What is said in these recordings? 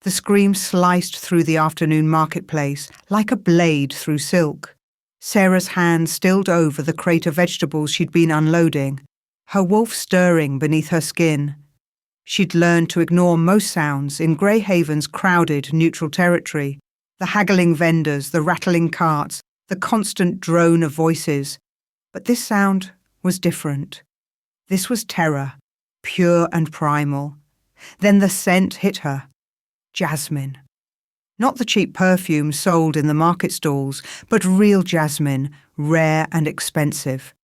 The scream sliced through the afternoon marketplace like a blade through silk. Sarah's hand stilled over the crate of vegetables she'd been unloading, her wolf stirring beneath her skin. She'd learned to ignore most sounds in Greyhaven's crowded, neutral territory, the haggling vendors, the rattling carts, the constant drone of voices. But this sound was different. This was terror, pure and primal. Then the scent hit her. Jasmine. Not the cheap perfume sold in the market stalls, but real jasmine, rare and expensive.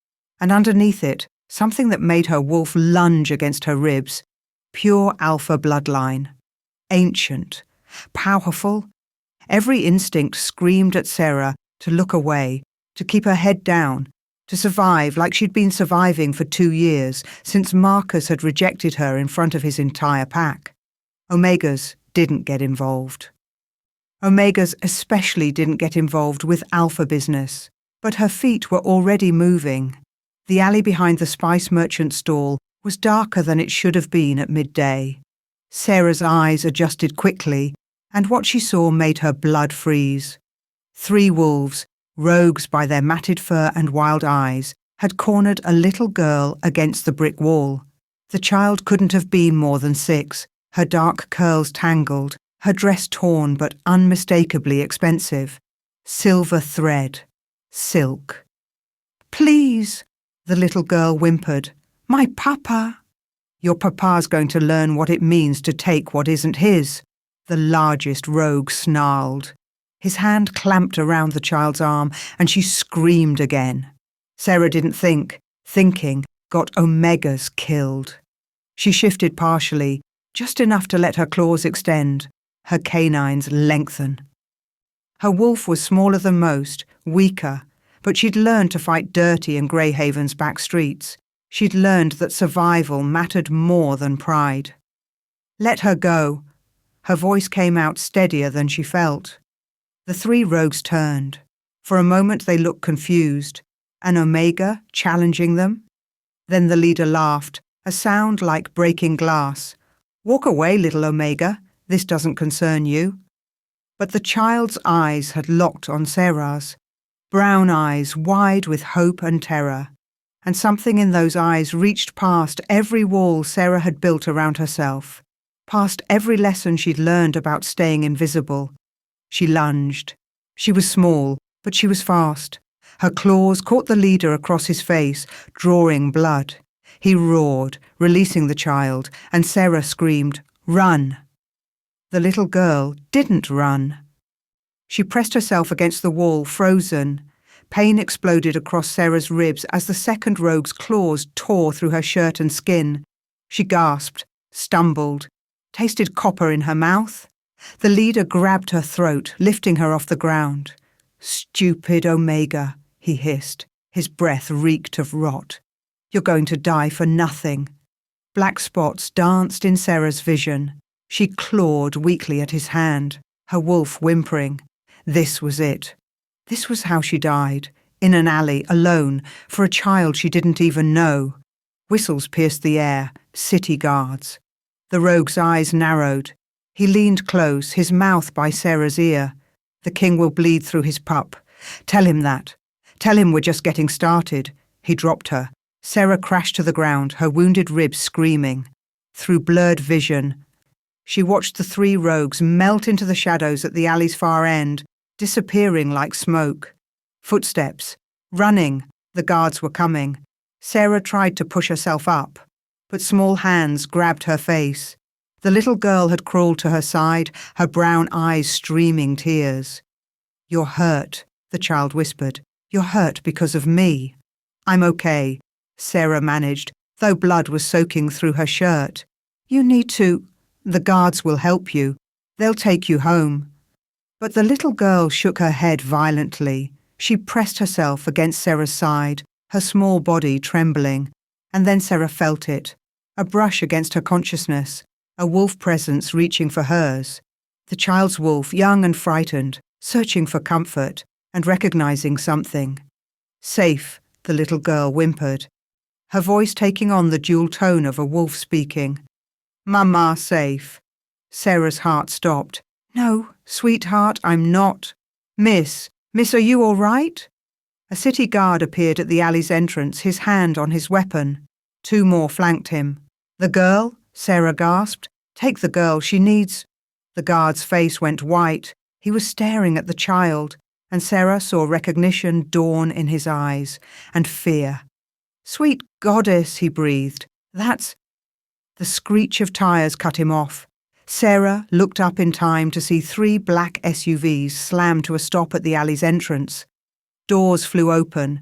And underneath it, something that made her wolf lunge against her ribs. Pure alpha bloodline. Ancient. Powerful. Every instinct screamed at Sarah to look away, to keep her head down, to survive like she'd been surviving for 2 years, since Marcus had rejected her in front of his entire pack. Omegas didn't get involved. Omegas especially didn't get involved with alpha business, but her feet were already moving. The alley behind the spice merchant stall was darker than it should have been at midday. Sarah's eyes adjusted quickly, and what she saw made her blood freeze. 3 wolves, rogues by their matted fur and wild eyes, had cornered a little girl against the brick wall. The child couldn't have been more than 6, her dark curls tangled, her dress torn but unmistakably expensive. Silver thread. Silk. "Please," the little girl whimpered. "My papa." "Your papa's going to learn what it means to take what isn't his," the largest rogue snarled. His hand clamped around the child's arm, and she screamed again. Sarah didn't think. Thinking got Omegas killed. She shifted partially, just enough to let her claws extend, her canines lengthen. Her wolf was smaller than most, weaker, but she'd learned to fight dirty in Greyhaven's back streets. She'd learned that survival mattered more than pride. "Let her go." Her voice came out steadier than she felt. The 3 rogues turned. For a moment they looked confused. An Omega challenging them? Then the leader laughed, a sound like breaking glass. "Walk away, little Omega. This doesn't concern you." But the child's eyes had locked on Sarah's. Brown eyes wide with hope and terror. And something in those eyes reached past every wall Sarah had built around herself, past every lesson she'd learned about staying invisible. She lunged. She was small, but she was fast. Her claws caught the leader across his face, drawing blood. He roared, releasing the child, and Sarah screamed, "Run!" The little girl didn't run. She pressed herself against the wall, frozen. Pain exploded across Sarah's ribs as the second rogue's claws tore through her shirt and skin. She gasped, stumbled, tasted copper in her mouth. The leader grabbed her throat, lifting her off the ground. "Stupid Omega," he hissed. His breath reeked of rot. "You're going to die for nothing." Black spots danced in Sarah's vision. She clawed weakly at his hand, her wolf whimpering. This was it. This was how she died, in an alley, alone, for a child she didn't even know. Whistles pierced the air, city guards. The rogue's eyes narrowed. He leaned close, his mouth by Sarah's ear. "The king will bleed through his pup. Tell him that. Tell him we're just getting started." He dropped her. Sarah crashed to the ground, her wounded ribs screaming. Through blurred vision, she watched the 3 rogues melt into the shadows at the alley's far end, disappearing like smoke. Footsteps. Running. The guards were coming. Sarah tried to push herself up, but small hands grabbed her face. The little girl had crawled to her side, her brown eyes streaming tears. "You're hurt," the child whispered. "You're hurt because of me." "I'm okay," Sarah managed, though blood was soaking through her shirt. "You need to. The guards will help you. They'll take you home." But the little girl shook her head violently. She pressed herself against Sarah's side, her small body trembling. And then Sarah felt it. A brush against her consciousness, a wolf presence reaching for hers. The child's wolf, young and frightened, searching for comfort and recognizing something. "Safe," the little girl whimpered, her voice taking on the dual tone of a wolf speaking. "Mama safe." Sarah's heart stopped. "No, sweetheart, I'm not. Miss, are you all right?" A city guard appeared at the alley's entrance, his hand on his weapon. 2 more flanked him. "The girl?" Sarah gasped. "Take the girl, she needs—" The guard's face went white. He was staring at the child, and Sarah saw recognition dawn in his eyes, and fear. "Sweet goddess," he breathed. "That's—" The screech of tires cut him off. Sarah looked up in time to see 3 black SUVs slam to a stop at the alley's entrance. Doors flew open.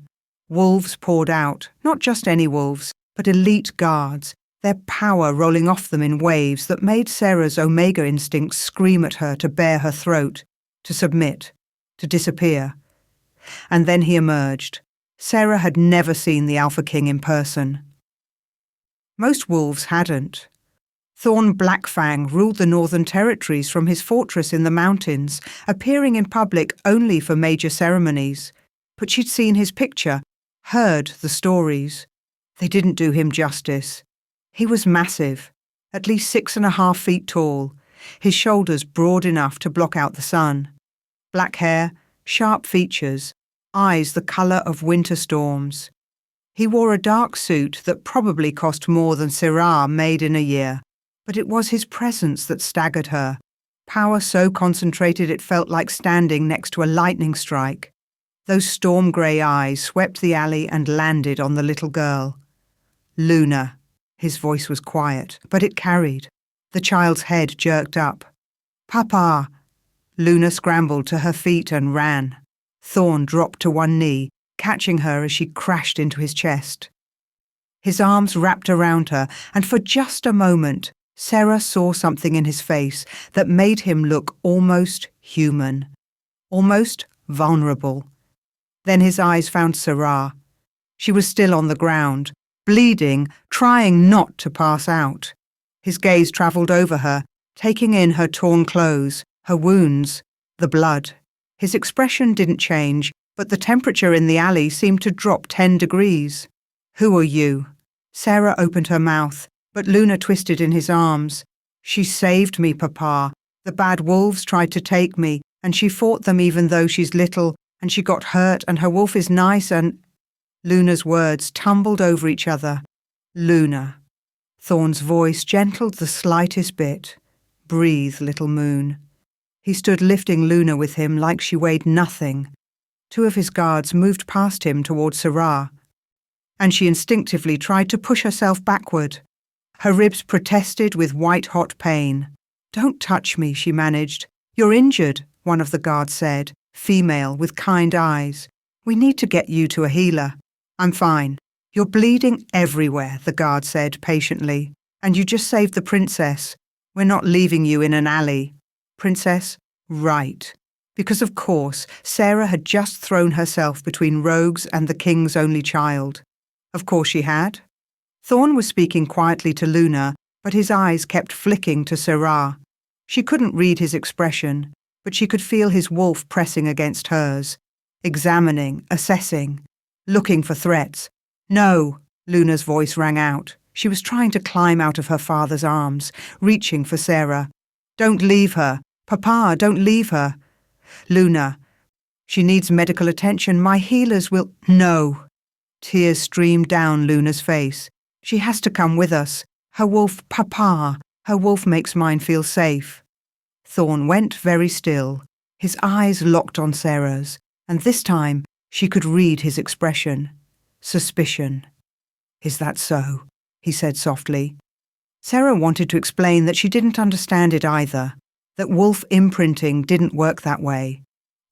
Wolves poured out, not just any wolves, but elite guards, their power rolling off them in waves that made Sarah's Omega instincts scream at her to bare her throat, to submit, to disappear. And then he emerged. Sarah had never seen the Alpha King in person. Most wolves hadn't. Thorn Blackfang ruled the Northern Territories from his fortress in the mountains, appearing in public only for major ceremonies. But she'd seen his picture, heard the stories. They didn't do him justice. He was massive, at least 6.5 feet tall, his shoulders broad enough to block out the sun. Black hair, sharp features, eyes the colour of winter storms. He wore a dark suit that probably cost more than Syrah made in a year, but it was his presence that staggered her, power so concentrated it felt like standing next to a lightning strike. Those storm-grey eyes swept the alley and landed on the little girl. "Luna." His voice was quiet, but it carried. The child's head jerked up. "Papa." Luna scrambled to her feet and ran. Thorn dropped to one knee, catching her as she crashed into his chest. His arms wrapped around her, and for just a moment, Sarah saw something in his face that made him look almost human, almost vulnerable. Then his eyes found Syrah. She was still on the ground, bleeding, trying not to pass out. His gaze travelled over her, taking in her torn clothes, her wounds, the blood. His expression didn't change, but the temperature in the alley seemed to drop 10 degrees. "Who are you?" Sarah opened her mouth, but Luna twisted in his arms. "She saved me, Papa. The bad wolves tried to take me, and she fought them even though she's little, and she got hurt, and her wolf is nice, and—" Luna's words tumbled over each other. "Luna." Thorn's voice gentled the slightest bit. "Breathe, little moon." He stood lifting Luna with him like she weighed nothing. 2 of his guards moved past him toward Syrah, and she instinctively tried to push herself backward. Her ribs protested with white-hot pain. "Don't touch me," she managed. "You're injured," one of the guards said, female with kind eyes. "We need to get you to a healer." "I'm fine." "You're bleeding everywhere," the guard said patiently. "And you just saved the princess. We're not leaving you in an alley." "Princess?" "Right." Because of course, Sarah had just thrown herself between rogues and the king's only child. Of course she had. Thorn was speaking quietly to Luna, but his eyes kept flicking to Syrah. She couldn't read his expression, but she could feel his wolf pressing against hers, examining, assessing, looking for threats. "No," Luna's voice rang out. She was trying to climb out of her father's arms, reaching for Sarah. "Don't leave her. Papa, don't leave her." "Luna, she needs medical attention. My healers will—" "No." Tears streamed down Luna's face. "She has to come with us. Her wolf, Papa. Her wolf makes mine feel safe." Thorn went very still, his eyes locked on Sarah's, and this time she could read his expression. Suspicion. "Is that so?" he said softly. Sarah wanted to explain that she didn't understand it either, that wolf imprinting didn't work that way,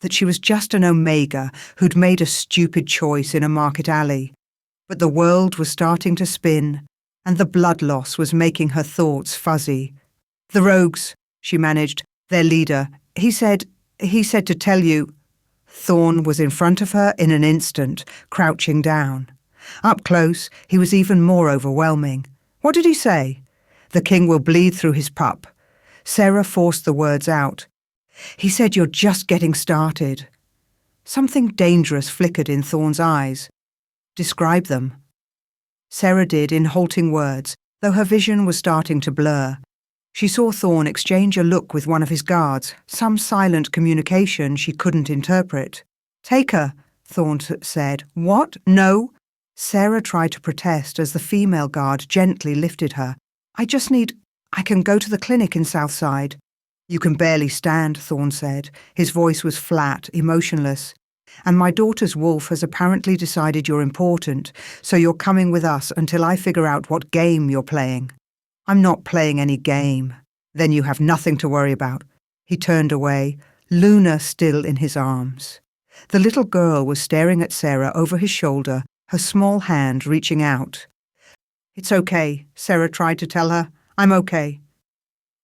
that she was just an Omega who'd made a stupid choice in a market alley. But the world was starting to spin, and the blood loss was making her thoughts fuzzy. "The rogues," she managed, "their leader. He said to tell you—" Thorn was in front of her in an instant, crouching down. Up close, he was even more overwhelming. "What did he say?" "The king will bleed through his pup." Sarah forced the words out. "He said you're just getting started." Something dangerous flickered in Thorn's eyes. "Describe them." Sarah did in halting words, though her vision was starting to blur. She saw Thorn exchange a look with one of his guards, some silent communication she couldn't interpret. "Take her," Thorn said. "What? No." Sarah tried to protest as the female guard gently lifted her. I can go to the clinic in Southside." "You can barely stand," Thorn said. His voice was flat, emotionless. "And my daughter's wolf has apparently decided you're important, so you're coming with us until I figure out what game you're playing." "I'm not playing any game." "Then you have nothing to worry about." He turned away, Luna still in his arms. The little girl was staring at Sarah over his shoulder, her small hand reaching out. "It's okay," Sarah tried to tell her. "I'm okay."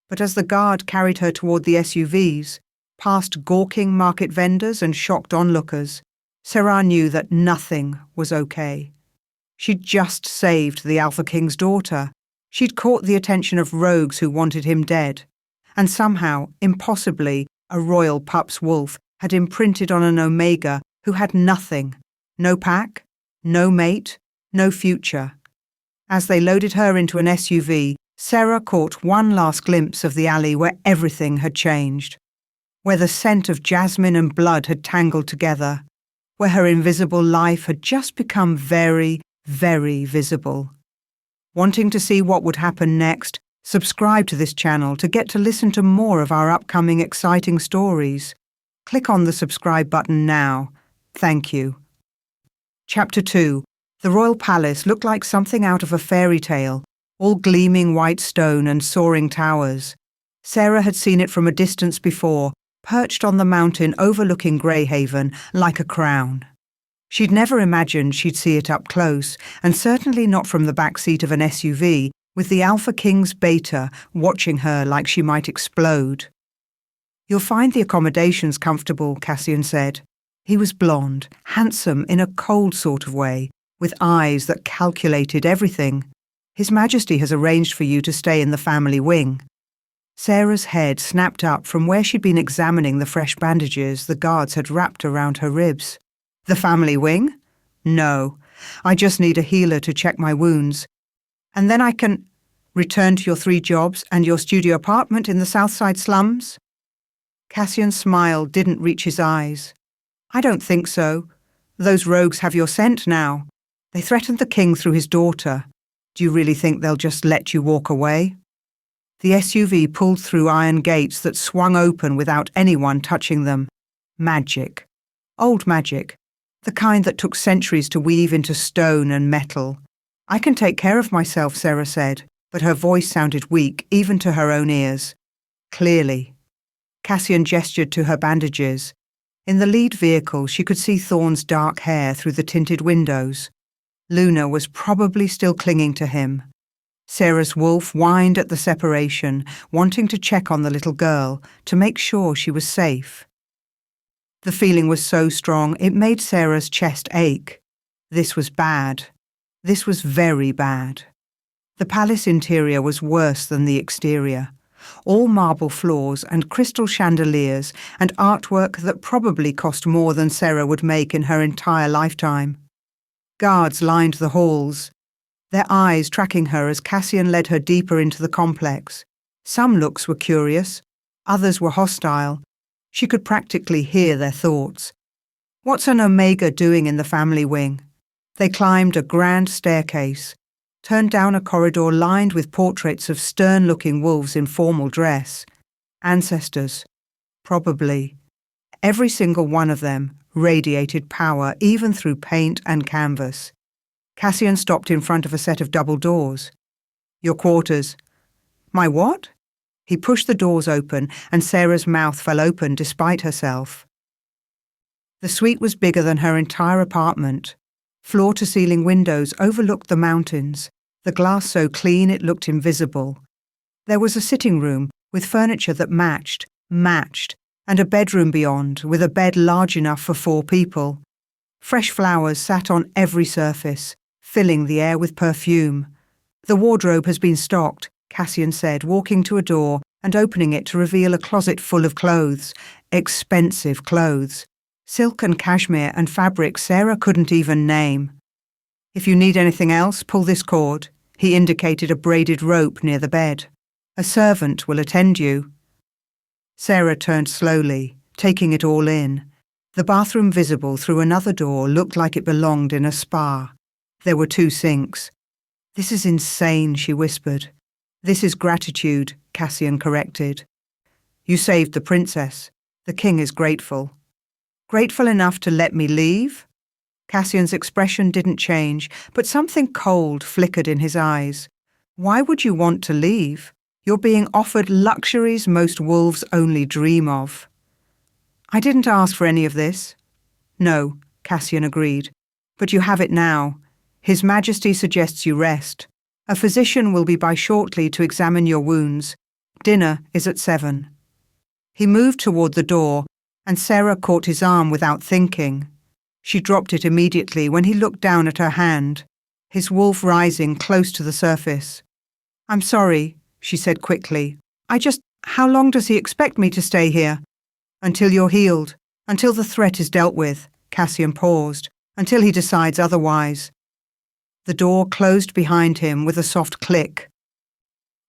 But as the guard carried her toward the SUVs, past gawking market vendors and shocked onlookers, Sarah knew that nothing was okay. She'd just saved the Alpha King's daughter. She'd caught the attention of rogues who wanted him dead. And somehow, impossibly, a royal pup's wolf had imprinted on an Omega who had nothing. No pack, no mate, no future. As they loaded her into an SUV, Sarah caught one last glimpse of the alley where everything had changed, where the scent of jasmine and blood had tangled together, where her invisible life had just become very, very visible. Wanting to see what would happen next? Subscribe to this channel to get to listen to more of our upcoming exciting stories. Click on the subscribe button now. Thank you. Chapter 2. The royal palace looked like something out of a fairy tale, all gleaming white stone and soaring towers. Sarah had seen it from a distance before, perched on the mountain overlooking Greyhaven like a crown. She'd never imagined she'd see it up close, and certainly not from the back seat of an SUV, with the Alpha King's beta watching her like she might explode. "You'll find the accommodations comfortable," Cassian said. He was blonde, handsome in a cold sort of way, with eyes that calculated everything. "His Majesty has arranged for you to stay in the family wing." Sarah's head snapped up from where she'd been examining the fresh bandages the guards had wrapped around her ribs. "The family wing? No. I just need a healer to check my wounds. And then I can return to your 3 jobs and your studio apartment in the Southside slums?" Cassian's smile didn't reach his eyes. "I don't think so. Those rogues have your scent now. They threatened the king through his daughter. Do you really think they'll just let you walk away?" The SUV pulled through iron gates that swung open without anyone touching them. Magic. Old magic. The kind that took centuries to weave into stone and metal. "I can take care of myself," Sarah said, but her voice sounded weak even to her own ears. "Clearly." Cassian gestured to her bandages. In the lead vehicle, she could see Thorn's dark hair through the tinted windows. Luna was probably still clinging to him. Sarah's wolf whined at the separation, wanting to check on the little girl, to make sure she was safe. The feeling was so strong it made Sarah's chest ache. This was bad. This was very bad. The palace interior was worse than the exterior. All marble floors and crystal chandeliers and artwork that probably cost more than Sarah would make in her entire lifetime. Guards lined the halls, their eyes tracking her as Cassian led her deeper into the complex. Some looks were curious, others were hostile. She could practically hear their thoughts. "What's an Omega doing in the family wing?" They climbed a grand staircase, turned down a corridor lined with portraits of stern-looking wolves in formal dress. Ancestors. Probably. Every single one of them radiated power even through paint and canvas. Cassian stopped in front of a set of double doors. "Your quarters." "My what?" He pushed the doors open, and Sarah's mouth fell open despite herself. The suite was bigger than her entire apartment. Floor-to-ceiling windows overlooked the mountains, the glass so clean it looked invisible. There was a sitting room with furniture that matched, and a bedroom beyond with a bed large enough for 4 people. Fresh flowers sat on every surface, filling the air with perfume. "The wardrobe has been stocked," Cassian said, walking to a door and opening it to reveal a closet full of clothes. Expensive clothes. Silk and cashmere and fabric Sarah couldn't even name. "If you need anything else, pull this cord." He indicated a braided rope near the bed. A servant will attend you." Sarah turned slowly, taking it all in. The bathroom visible through another door looked like it belonged in a spa. There were 2 sinks. "This is insane," she whispered. "This is gratitude," Cassian corrected. "You saved the princess. The king is grateful." "Grateful enough to let me leave?" Cassian's expression didn't change, but something cold flickered in his eyes. "Why would you want to leave? You're being offered luxuries most wolves only dream of." "I didn't ask for any of this." "No," Cassian agreed. "But you have it now. His Majesty suggests you rest. A physician will be by shortly to examine your wounds. Dinner is at 7. He moved toward the door, and Sarah caught his arm without thinking. She dropped it immediately when he looked down at her hand, his wolf rising close to the surface. "I'm sorry," she said quickly. How long does he expect me to stay here?" "Until you're healed, until the threat is dealt with," Cassian paused, "until he decides otherwise." The door closed behind him with a soft click,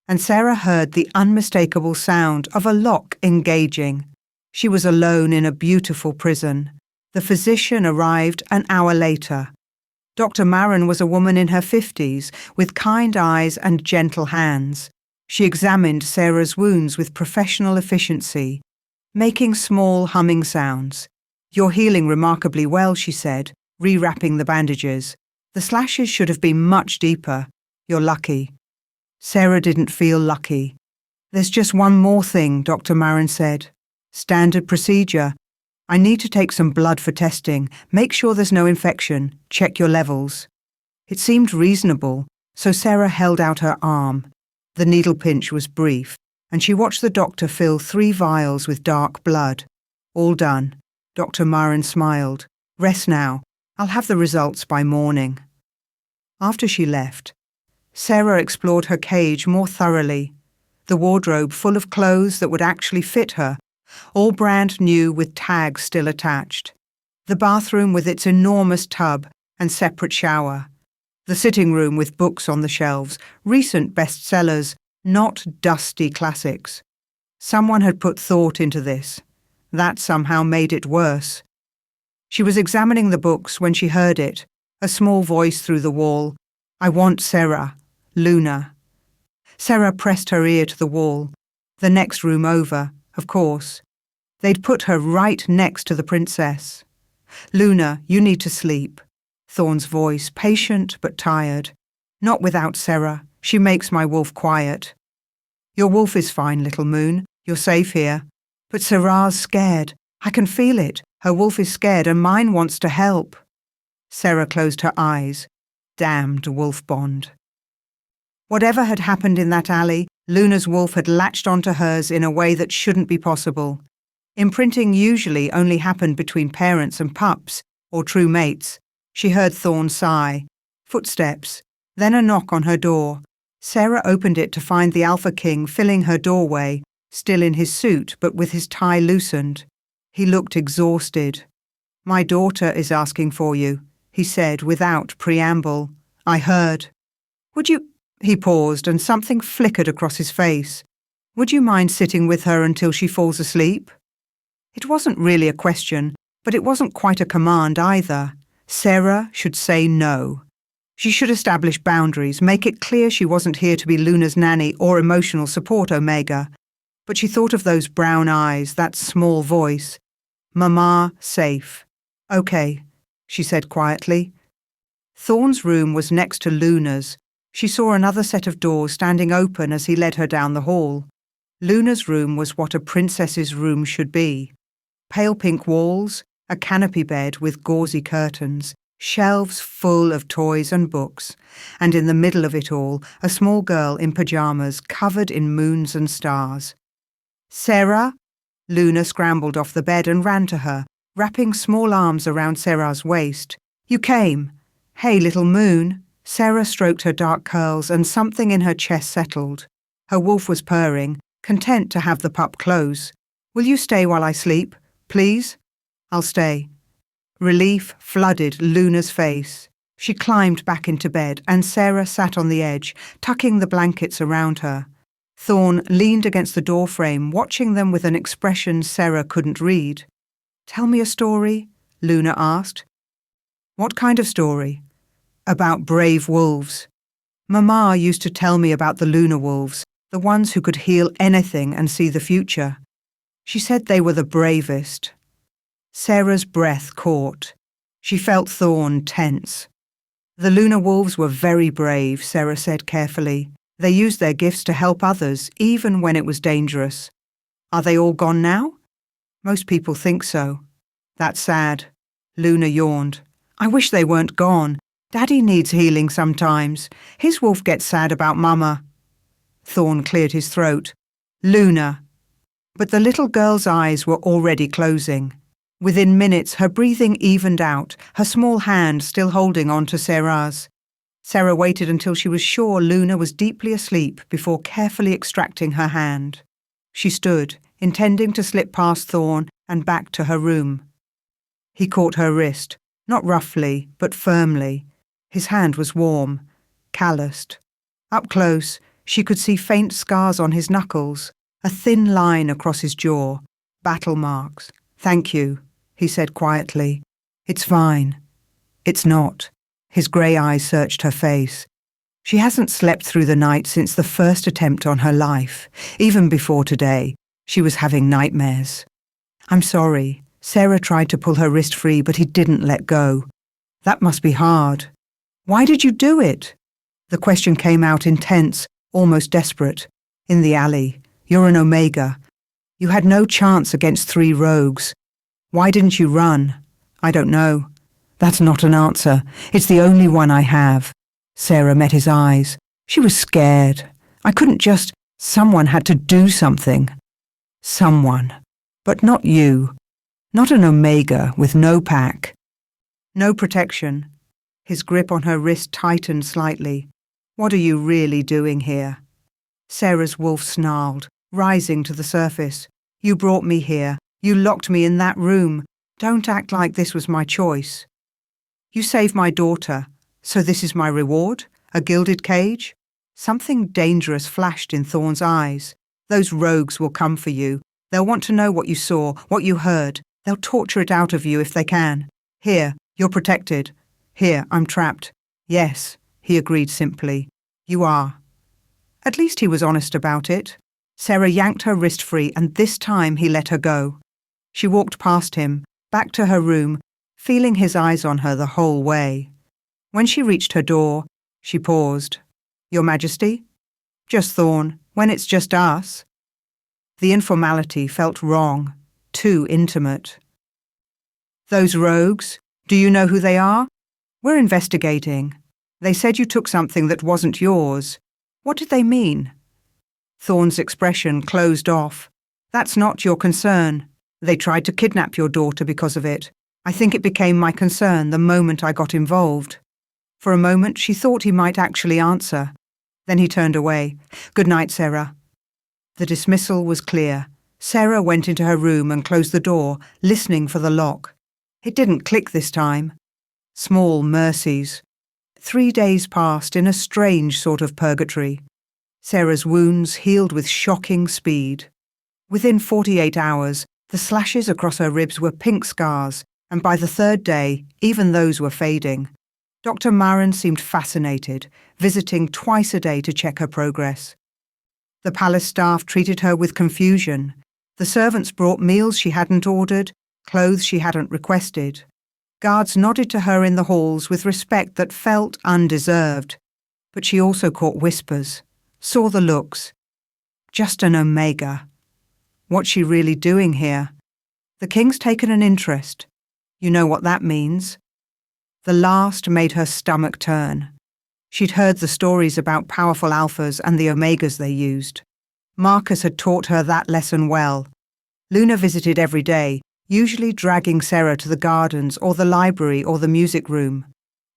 and Sarah heard the unmistakable sound of a lock engaging. She was alone in a beautiful prison. The physician arrived an hour later. Dr. Marin was a woman in her 50s, with kind eyes and gentle hands. She examined Sarah's wounds with professional efficiency, making small humming sounds. "You're healing remarkably well," she said, rewrapping the bandages. "The slashes should have been much deeper. You're lucky." Sarah didn't feel lucky. "There's just one more thing," Dr. Marin said. "Standard procedure. I need to take some blood for testing. Make sure there's no infection. Check your levels." It seemed reasonable, so Sarah held out her arm. The needle pinch was brief, and she watched the doctor fill 3 vials with dark blood. "All done." Dr. Marin smiled. "Rest now. I'll have the results by morning." After she left, Sarah explored her cage more thoroughly. The wardrobe full of clothes that would actually fit her, all brand new with tags still attached. The bathroom with its enormous tub and separate shower. The sitting room with books on the shelves, recent bestsellers, not dusty classics. Someone had put thought into this. That somehow made it worse. She was examining the books when she heard it, a small voice through the wall. "I want Sarah. Luna." Sarah pressed her ear to the wall. The next room over, of course. They'd put her right next to the princess. "Luna, you need to sleep." Thorne's voice, patient but tired. "Not without Sarah. She makes my wolf quiet." "Your wolf is fine, little moon. You're safe here." "But Sarah's scared. I can feel it. Her wolf is scared and mine wants to help." Sarah closed her eyes. Damned wolf bond. Whatever had happened in that alley, Luna's wolf had latched onto hers in a way that shouldn't be possible. Imprinting usually only happened between parents and pups, or true mates. She heard Thorne sigh. Footsteps. Then a knock on her door. Sarah opened it to find the Alpha King filling her doorway, still in his suit but with his tie loosened. He looked exhausted. "My daughter is asking for you," he said without preamble. "I heard." "Would you—" He paused and something flickered across his face. "Would you mind sitting with her until she falls asleep?" It wasn't really a question, but it wasn't quite a command either. Sarah should say no. She should establish boundaries, make it clear she wasn't here to be Luna's nanny or emotional support Omega. But she thought of those brown eyes, that small voice. "Mama, safe." "Okay," she said quietly. Thorne's room was next to Luna's. She saw another set of doors standing open as he led her down the hall. Luna's room was what a princess's room should be. Pale pink walls, a canopy bed with gauzy curtains, shelves full of toys and books, and in the middle of it all, a small girl in pajamas covered in moons and stars. "Sarah?" Luna scrambled off the bed and ran to her, wrapping small arms around Sarah's waist. "You came. Hey, little moon." Sarah stroked her dark curls and something in her chest settled. Her wolf was purring, content to have the pup close. "Will you stay while I sleep? Please?" "I'll stay." Relief flooded Luna's face. She climbed back into bed and Sarah sat on the edge, tucking the blankets around her. Thorn leaned against the doorframe, watching them with an expression Sarah couldn't read. "Tell me a story?" Luna asked. "What kind of story?" "About brave wolves. Mama used to tell me about the Luna wolves, the ones who could heal anything and see the future. She said they were the bravest." Sarah's breath caught. She felt Thorn tense. "The Luna wolves were very brave," Sarah said carefully. "They used their gifts to help others, even when it was dangerous. Are they all gone now?" "Most people think so." "That's sad." Luna yawned. "I wish they weren't gone. Daddy needs healing sometimes. His wolf gets sad about Mama." Thorn cleared his throat. "Luna." But the little girl's eyes were already closing. Within minutes, her breathing evened out, her small hand still holding on to Sarah's. Sarah waited until she was sure Luna was deeply asleep before carefully extracting her hand. She stood, intending to slip past Thorn and back to her room. He caught her wrist, not roughly, but firmly. His hand was warm, calloused. Up close, she could see faint scars on his knuckles, a thin line across his jaw, battle marks. "Thank you," he said quietly. "It's fine." "It's not." His grey eyes searched her face. She hasn't slept through the night since the first attempt on her life. Even before today, she was having nightmares. "I'm sorry." Sarah tried to pull her wrist free, but he didn't let go. "That must be hard." "Why did you do it?" The question came out intense, almost desperate. "In the alley. You're an Omega. You had no chance against 3 rogues. Why didn't you run?" "I don't know." "That's not an answer. It's the only one I have." Sarah met his eyes. She was scared. "I couldn't just... Someone had to do something." "Someone. But not you. Not an Omega with no pack. No protection." His grip on her wrist tightened slightly. "What are you really doing here?" Sarah's wolf snarled, rising to the surface. "You brought me here. You locked me in that room. Don't act like this was my choice. You saved my daughter, so this is my reward? A gilded cage?" Something dangerous flashed in Thorn's eyes. "Those rogues will come for you. They'll want to know what you saw, what you heard. They'll torture it out of you if they can. Here, you're protected. Here, I'm trapped." "Yes," he agreed simply. "You are." At least he was honest about it. Sarah yanked her wrist free, and this time he let her go. She walked past him, back to her room, feeling his eyes on her the whole way. When she reached her door, she paused. "Your Majesty?" "Just Thorn. When it's just us." The informality felt wrong, too intimate. "Those rogues, do you know who they are?" "We're investigating. They said you took something that wasn't yours. What did they mean?" Thorn's expression closed off. "That's not your concern. They tried to kidnap your daughter because of it. I think it became my concern the moment I got involved." For a moment she thought he might actually answer. Then he turned away. "Good night, Sarah." The dismissal was clear. Sarah went into her room and closed the door, listening for the lock. It didn't click this time. Small mercies. 3 days passed in a strange sort of purgatory. Sarah's wounds healed with shocking speed. Within 48 hours, the slashes across her ribs were pink scars, and by the 3rd day, even those were fading. Dr. Marin seemed fascinated, visiting twice a day to check her progress. The palace staff treated her with confusion. The servants brought meals she hadn't ordered, clothes she hadn't requested. Guards nodded to her in the halls with respect that felt undeserved. But she also caught whispers, saw the looks. Just an Omega. What's she really doing here? The king's taken an interest. You know what that means. The last made her stomach turn. She'd heard the stories about powerful alphas and the Omegas they used. Marcus had taught her that lesson well. Luna visited every day, usually dragging Sarah to the gardens or the library or the music room.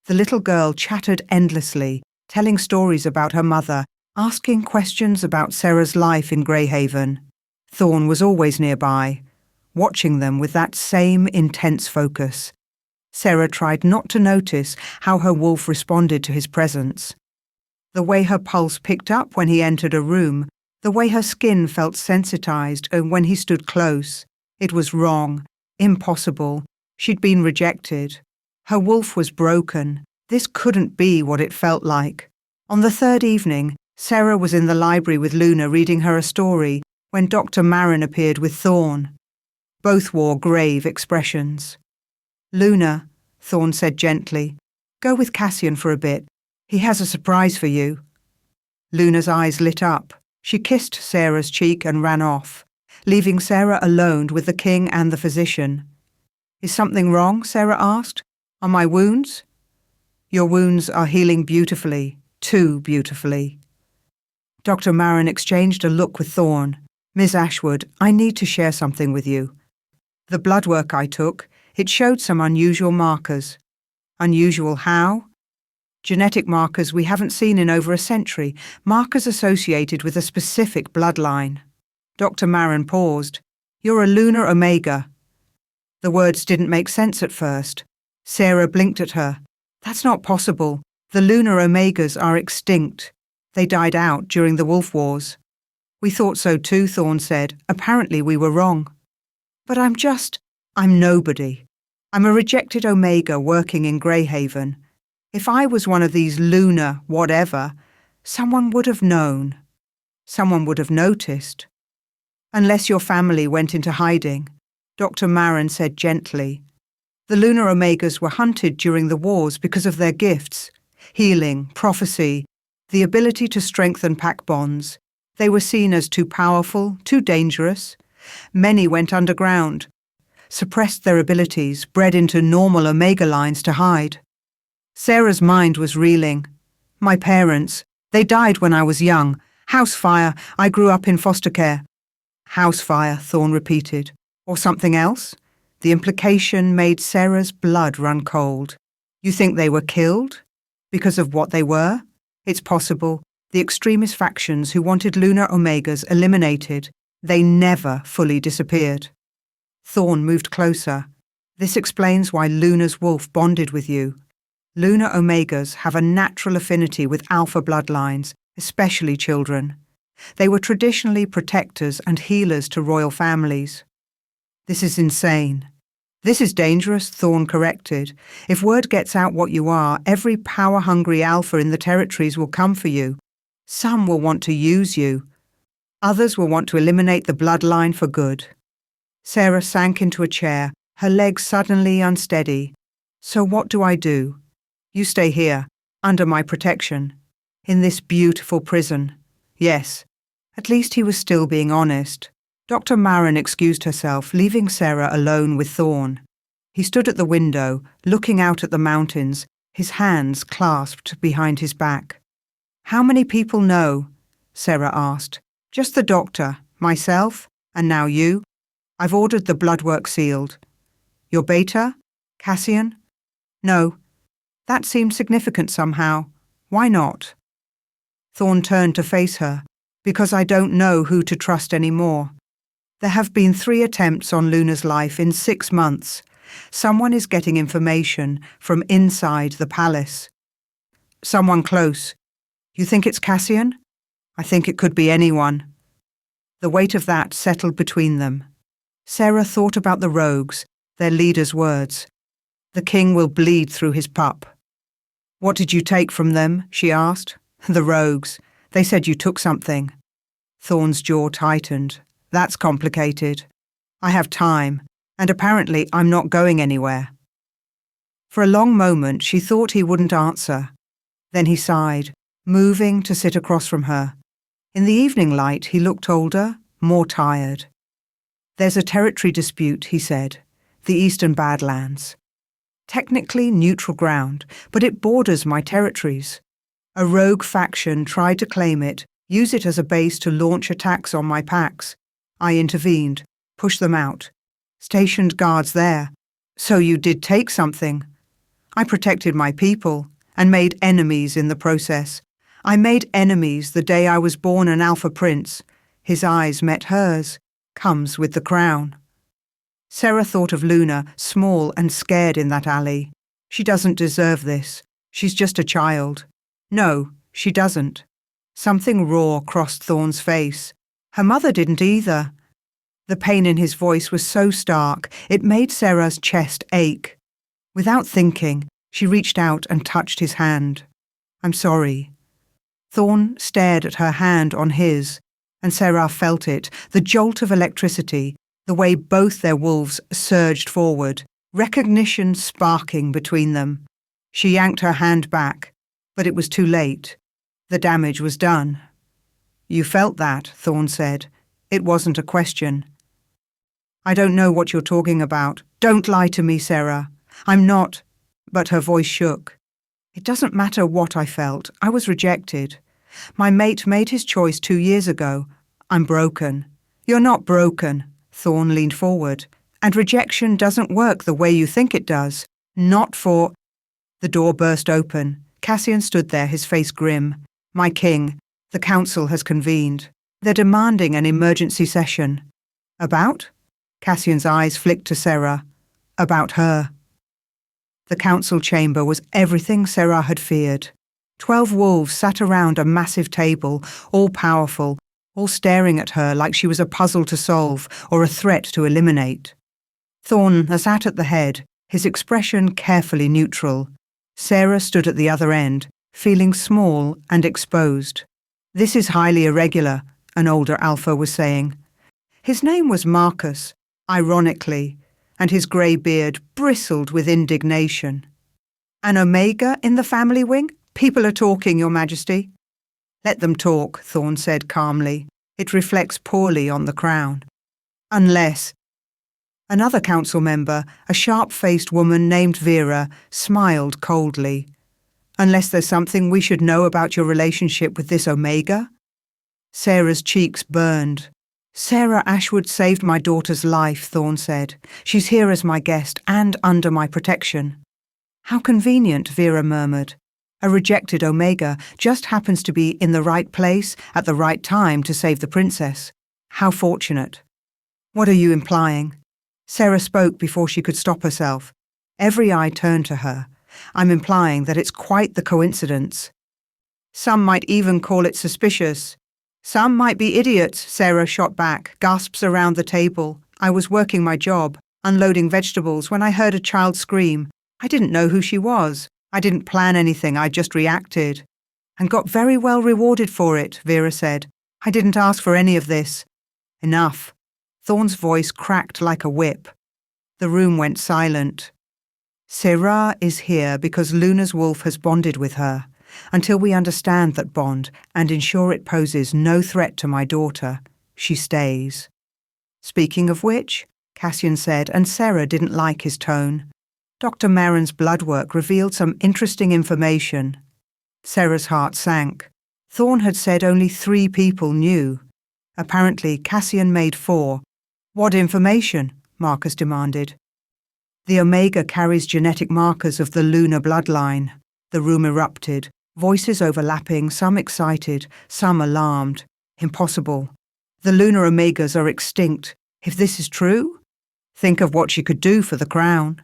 The little girl chattered endlessly, telling stories about her mother, asking questions about Sarah's life in Greyhaven. Thorn was always nearby, watching them with that same intense focus. Sarah tried not to notice how her wolf responded to his presence. The way her pulse picked up when he entered a room, The way her skin felt sensitized when he stood close. It was wrong, impossible. She'd been rejected. Her wolf was broken. This couldn't be what it felt like. On the third evening, Sarah was in the library with Luna reading her a story when Dr. Marin appeared with Thorn. Both wore grave expressions. "Luna," Thorn said gently, "go with Cassian for a bit. He has a surprise for you." Luna's eyes lit up. She kissed Sarah's cheek and ran off, leaving Sarah alone with the king and the physician. "Is something wrong?" Sarah asked. "Are my wounds?" "Your wounds are healing beautifully, too beautifully." Dr. Marin exchanged a look with Thorn. "Ms. Ashwood, I need to share something with you. The blood work I took, it showed some unusual markers." "Unusual how?" "Genetic markers we haven't seen in over a century, markers associated with a specific bloodline." Dr. Marin paused. "You're a lunar omega." The words didn't make sense at first. Sarah blinked at her. "That's not possible. The lunar omegas are extinct. They died out during the Wolf Wars." "We thought so too," Thorn said. "Apparently we were wrong." "But I'm nobody. I'm a rejected omega working in Greyhaven. If I was one of these lunar whatever, someone would have known. Someone would have noticed. Unless your family went into hiding," Dr. Marin said gently. "The lunar omegas were hunted during the wars because of their gifts. Healing, prophecy, the ability to strengthen pack bonds. They were seen as too powerful, too dangerous. Many went underground, suppressed their abilities, bred into normal omega lines to hide." Sarah's mind was reeling. "My parents, they died when I was young. House fire, I grew up in foster care." "House fire," Thorn repeated. "Or something else?" The implication made Sarah's blood run cold. "You think they were killed? Because of what they were?" "It's possible. The extremist factions who wanted lunar omegas eliminated. They never fully disappeared." Thorn moved closer. "This explains why Luna's wolf bonded with you. Lunar omegas have a natural affinity with alpha bloodlines, especially children. They were traditionally protectors and healers to royal families." "This is insane." "This is dangerous," Thorn corrected. "If word gets out what you are, every power-hungry alpha in the territories will come for you. Some will want to use you. Others will want to eliminate the bloodline for good." Sarah sank into a chair, her legs suddenly unsteady. "So what do I do?" "You stay here, under my protection." "In this beautiful prison." "Yes." At least he was still being honest. Dr. Marin excused herself, leaving Sarah alone with Thorn. He stood at the window, looking out at the mountains, his hands clasped behind his back. "How many people know?" Sarah asked. "Just the doctor, myself, and now you. I've ordered the blood work sealed." "Your beta? Cassian?" "No." That seemed significant somehow. "Why not?" Thorn turned to face her. "Because I don't know who to trust anymore. There have been 3 attempts on Luna's life in 6 months. Someone is getting information from inside the palace. Someone close. You think it's Cassian?" "I think it could be anyone." The weight of that settled between them. Sarah thought about the rogues, their leader's words. "The king will bleed through his pup." "What did you take from them?" she asked. "The rogues. They said you took something." Thorn's jaw tightened. "That's complicated. I have time, and apparently I'm not going anywhere." For a long moment she thought he wouldn't answer. Then he sighed, moving to sit across from her. In the evening light he looked older, more tired. "There's a territory dispute," he said. "The Eastern Badlands. Technically neutral ground, but it borders my territories. A rogue faction tried to claim it, use it as a base to launch attacks on my packs. I intervened, pushed them out, stationed guards there. So you did take something." "I protected my people, and made enemies in the process. I made enemies the day I was born an Alpha Prince." His eyes met hers. "Comes with the crown." Sarah thought of Luna, small and scared in that alley. She doesn't deserve this. She's just a child. No, she doesn't. Something raw crossed Thorne's face. Her mother didn't either. The pain in his voice was so stark, it made Sarah's chest ache. Without thinking, she reached out and touched his hand. "I'm sorry." Thorne stared at her hand on his, and Sarah felt it, the jolt of electricity, the way both their wolves surged forward, recognition sparking between them. She yanked her hand back, but it was too late. The damage was done. "You felt that," Thorne said. It wasn't a question. "I don't know what you're talking about. Don't lie to me, Sarah. I'm not—" But her voice shook. "It doesn't matter what I felt. I was rejected. My mate made his choice 2 years ago. I'm broken." "You're not broken." Thorne leaned forward. "And rejection doesn't work the way you think it does. Not for—" The door burst open. Cassian stood there, his face grim. "My king, the council has convened. They're demanding an emergency session." "About?" Cassian's eyes flicked to Sarah. "About her." The council chamber was everything Sarah had feared. 12 wolves sat around a massive table, all powerful, all staring at her like she was a puzzle to solve or a threat to eliminate. Thorne sat at the head, his expression carefully neutral. Sarah stood at the other end, feeling small and exposed. "This is highly irregular," an older alpha was saying. His name was Marcus, ironically, and his grey beard bristled with indignation. "An Omega in the family wing? People are talking, Your Majesty." "Let them talk," Thorne said calmly. "It reflects poorly on the crown." "Unless—" Another council member, a sharp-faced woman named Vera, smiled coldly. "Unless there's something we should know about your relationship with this Omega?" Sarah's cheeks burned. "Sarah Ashwood saved my daughter's life," Thorne said. "She's here as my guest and under my protection." "How convenient," Vera murmured. "A rejected Omega just happens to be in the right place at the right time to save the princess. How fortunate." "What are you implying?" Sarah spoke before she could stop herself. Every eye turned to her. "I'm implying that it's quite the coincidence. Some might even call it suspicious. Some might be idiots," Sarah shot back, gasps around the table. "I was working my job, unloading vegetables, when I heard a child scream. I didn't know who she was. I didn't plan anything, I just reacted. And got very well rewarded for it," Vera said. "I didn't ask for any of this." "Enough." Thorne's voice cracked like a whip. The room went silent. "Sarah is here because Luna's wolf has bonded with her. Until we understand that bond and ensure it poses no threat to my daughter, she stays." "Speaking of which," Cassian said, and Sarah didn't like his tone. "Dr. Marin's blood work revealed some interesting information." Sarah's heart sank. Thorne had said only 3 people knew. Apparently, Cassian made 4. "What information?" Marcus demanded. "The Omega carries genetic markers of the Luna bloodline." The room erupted, voices overlapping, some excited, some alarmed. "Impossible. The Lunar Omegas are extinct. If this is true, think of what she could do for the crown."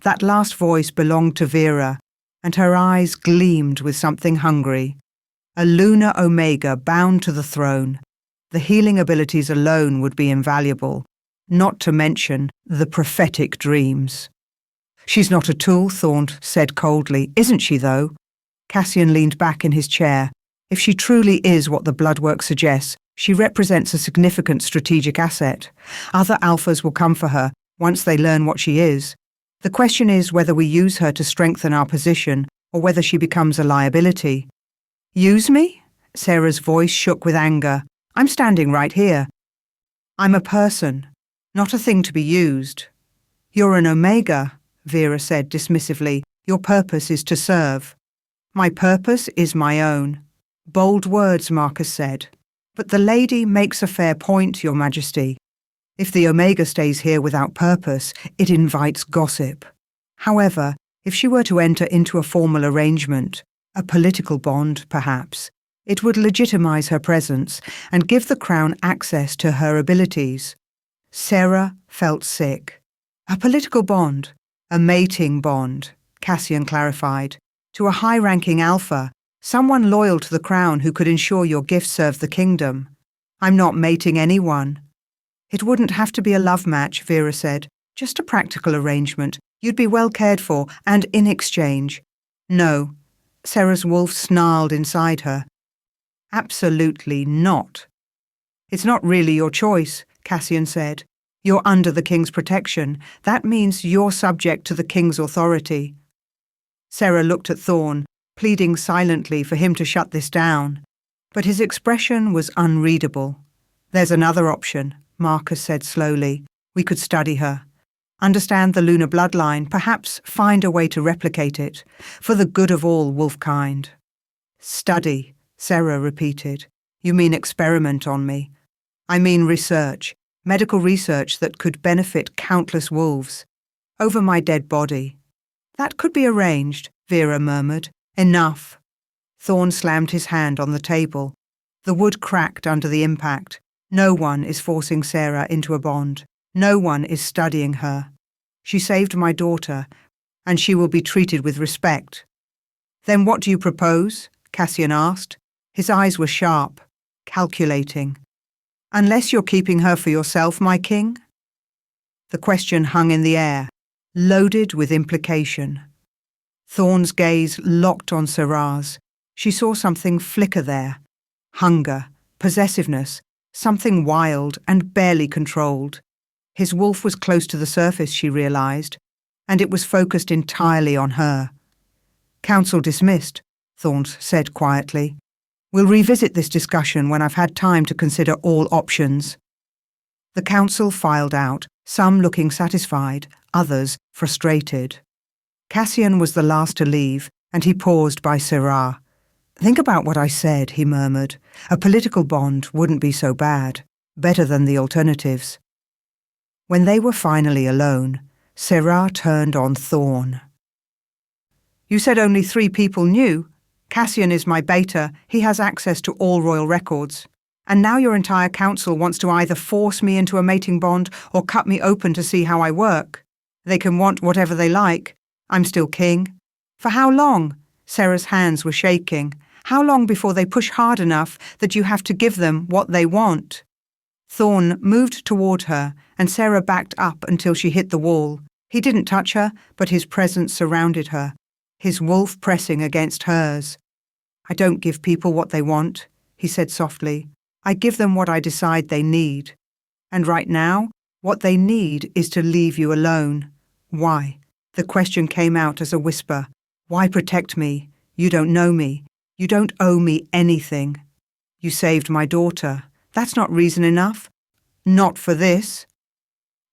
That last voice belonged to Vera, and her eyes gleamed with something hungry. A Lunar Omega bound to the throne. The healing abilities alone would be invaluable, not to mention the prophetic dreams. "She's not a tool," Thorne said coldly. "Isn't she, though?" Cassian leaned back in his chair. "If she truly is what the bloodwork suggests, she represents a significant strategic asset. Other alphas will come for her once they learn what she is. The question is whether we use her to strengthen our position or whether she becomes a liability." "Use me?" Sarah's voice shook with anger. "I'm standing right here. I'm a person, not a thing to be used." "You're an Omega," Vera said dismissively. "Your purpose is to serve." "My purpose is my own." "Bold words," Marcus said. "But the lady makes a fair point, Your Majesty. If the Omega stays here without purpose, it invites gossip. However, if she were to enter into a formal arrangement, a political bond perhaps, it would legitimize her presence and give the crown access to her abilities." Sarah felt sick. "A political bond, a mating bond," Cassian clarified. "To a high-ranking alpha, Someone loyal to the crown who could ensure your gift served the kingdom. I'm not mating anyone. It wouldn't have to be a love match, Vera said. Just a practical arrangement. You'd be well cared for, and in exchange. No. Sarah's wolf snarled inside her. Absolutely not. It's not really your choice, Cassian said. You're under the king's protection. That means you're subject to the king's authority. Sarah looked at Thorn, pleading silently for him to shut this down. But his expression was unreadable. There's another option, Marcus said slowly. We could study her. Understand the lunar bloodline, perhaps find a way to replicate it, for the good of all wolfkind. Study, Sarah repeated. You mean experiment on me? I mean research, medical research that could benefit countless wolves. Over my dead body. That could be arranged, Vera murmured. Enough. Thorn slammed his hand on the table. The wood cracked under the impact. No one is forcing Sarah into a bond. No one is studying her. She saved my daughter, and she will be treated with respect. Then what do you propose? Cassian asked. His eyes were sharp, calculating. Unless you're keeping her for yourself, my king? The question hung in the air, loaded with implication. Thorn's gaze locked on Sarah's. She saw something flicker there. Hunger, possessiveness, something wild and barely controlled. His wolf was close to the surface, she realized, and it was focused entirely on her. Council dismissed, Thorn said quietly. We'll revisit this discussion when I've had time to consider all options. The council filed out, some looking satisfied, others frustrated. Cassian was the last to leave, and he paused by Sarah. Think about what I said, he murmured. A political bond wouldn't be so bad. Better than the alternatives. When they were finally alone, Sarah turned on Thorn. You said only 3 people knew. Cassian is my beta. He has access to all royal records. And now your entire council wants to either force me into a mating bond or cut me open to see how I work. They can want whatever they like. I'm still king. For how long? Sarah's hands were shaking. How long before they push hard enough that you have to give them what they want? Thorn moved toward her, and Sarah backed up until she hit the wall. He didn't touch her, but his presence surrounded her, his wolf pressing against hers. I don't give people what they want, he said softly. I give them what I decide they need. And right now, what they need is to leave you alone. Why? The question came out as a whisper. Why protect me? You don't know me. You don't owe me anything. You saved my daughter. That's not reason enough. Not for this.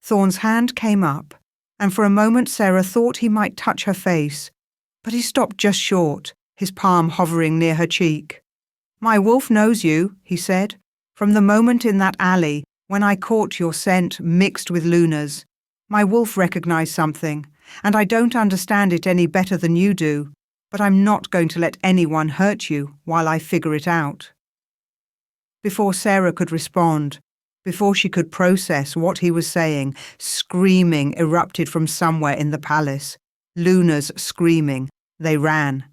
Thorn's hand came up, and for a moment Sarah thought he might touch her face, but he stopped just short, his palm hovering near her cheek. My wolf knows you, he said, from the moment in that alley when I caught your scent mixed with Luna's. My wolf recognized something, and I don't understand it any better than you do, but I'm not going to let anyone hurt you while I figure it out. Before Sarah could respond, before she could process what he was saying, screaming erupted from somewhere in the palace. Luna's screaming. They ran.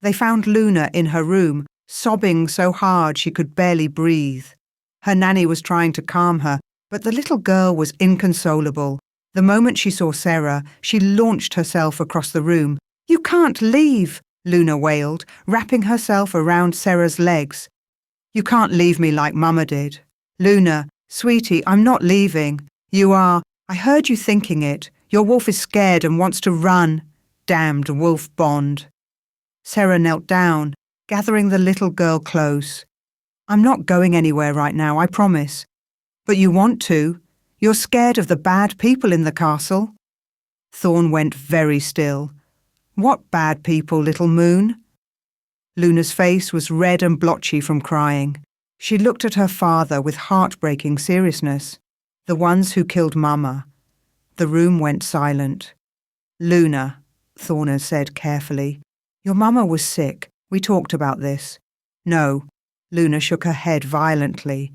They found Luna in her room, sobbing so hard she could barely breathe. Her nanny was trying to calm her, but the little girl was inconsolable. The moment she saw Sarah, she launched herself across the room. You can't leave, Luna wailed, wrapping herself around Sarah's legs. You can't leave me like Mama did. Luna, sweetie, I'm not leaving. You are. I heard you thinking it. Your wolf is scared and wants to run. Damned wolf bond. Sarah knelt down, gathering the little girl close. I'm not going anywhere right now, I promise. But you want to. You're scared of the bad people in the castle. Thorn went very still. What bad people, little moon? Luna's face was red and blotchy from crying. She looked at her father with heartbreaking seriousness. The ones who killed Mama. The room went silent. Luna, Thorn said carefully. Your Mama was sick. We talked about this. No. Luna shook her head violently.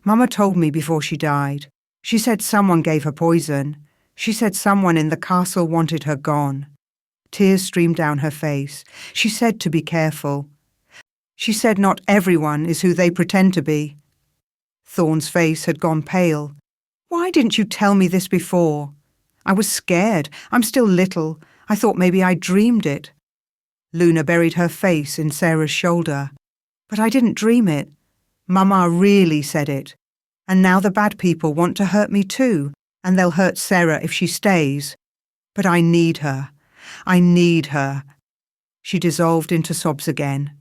Mama told me before she died. She said someone gave her poison. She said someone in the castle wanted her gone. Tears streamed down her face. She said to be careful. She said not everyone is who they pretend to be. Thorn's face had gone pale. Why didn't you tell me this before? I was scared. I'm still little. I thought maybe I dreamed it. Luna buried her face in Sarah's shoulder. But I didn't dream it. Mama really said it. And now the bad people want to hurt me too, and they'll hurt Sarah if she stays. But I need her. I need her. She dissolved into sobs again.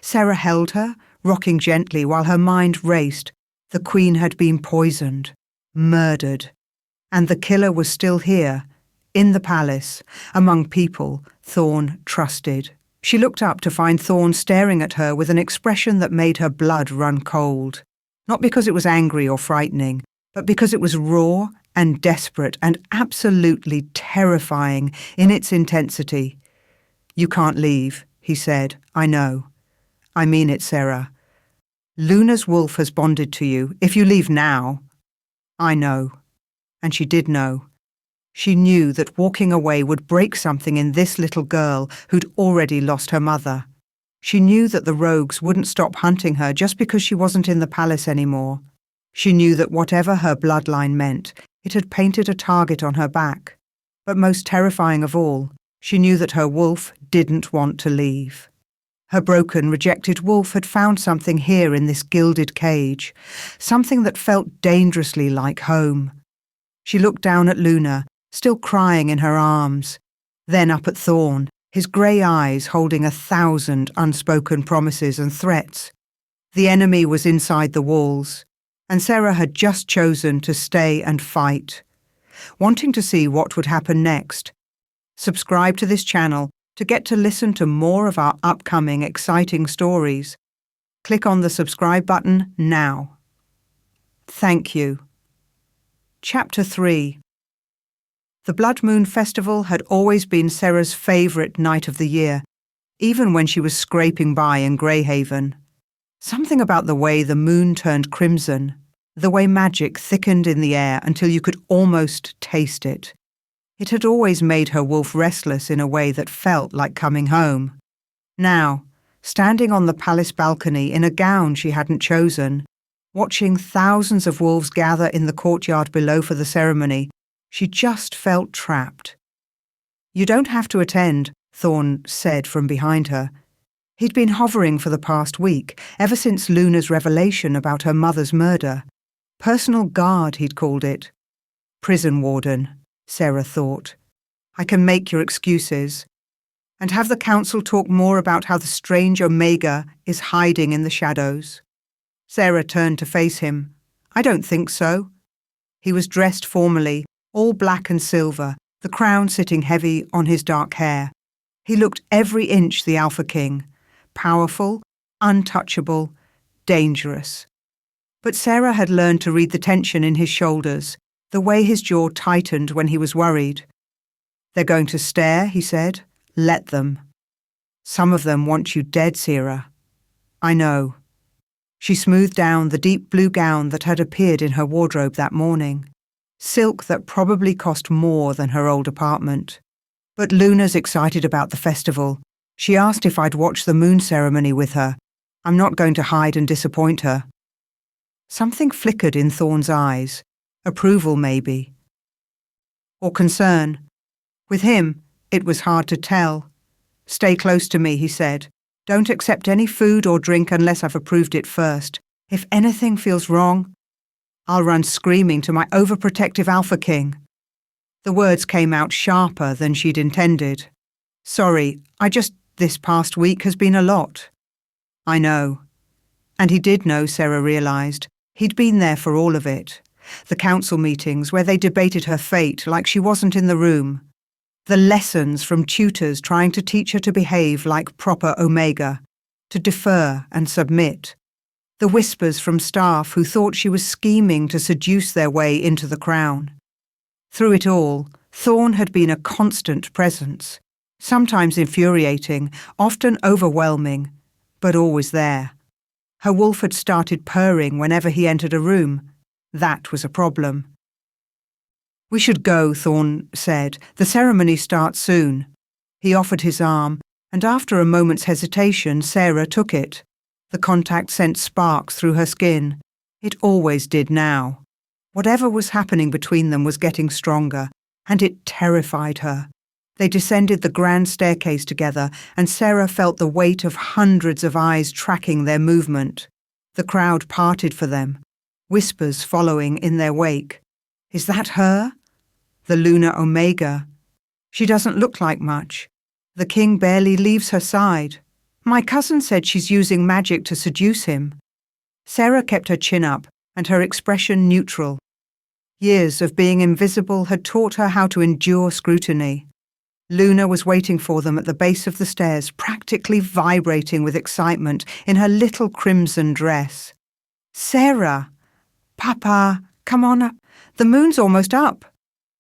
Sarah held her, rocking gently while her mind raced. The Queen had been poisoned, murdered. And the killer was still here, in the palace, among people Thorn trusted. She looked up to find Thorn staring at her with an expression that made her blood run cold. Not because it was angry or frightening, but because it was raw and desperate and absolutely terrifying in its intensity. "You can't leave," he said. "I know. I mean it, Sarah. Luna's wolf has bonded to you. If you leave now..." "I know." And she did know. She knew that walking away would break something in this little girl who'd already lost her mother. She knew that the rogues wouldn't stop hunting her just because she wasn't in the palace anymore. She knew that whatever her bloodline meant, it had painted a target on her back. But most terrifying of all, she knew that her wolf didn't want to leave. Her broken, rejected wolf had found something here in this gilded cage, something that felt dangerously like home. She looked down at Luna, still crying in her arms, then up at Thorn, his grey eyes holding 1,000 unspoken promises and threats. The enemy was inside the walls, and Sarah had just chosen to stay and fight. Wanting to see what would happen next, subscribe to this channel to get to listen to more of our upcoming exciting stories. Click on the subscribe button now. Thank you. Chapter 3. The Blood Moon Festival had always been Sarah's favourite night of the year, even when she was scraping by in Greyhaven. Something about the way the moon turned crimson, the way magic thickened in the air until you could almost taste it. It had always made her wolf restless in a way that felt like coming home. Now, standing on the palace balcony in a gown she hadn't chosen, watching thousands of wolves gather in the courtyard below for the ceremony, she just felt trapped. "You don't have to attend," Thorn said from behind her. He'd been hovering for the past week, ever since Luna's revelation about her mother's murder. Personal guard, he'd called it. Prison warden, Sarah thought. "I can make your excuses. And have the council talk more about how the strange Omega is hiding in the shadows." Sarah turned to face him. "I don't think so." He was dressed formally, all black and silver, the crown sitting heavy on his dark hair. He looked every inch the Alpha King, powerful, untouchable, dangerous. But Sarah had learned to read the tension in his shoulders, the way his jaw tightened when he was worried. "They're going to stare," he said. "Let them. Some of them want you dead, Sarah." "I know." She smoothed down the deep blue gown that had appeared in her wardrobe that morning, silk that probably cost more than her old apartment. But Luna's excited about the festival. She asked if I'd watch the moon ceremony with her. I'm not going to hide and disappoint her. Something flickered in Thorn's eyes. Approval, maybe. Or concern. With him, it was hard to tell. "Stay close to me," he said. "Don't accept any food or drink unless I've approved it first. If anything feels wrong, I'll run screaming to my overprotective Alpha King." The words came out sharper than she'd intended. "Sorry, this past week has been a lot." "I know." And he did know, Sarah realised. He'd been there for all of it. The council meetings where they debated her fate like she wasn't in the room. The lessons from tutors trying to teach her to behave like proper Omega, to defer and submit. The whispers from staff who thought she was scheming to seduce their way into the crown. Through it all, Thorn had been a constant presence, sometimes infuriating, often overwhelming, but always there. Her wolf had started purring whenever he entered a room. That was a problem. "We should go," Thorn said. "The ceremony starts soon." He offered his arm, and after a moment's hesitation, Sarah took it. The contact sent sparks through her skin. It always did now. Whatever was happening between them was getting stronger, and it terrified her. They descended the grand staircase together, and Sarah felt the weight of hundreds of eyes tracking their movement. The crowd parted for them, whispers following in their wake. Is that her? The lunar Omega. She doesn't look like much. The king barely leaves her side. My cousin said she's using magic to seduce him. Sarah kept her chin up and her expression neutral. Years of being invisible had taught her how to endure scrutiny. Luna was waiting for them at the base of the stairs, practically vibrating with excitement in her little crimson dress. Sarah! Papa, come on up. The moon's almost up.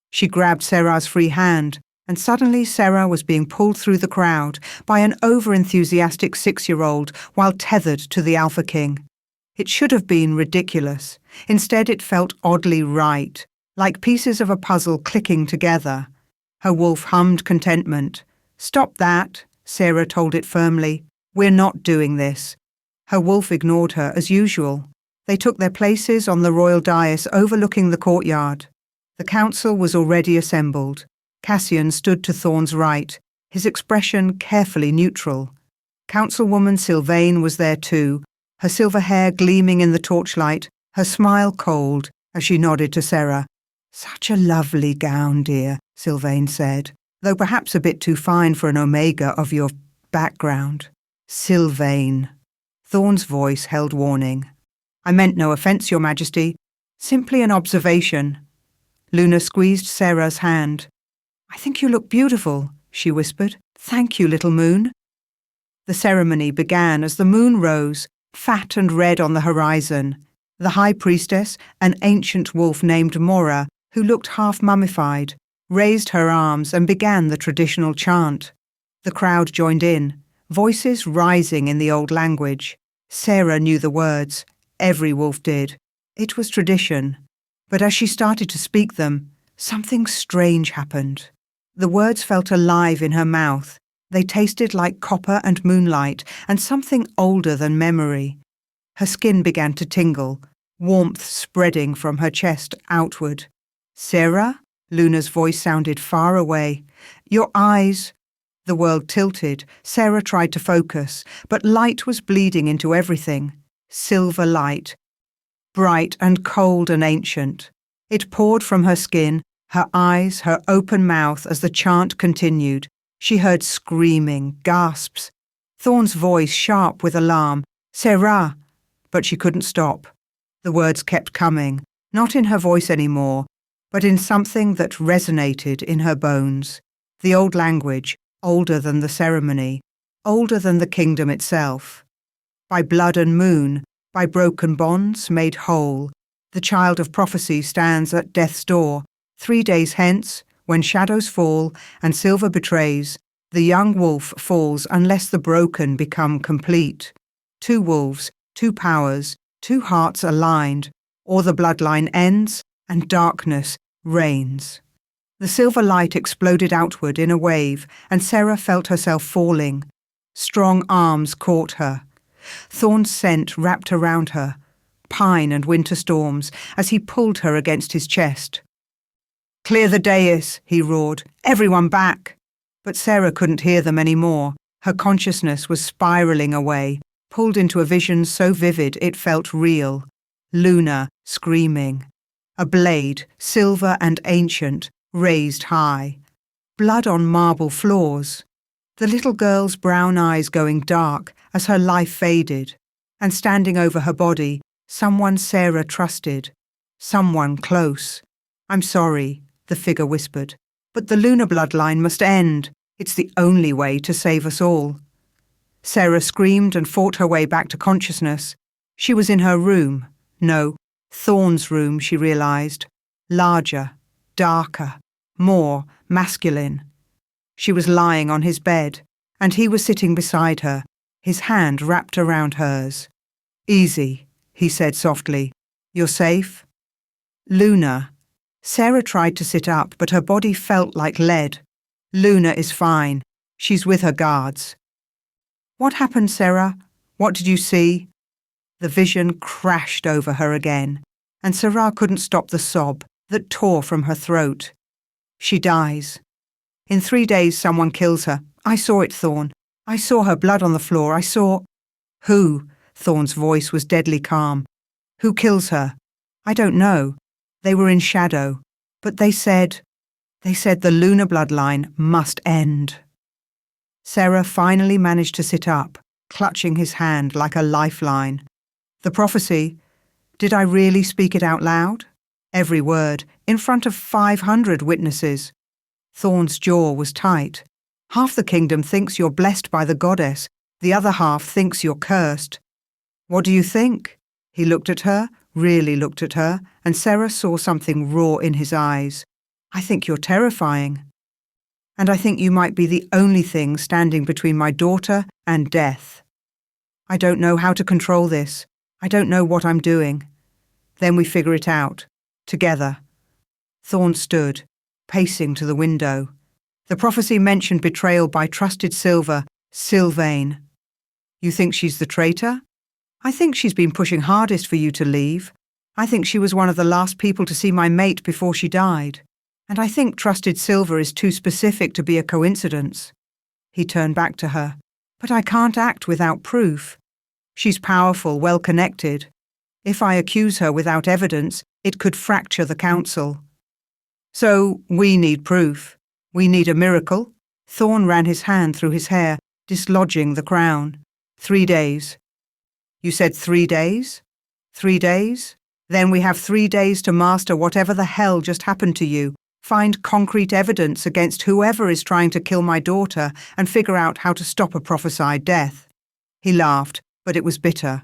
She grabbed Sarah's free hand, and suddenly Sarah was being pulled through the crowd by an over-enthusiastic 6-year-old while tethered to the Alpha King. It should have been ridiculous. Instead, it felt oddly right, like pieces of a puzzle clicking together. Her wolf hummed contentment. Stop that, Sarah told it firmly. We're not doing this. Her wolf ignored her as usual. They took their places on the royal dais overlooking the courtyard. The council was already assembled. Cassian stood to Thorne's right, his expression carefully neutral. Councilwoman Sylvain was there too, her silver hair gleaming in the torchlight, her smile cold as she nodded to Sarah. Such a lovely gown, dear, Sylvain said, though perhaps a bit too fine for an Omega of your background. Sylvain. Thorne's voice held warning. I meant no offence, Your Majesty. Simply an observation. Luna squeezed Sarah's hand. I think you look beautiful, she whispered. Thank you, little moon. The ceremony began as the moon rose, fat and red on the horizon. The high priestess, an ancient wolf named Mora, who looked half mummified, raised her arms and began the traditional chant. The crowd joined in, voices rising in the old language. Sarah knew the words. Every wolf did. It was tradition. But as she started to speak them, something strange happened. The words felt alive in her mouth. They tasted like copper and moonlight and something older than memory. Her skin began to tingle, warmth spreading from her chest outward. Sarah? Luna's voice sounded far away. Your eyes. The world tilted. Sarah tried to focus, but light was bleeding into everything. Silver light. Bright and cold and ancient. It poured from her skin, her eyes, her open mouth as the chant continued. She heard screaming, gasps. Thorne's voice sharp with alarm. Sarah! But she couldn't stop. The words kept coming, not in her voice anymore, but in something that resonated in her bones. The old language, older than the ceremony, older than the kingdom itself. By blood and moon, by broken bonds made whole, the child of prophecy stands at death's door. 3 days hence, when shadows fall and silver betrays, the young wolf falls unless the broken become complete. 2 wolves, 2 powers, 2 hearts aligned, or the bloodline ends and darkness reigns. The silver light exploded outward in a wave, and Sarah felt herself falling. Strong arms caught her. Thorne's scent wrapped around her, pine and winter storms, as he pulled her against his chest. Clear the dais, he roared. Everyone back! But Sarah couldn't hear them anymore. Her consciousness was spiralling away, pulled into a vision so vivid it felt real. Luna screaming. A blade, silver and ancient, raised high. Blood on marble floors. The little girl's brown eyes going dark as her life faded. And standing over her body, someone Sarah trusted. Someone close. I'm sorry, the figure whispered, but the lunar bloodline must end. It's the only way to save us all. Sarah screamed and fought her way back to consciousness. She was in her room. No, Thorne's room, she realized. Larger, darker, more masculine. She was lying on his bed, and he was sitting beside her, his hand wrapped around hers. Easy, he said softly. You're safe? Luna. Sarah tried to sit up, but her body felt like lead. Luna is fine. She's with her guards. What happened, Sarah? What did you see? The vision crashed over her again, and Sarah couldn't stop the sob that tore from her throat. She dies. In 3 days someone kills her. I saw it, Thorn. I saw her blood on the floor. I saw... Who? Thorn's voice was deadly calm. Who kills her? I don't know. They were in shadow. But they said the lunar bloodline must end. Sarah finally managed to sit up, clutching his hand like a lifeline. The prophecy, did I really speak it out loud? Every word, in front of 500 witnesses. Thorn's jaw was tight. Half the kingdom thinks you're blessed by the goddess, the other half thinks you're cursed. What do you think? He looked at her, really looked at her, and Sarah saw something raw in his eyes. I think you're terrifying. And I think you might be the only thing standing between my daughter and death. I don't know how to control this. I don't know what I'm doing. Then we figure it out. Together. Thorn stood, pacing to the window. The prophecy mentioned betrayal by trusted Silver, Sylvain. You think she's the traitor? I think she's been pushing hardest for you to leave. I think she was one of the last people to see my mate before she died. And I think trusted Silver is too specific to be a coincidence. He turned back to her. But I can't act without proof. She's powerful, well-connected. If I accuse her without evidence, it could fracture the council. So we need proof. We need a miracle. Thorn ran his hand through his hair, dislodging the crown. 3 days. You said 3 days? 3 days? Then we have 3 days to master whatever the hell just happened to you, find concrete evidence against whoever is trying to kill my daughter, and figure out how to stop a prophesied death. He laughed, but it was bitter.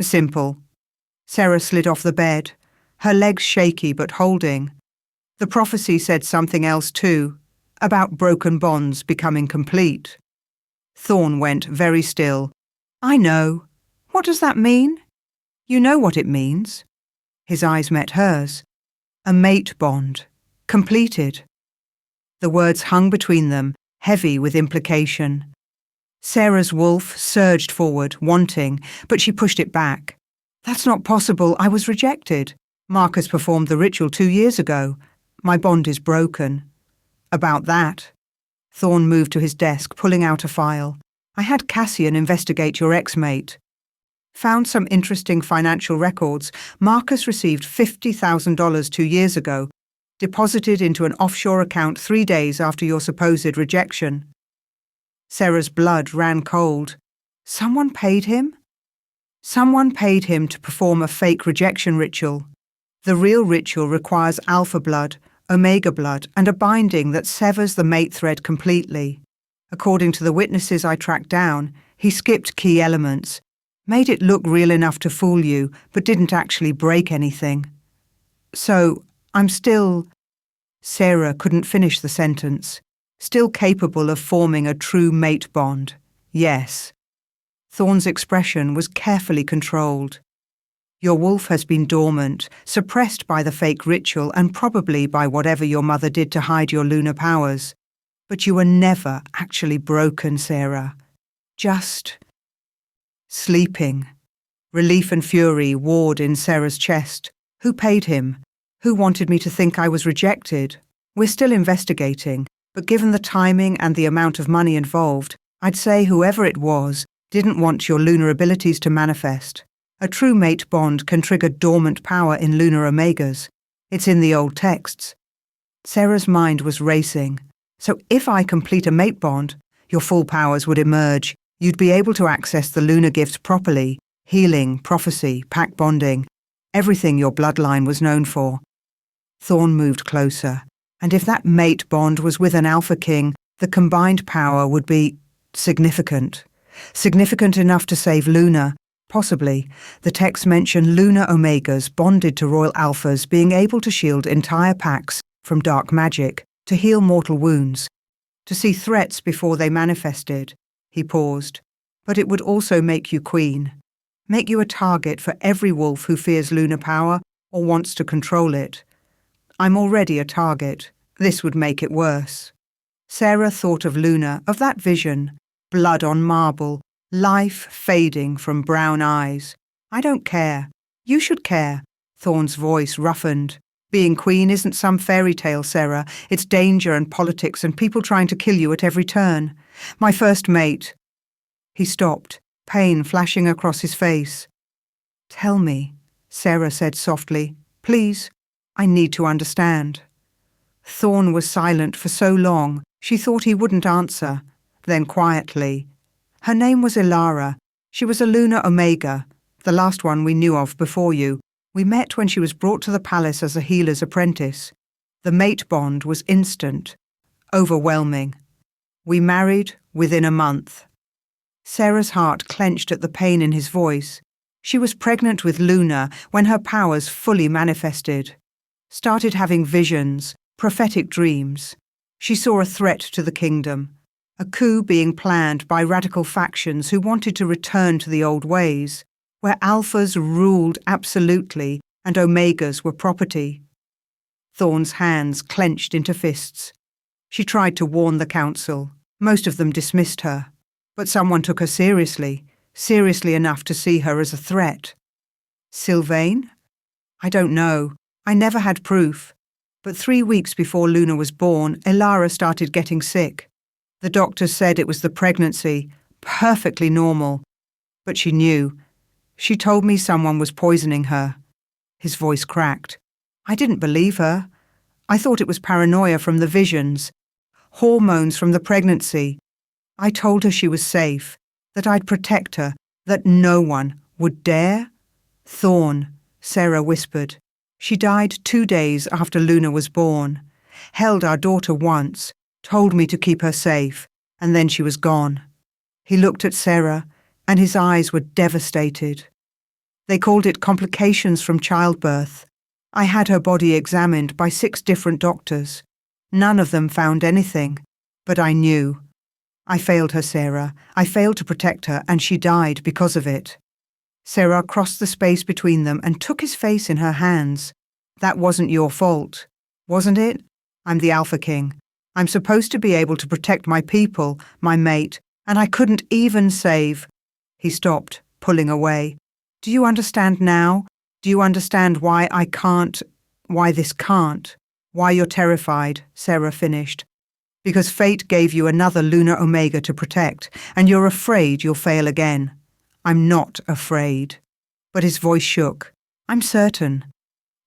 Simple. Sarah slid off the bed, her legs shaky but holding. The prophecy said something else too, about broken bonds becoming complete. Thorn went very still. I know. What does that mean? You know what it means. His eyes met hers. A mate bond. Completed. The words hung between them, heavy with implication. Sarah's wolf surged forward, wanting, but she pushed it back. That's not possible. I was rejected. Marcus performed the ritual 2 years ago. My bond is broken. About that. Thorn moved to his desk, pulling out a file. I had Cassian investigate your ex-mate. Found some interesting financial records. Marcus received $50,000 2 years ago, deposited into an offshore account 3 days after your supposed rejection. Sarah's blood ran cold. Someone paid him? Someone paid him to perform a fake rejection ritual. The real ritual requires alpha blood, omega blood, and a binding that severs the mate thread completely. According to the witnesses I tracked down, he skipped key elements, made it look real enough to fool you, but didn't actually break anything. So, I'm still... Sarah couldn't finish the sentence. Still capable of forming a true mate bond. Yes. Thorn's expression was carefully controlled. Your wolf has been dormant, suppressed by the fake ritual and probably by whatever your mother did to hide your lunar powers. But you were never actually broken, Sarah. Just... sleeping. Relief and fury warred in Sarah's chest. Who paid him? Who wanted me to think I was rejected? We're still investigating, but given the timing and the amount of money involved, I'd say whoever it was didn't want your lunar abilities to manifest. A true mate bond can trigger dormant power in lunar omegas. It's in the old texts. Sarah's mind was racing. So if I complete a mate bond, your full powers would emerge. You'd be able to access the lunar gifts properly. Healing, prophecy, pack bonding. Everything your bloodline was known for. Thorn moved closer. And if that mate bond was with an Alpha King, the combined power would be significant. Significant enough to save Luna. Possibly. The texts mention lunar omegas bonded to royal alphas being able to shield entire packs from dark magic, to heal mortal wounds, to see threats before they manifested. He paused. But it would also make you queen. Make you a target for every wolf who fears lunar power or wants to control it. I'm already a target. This would make it worse. Sarah thought of Luna, of that vision. Blood on marble, life fading from brown eyes. I don't care. You should care. Thorne's voice roughened. Being queen isn't some fairy tale, Sarah. It's danger and politics and people trying to kill you at every turn. My first mate. He stopped, pain flashing across his face. Tell me, Sarah said softly. Please, I need to understand. Thorne was silent for so long, she thought he wouldn't answer. Then quietly. Her name was Ilara. She was a Lunar Omega, the last one we knew of before you. We met when she was brought to the palace as a healer's apprentice. The mate bond was instant, overwhelming. We married within a month. Sarah's heart clenched at the pain in his voice. She was pregnant with Luna when her powers fully manifested. Started having visions, prophetic dreams. She saw a threat to the kingdom, a coup being planned by radical factions who wanted to return to the old ways, where alphas ruled absolutely and omegas were property. Thorne's hands clenched into fists. She tried to warn the council. Most of them dismissed her. But someone took her seriously enough to see her as a threat. Sylvain? I don't know. I never had proof. But 3 weeks before Luna was born, Ilara started getting sick. The doctors said it was the pregnancy, perfectly normal. But she knew. She told me someone was poisoning her. His voice cracked. I didn't believe her. I thought it was paranoia from the visions, hormones from the pregnancy. I told her she was safe, that I'd protect her, that no one would dare. Thorne, Sarah whispered. She died 2 days after Luna was born, held our daughter once, told me to keep her safe, and then she was gone. He looked at Sarah, and his eyes were devastated. They called it complications from childbirth. I had her body examined by 6 different doctors. None of them found anything, but I knew. I failed her, Sarah. I failed to protect her, and she died because of it. Sarah crossed the space between them and took his face in her hands. That wasn't your fault, wasn't it? I'm the Alpha King. I'm supposed to be able to protect my people, my mate, and I couldn't even save. He stopped, pulling away. Do you understand now? Do you understand why I can't, why this can't? Why you're terrified, Sarah finished. Because fate gave you another Lunar Omega to protect, and you're afraid you'll fail again. I'm not afraid. But his voice shook. I'm certain.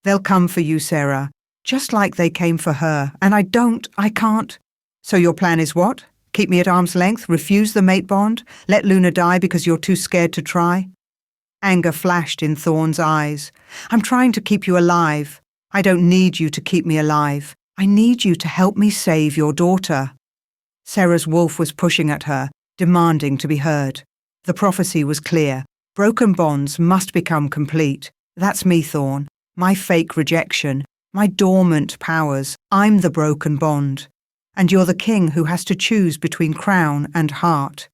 They'll come for you, Sarah, just like they came for her, and I can't. So your plan is what? Keep me at arm's length, refuse the mate bond, let Luna die because you're too scared to try? Anger flashed in Thorne's eyes. I'm trying to keep you alive. I don't need you to keep me alive. I need you to help me save your daughter. Sarah's wolf was pushing at her, demanding to be heard. The prophecy was clear. Broken bonds must become complete. That's me, Thorne. My fake rejection. My dormant powers. I'm the broken bond. And you're the king who has to choose between crown and heart.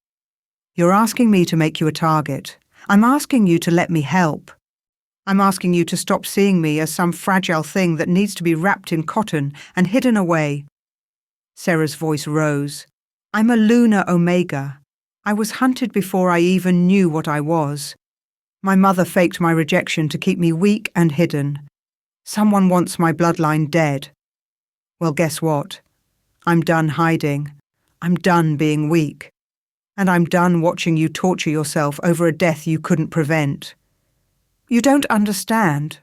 You're asking me to make you a target. I'm asking you to let me help. I'm asking you to stop seeing me as some fragile thing that needs to be wrapped in cotton and hidden away. Sarah's voice rose. I'm a Lunar Omega. I was hunted before I even knew what I was. My mother faked my rejection to keep me weak and hidden. Someone wants my bloodline dead. Well, guess what? I'm done hiding. I'm done being weak. And I'm done watching you torture yourself over a death you couldn't prevent. You don't understand.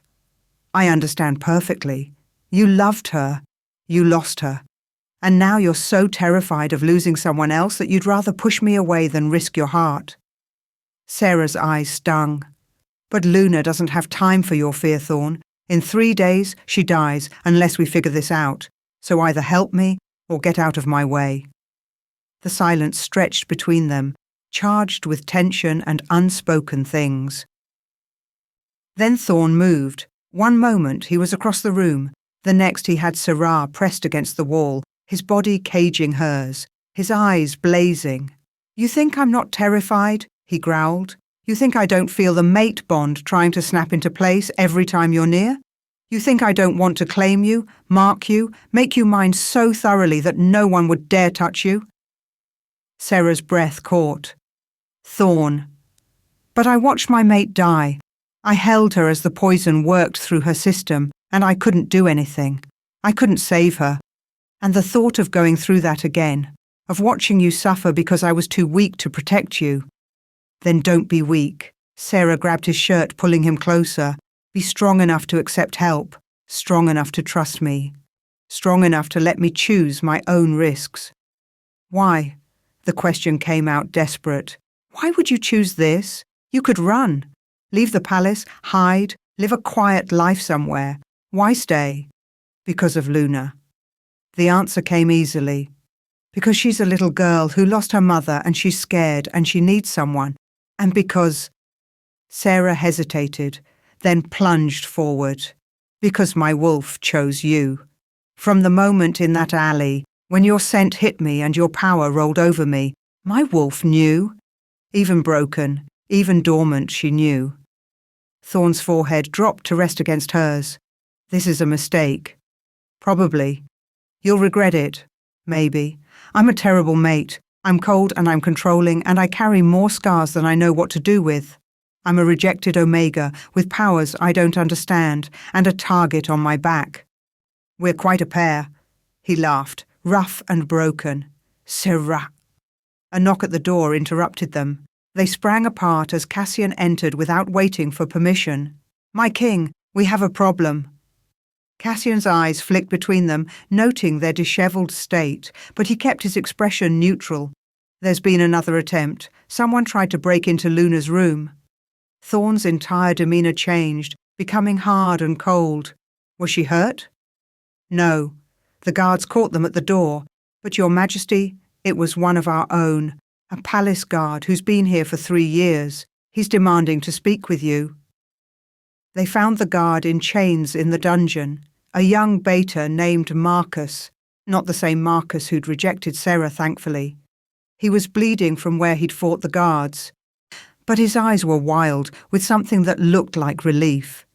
I understand perfectly. You loved her. You lost her. And now you're so terrified of losing someone else that you'd rather push me away than risk your heart. Sarah's eyes stung. But Luna doesn't have time for your fear, Thorne. In 3 days, she dies unless we figure this out. So either help me or get out of my way. The silence stretched between them, charged with tension and unspoken things. Then Thorne moved. One moment he was across the room. The next he had Sarah pressed against the wall, his body caging hers, his eyes blazing. You think I'm not terrified? He growled. You think I don't feel the mate bond trying to snap into place every time you're near? You think I don't want to claim you, mark you, make you mine so thoroughly that no one would dare touch you? Sarah's breath caught. Thorn. But I watched my mate die. I held her as the poison worked through her system, and I couldn't do anything. I couldn't save her. And the thought of going through that again, of watching you suffer because I was too weak to protect you. Then don't be weak. Sarah grabbed his shirt, pulling him closer. Be strong enough to accept help, strong enough to trust me, strong enough to let me choose my own risks. Why? The question came out desperate. Why would you choose this? You could run. Leave the palace, hide, live a quiet life somewhere. Why stay? Because of Luna. The answer came easily. Because she's a little girl who lost her mother and she's scared and she needs someone. And because... Sarah hesitated, then plunged forward. Because my wolf chose you. From the moment in that alley, when your scent hit me and your power rolled over me, my wolf knew. Even broken, even dormant, she knew. Thorn's forehead dropped to rest against hers. This is a mistake. Probably. You'll regret it. Maybe. I'm a terrible mate. I'm cold and I'm controlling, and I carry more scars than I know what to do with. I'm a rejected Omega with powers I don't understand and a target on my back. We're quite a pair. He laughed, rough and broken. Sirrah. A knock at the door interrupted them. They sprang apart as Cassian entered without waiting for permission. My king, we have a problem. Cassian's eyes flicked between them, noting their dishevelled state, but he kept his expression neutral. There's been another attempt. Someone tried to break into Luna's room. Thorn's entire demeanour changed, becoming hard and cold. Was she hurt? No. The guards caught them at the door. But, Your Majesty, it was one of our own, a palace guard who's been here for 3 years. He's demanding to speak with you. They found the guard in chains in the dungeon, a young beta named Marcus, not the same Marcus who'd rejected Sarah, thankfully. He was bleeding from where he'd fought the guards, but his eyes were wild, with something that looked like relief.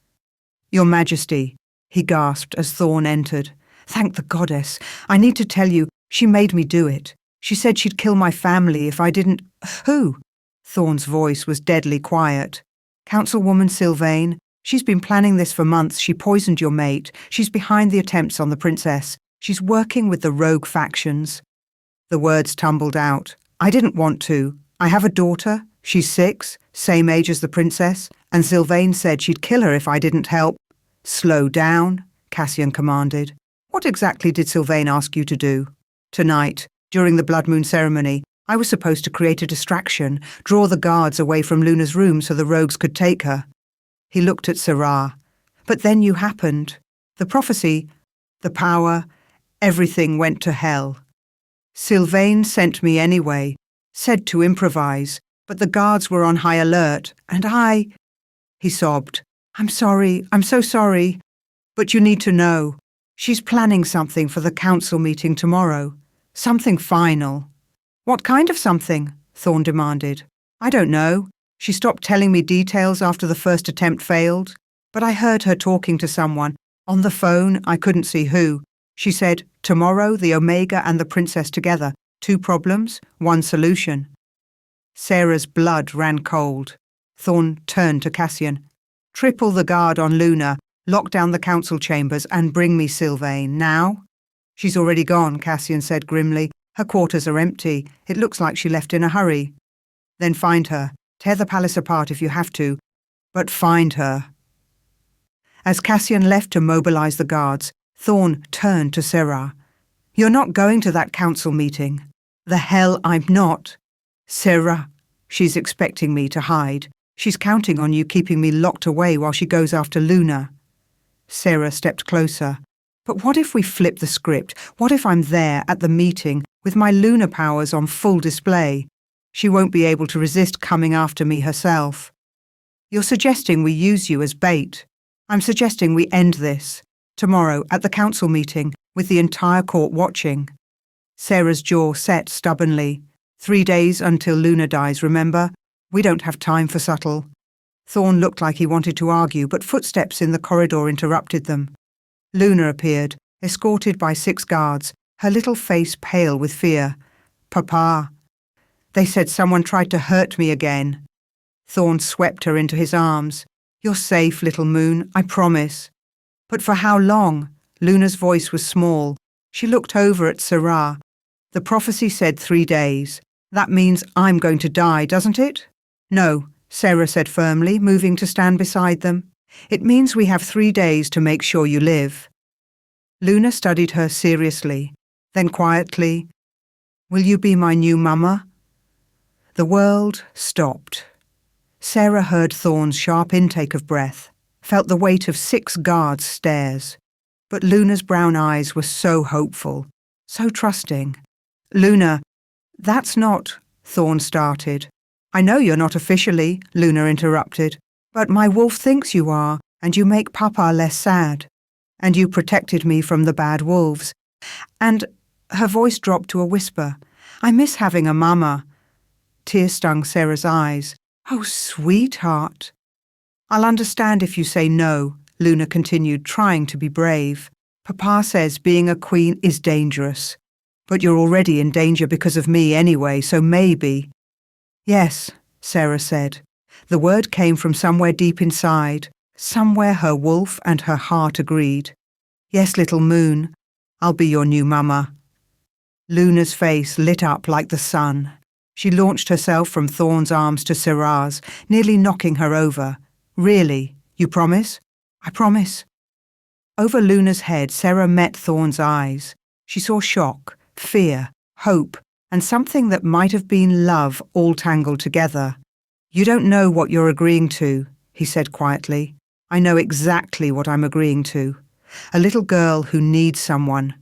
Your Majesty, he gasped as Thorn entered. Thank the goddess. I need to tell you, she made me do it. She said she'd kill my family if I didn't... Who? Thorn's voice was deadly quiet. Councilwoman Sylvain. She's been planning this for months. She poisoned your mate. She's behind the attempts on the princess. She's working with the rogue factions. The words tumbled out. I didn't want to. I have a daughter. She's 6, same age as the princess, and Sylvain said she'd kill her if I didn't help. Slow down, Cassian commanded. What exactly did Sylvain ask you to do? Tonight, during the blood moon ceremony, I was supposed to create a distraction, draw the guards away from Luna's room so the rogues could take her. He looked at Sarah. But then you happened. The prophecy, the power, everything went to hell. Sylvain sent me anyway, said to improvise, but the guards were on high alert, and I... He sobbed. I'm sorry, I'm so sorry. But you need to know. She's planning something for the council meeting tomorrow. Something final. What kind of something? Thorn demanded. I don't know. She stopped telling me details after the first attempt failed. But I heard her talking to someone. On the phone, I couldn't see who. She said, tomorrow the Omega and the princess together. 2 problems, 1 solution. Sarah's blood ran cold. Thorn turned to Cassian. Triple the guard on Luna, lock down the council chambers, and bring me Sylvain. Now? She's already gone, Cassian said grimly. Her quarters are empty. It looks like she left in a hurry. Then find her. Tear the palace apart if you have to. But find her. As Cassian left to mobilize the guards, Thorn turned to Sarah. You're not going to that council meeting. The hell I'm not. Sarah, she's expecting me to hide. She's counting on you keeping me locked away while she goes after Luna. Sarah stepped closer. But what if we flip the script? What if I'm there at the meeting with my Luna powers on full display? She won't be able to resist coming after me herself. You're suggesting we use you as bait. I'm suggesting we end this. Tomorrow, at the council meeting, with the entire court watching. Sarah's jaw set stubbornly. 3 days until Luna dies, remember? We don't have time for subtle. Thorn looked like he wanted to argue, but footsteps in the corridor interrupted them. Luna appeared, escorted by 6 guards, her little face pale with fear. Papa. They said someone tried to hurt me again. Thorn swept her into his arms. You're safe, little moon, I promise. But for how long? Luna's voice was small. She looked over at Sarah. The prophecy said 3 days. That means I'm going to die, doesn't it? No, Sarah said firmly, moving to stand beside them. It means we have 3 days to make sure you live. Luna studied her seriously. Then quietly, will you be my new mama? The world stopped. Sarah heard Thorn's sharp intake of breath, felt the weight of 6 guards' stares. But Luna's brown eyes were so hopeful, so trusting. Luna, that's not, Thorn started. I know you're not officially, Luna interrupted, but my wolf thinks you are, and you make Papa less sad. And you protected me from the bad wolves. And her voice dropped to a whisper. I miss having a mama. Tears stung Sarah's eyes. Oh, sweetheart. I'll understand if you say no, Luna continued, trying to be brave. Papa says being a queen is dangerous. But you're already in danger because of me anyway, so maybe. Yes, Sarah said. The word came from somewhere deep inside, somewhere her wolf and her heart agreed. Yes, little moon, I'll be your new mama. Luna's face lit up like the sun. She launched herself from Thorn's arms to Sarah's, nearly knocking her over. Really, you promise? I promise. Over Luna's head, Sarah met Thorn's eyes. She saw shock, fear, hope, and something that might have been love all tangled together. You don't know what you're agreeing to, he said quietly. I know exactly what I'm agreeing to. A little girl who needs someone.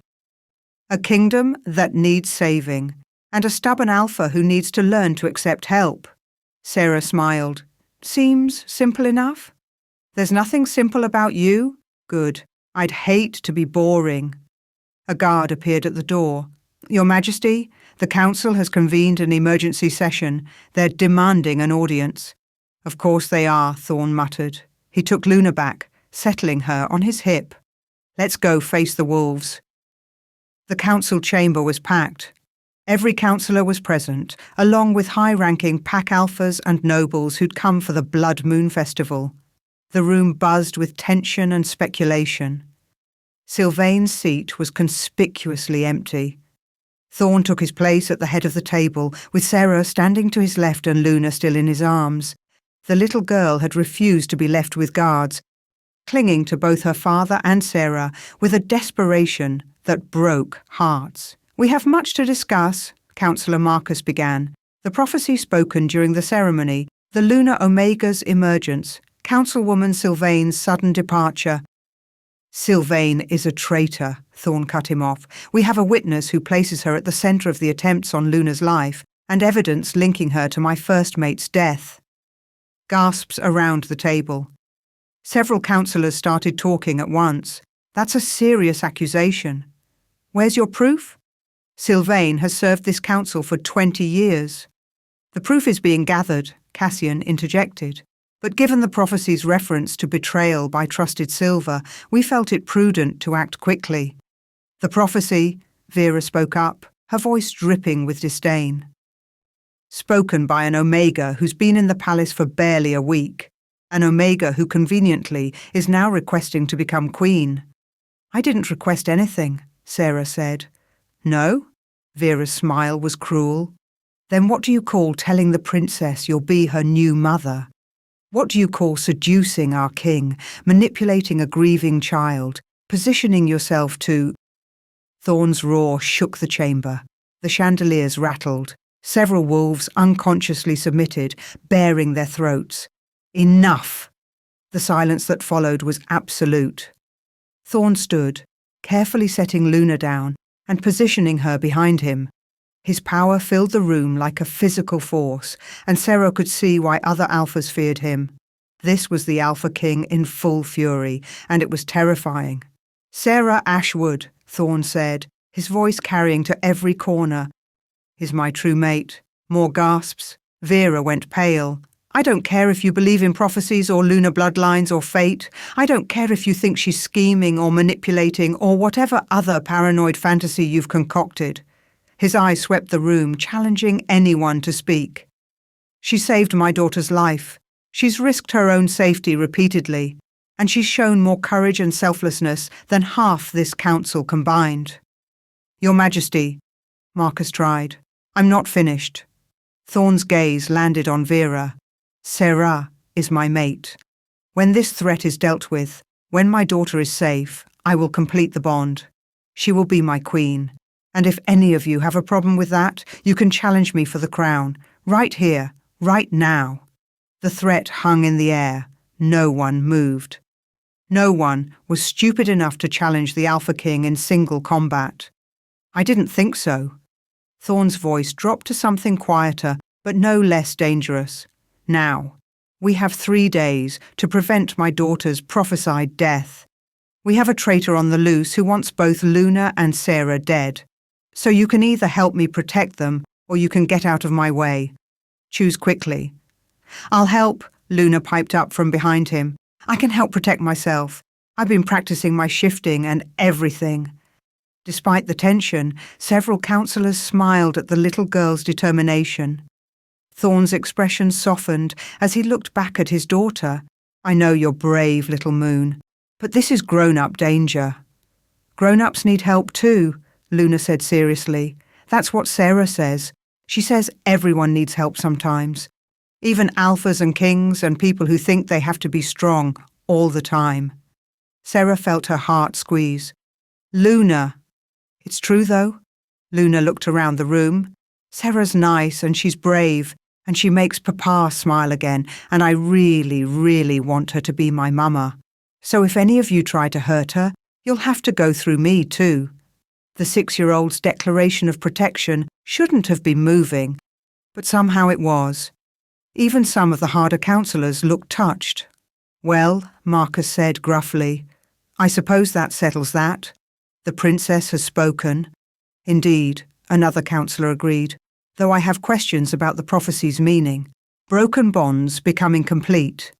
A kingdom that needs saving, and a stubborn alpha who needs to learn to accept help. Sarah smiled. Seems simple enough? There's nothing simple about you? Good. I'd hate to be boring. A guard appeared at the door. Your Majesty, the Council has convened an emergency session. They're demanding an audience. Of course they are, Thorn muttered. He took Luna back, settling her on his hip. Let's go face the wolves. The council chamber was packed. Every councillor was present, along with high-ranking pack alphas and nobles who'd come for the Blood Moon Festival. The room buzzed with tension and speculation. Sylvain's seat was conspicuously empty. Thorn took his place at the head of the table, with Sarah standing to his left and Luna still in his arms. The little girl had refused to be left with guards, clinging to both her father and Sarah with a desperation that broke hearts. We have much to discuss, Councillor Marcus began. The prophecy spoken during the ceremony, the Lunar Omega's emergence, Councilwoman Sylvain's sudden departure. Sylvain is a traitor, Thorn cut him off. We have a witness who places her at the centre of the attempts on Luna's life, and evidence linking her to my first mate's death. Gasps around the table. Several councillors started talking at once. That's a serious accusation. Where's your proof? Sylvain has served this council for 20 years. The proof is being gathered, Cassian interjected. But given the prophecy's reference to betrayal by trusted Silver, we felt it prudent to act quickly. The prophecy, Vera spoke up, her voice dripping with disdain. Spoken by an Omega who's been in the palace for barely a week. An Omega who conveniently is now requesting to become queen. I didn't request anything, Sarah said. No? Vera's smile was cruel. Then what do you call telling the princess you'll be her new mother? What do you call seducing our king, manipulating a grieving child, positioning yourself to... Thorn's roar shook the chamber. The chandeliers rattled. Several wolves unconsciously submitted, baring their throats. Enough! The silence that followed was absolute. Thorn stood, carefully setting Luna down and positioning her behind him. His power filled the room like a physical force, and Sarah could see why other alphas feared him. This was the Alpha King in full fury, and it was terrifying. Sarah Ashwood, Thorn said, his voice carrying to every corner. Is my true mate. More gasps. Vera went pale. I don't care if you believe in prophecies or lunar bloodlines or fate. I don't care if you think she's scheming or manipulating or whatever other paranoid fantasy you've concocted. His eyes swept the room, challenging anyone to speak. She saved my daughter's life. She's risked her own safety repeatedly, and she's shown more courage and selflessness than half this council combined. Your Majesty, Marcus tried. I'm not finished. Thorne's gaze landed on Vera. Sarah is my mate. When this threat is dealt with, when my daughter is safe, I will complete the bond. She will be my queen. And if any of you have a problem with that, you can challenge me for the crown, right here, right now. The threat hung in the air. No one moved. No one was stupid enough to challenge the Alpha King in single combat. I didn't think so. Thorne's voice dropped to something quieter, but no less dangerous. Now, we have 3 days to prevent my daughter's prophesied death. We have a traitor on the loose who wants both Luna and Sarah dead. So you can either help me protect them, or you can get out of my way. Choose quickly. I'll help, Luna piped up from behind him. I can help protect myself. I've been practicing my shifting and everything. Despite the tension, several councillors smiled at the little girl's determination. Thorne's expression softened as he looked back at his daughter. I know you're brave, little moon, but this is grown-up danger. Grown-ups need help too, Luna said seriously. That's what Sarah says. She says everyone needs help sometimes. Even alphas and kings and people who think they have to be strong all the time. Sarah felt her heart squeeze. Luna. It's true, though. Luna looked around the room. Sarah's nice and she's brave, and she makes Papa smile again, and I really, really want her to be my mama. So if any of you try to hurt her, you'll have to go through me too. The 6-year-old's declaration of protection shouldn't have been moving, but somehow it was. Even some of the harder councillors looked touched. Well, Marcus said gruffly, I suppose that settles that. The princess has spoken. Indeed, another councillor agreed, though I have questions about the prophecy's meaning. Broken bonds becoming complete.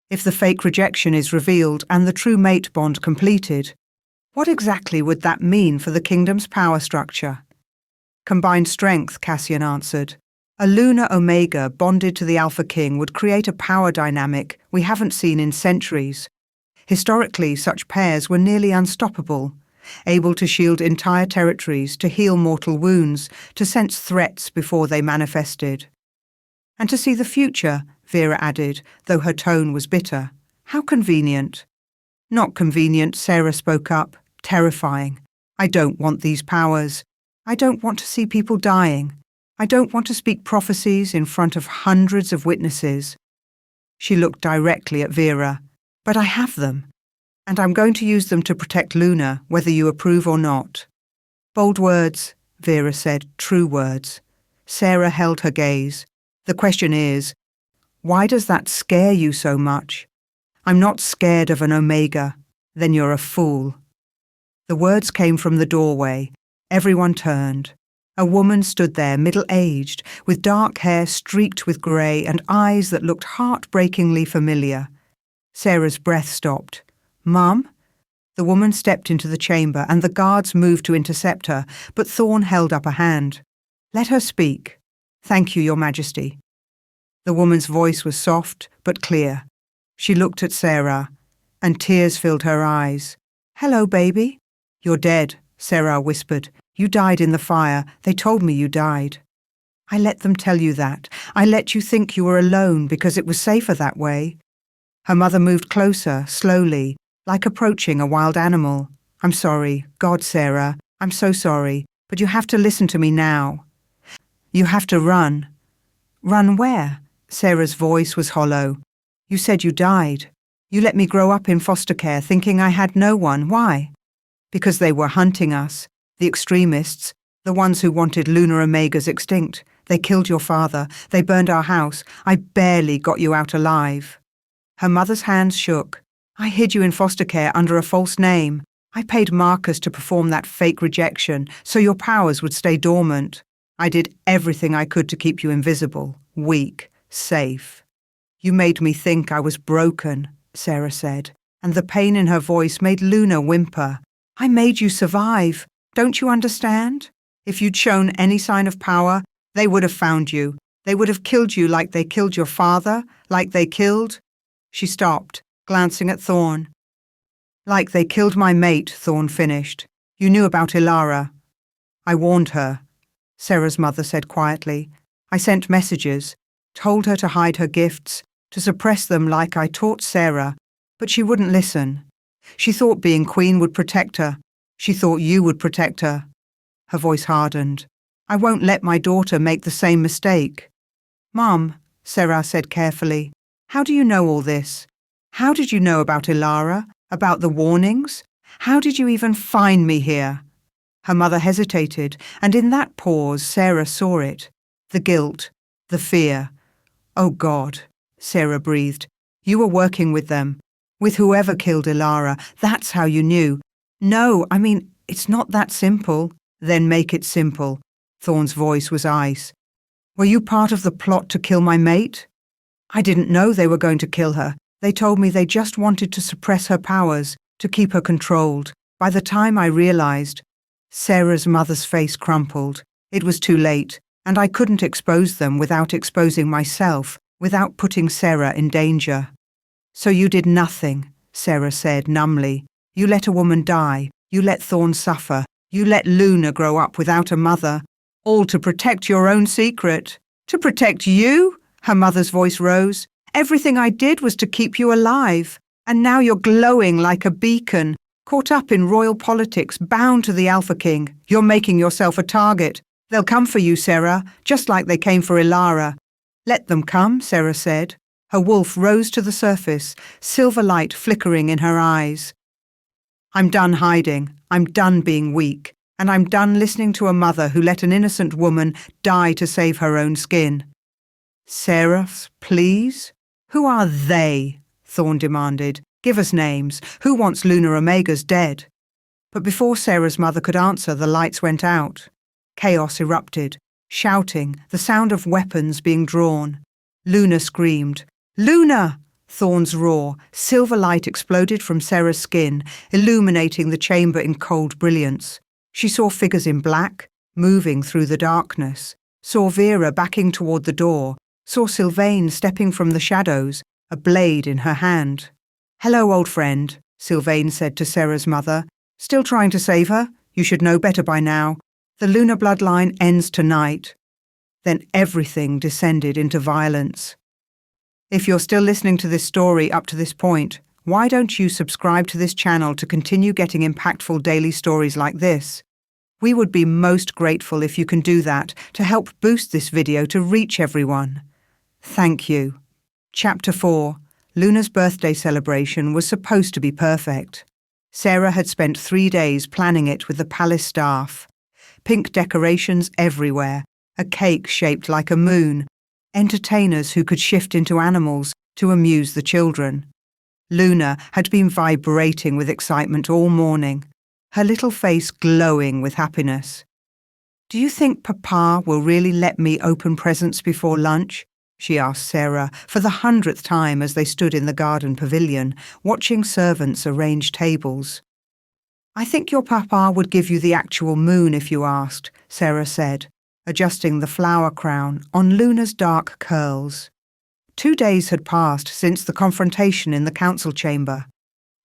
If the fake rejection is revealed and the true mate bond completed, what exactly would that mean for the kingdom's power structure? Combined strength, Cassian answered. A Luna Omega bonded to the Alpha King would create a power dynamic we haven't seen in centuries. Historically, such pairs were nearly unstoppable, able to shield entire territories, to heal mortal wounds, to sense threats before they manifested. And to see the future, Vera added, though her tone was bitter. How convenient. Not convenient, Sarah spoke up, terrifying. I don't want these powers. I don't want to see people dying. I don't want to speak prophecies in front of hundreds of witnesses. She looked directly at Vera. But I have them, and I'm going to use them to protect Luna, whether you approve or not. Bold words, Vera said, true words. Sarah held her gaze. The question is, why does that scare you so much? I'm not scared of an Omega. Then you're a fool. The words came from the doorway. Everyone turned. A woman stood there, middle-aged, with dark hair streaked with grey and eyes that looked heartbreakingly familiar. Sarah's breath stopped. Mum? The woman stepped into the chamber and the guards moved to intercept her, but Thorne held up a hand. Let her speak. Thank you, Your Majesty. The woman's voice was soft but clear. She looked at Sarah, and tears filled her eyes. Hello, baby. You're dead, Sarah whispered. You died in the fire. They told me you died. I let them tell you that. I let you think you were alone because it was safer that way. Her mother moved closer, slowly, like approaching a wild animal. I'm sorry. God, Sarah, I'm so sorry. But you have to listen to me now. You have to run. Run where? Sarah's voice was hollow. You said you died. You let me grow up in foster care thinking I had no one. Why? Because they were hunting us. The extremists. The ones who wanted Lunar Omegas extinct. They killed your father. They burned our house. I barely got you out alive. Her mother's hands shook. I hid you in foster care under a false name. I paid Marcus to perform that fake rejection so your powers would stay dormant. I did everything I could to keep you invisible, weak, safe. You made me think I was broken, Sarah said, and the pain in her voice made Luna whimper. I made you survive. Don't you understand? If you'd shown any sign of power, they would have found you. They would have killed you like they killed your father, like they killed—" She stopped, glancing at Thorn. "Like they killed my mate," Thorn finished. "You knew about Ilara." "I warned her," Sarah's mother said quietly. "I sent messages, told her to hide her gifts, to suppress them like I taught Sarah, but she wouldn't listen. She thought being queen would protect her. She thought you would protect her." Her voice hardened. "I won't let my daughter make the same mistake." "Mom," Sarah said carefully, "how do you know all this? How did you know about Ilara, about the warnings? How did you even find me here?" Her mother hesitated, and in that pause Sarah saw it. The guilt, the fear. "Oh God," Sarah breathed. "You were working with them, with whoever killed Ilara. That's how you knew." "No, I mean, it's not that simple." "Then make it simple." Thorn's voice was ice. "Were you part of the plot to kill my mate?" "I didn't know they were going to kill her. They told me they just wanted to suppress her powers, to keep her controlled. By the time I realized—" Sarah's mother's face crumpled. "It was too late, and I couldn't expose them without exposing myself, without putting Sarah in danger." "So you did nothing," Sarah said numbly. "You let a woman die. You let Thorn suffer. You let Luna grow up without a mother. All to protect your own secret." "To protect you?" Her mother's voice rose. "Everything I did was to keep you alive. And now you're glowing like a beacon, caught up in royal politics, bound to the Alpha King. You're making yourself a target. They'll come for you, Sarah, just like they came for Ilara." "Let them come," Sarah said. Her wolf rose to the surface, silver light flickering in her eyes. "I'm done hiding. I'm done being weak. And I'm done listening to a mother who let an innocent woman die to save her own skin." "Seraphs, please?" "Who are they?" Thorn demanded. "Give us names. Who wants Lunar Omegas dead?" But before Sarah's mother could answer, the lights went out. Chaos erupted, shouting, the sound of weapons being drawn. Luna screamed. "Luna!" Thorn's roar. Silver light exploded from Sarah's skin, illuminating the chamber in cold brilliance. She saw figures in black, moving through the darkness. Saw Vera backing toward the door. Saw Sylvain stepping from the shadows, a blade in her hand. "Hello, old friend," Sylvain said to Sarah's mother. "Still trying to save her? You should know better by now. The Lunar bloodline ends tonight." Then everything descended into violence. If you're still listening to this story up to this point, why don't you subscribe to this channel to continue getting impactful daily stories like this? We would be most grateful if you can do that to help boost this video to reach everyone. Thank you. Chapter 4. Luna's birthday celebration was supposed to be perfect. Sarah had spent 3 days planning it with the palace staff. Pink decorations everywhere, a cake shaped like a moon, entertainers who could shift into animals to amuse the children. Luna had been vibrating with excitement all morning, her little face glowing with happiness. "Do you think Papa will really let me open presents before lunch?" she asked Sarah for the 100th time as they stood in the garden pavilion, watching servants arrange tables. "I think your Papa would give you the actual moon if you asked," Sarah said, adjusting the flower crown on Luna's dark curls. 2 days had passed since the confrontation in the council chamber.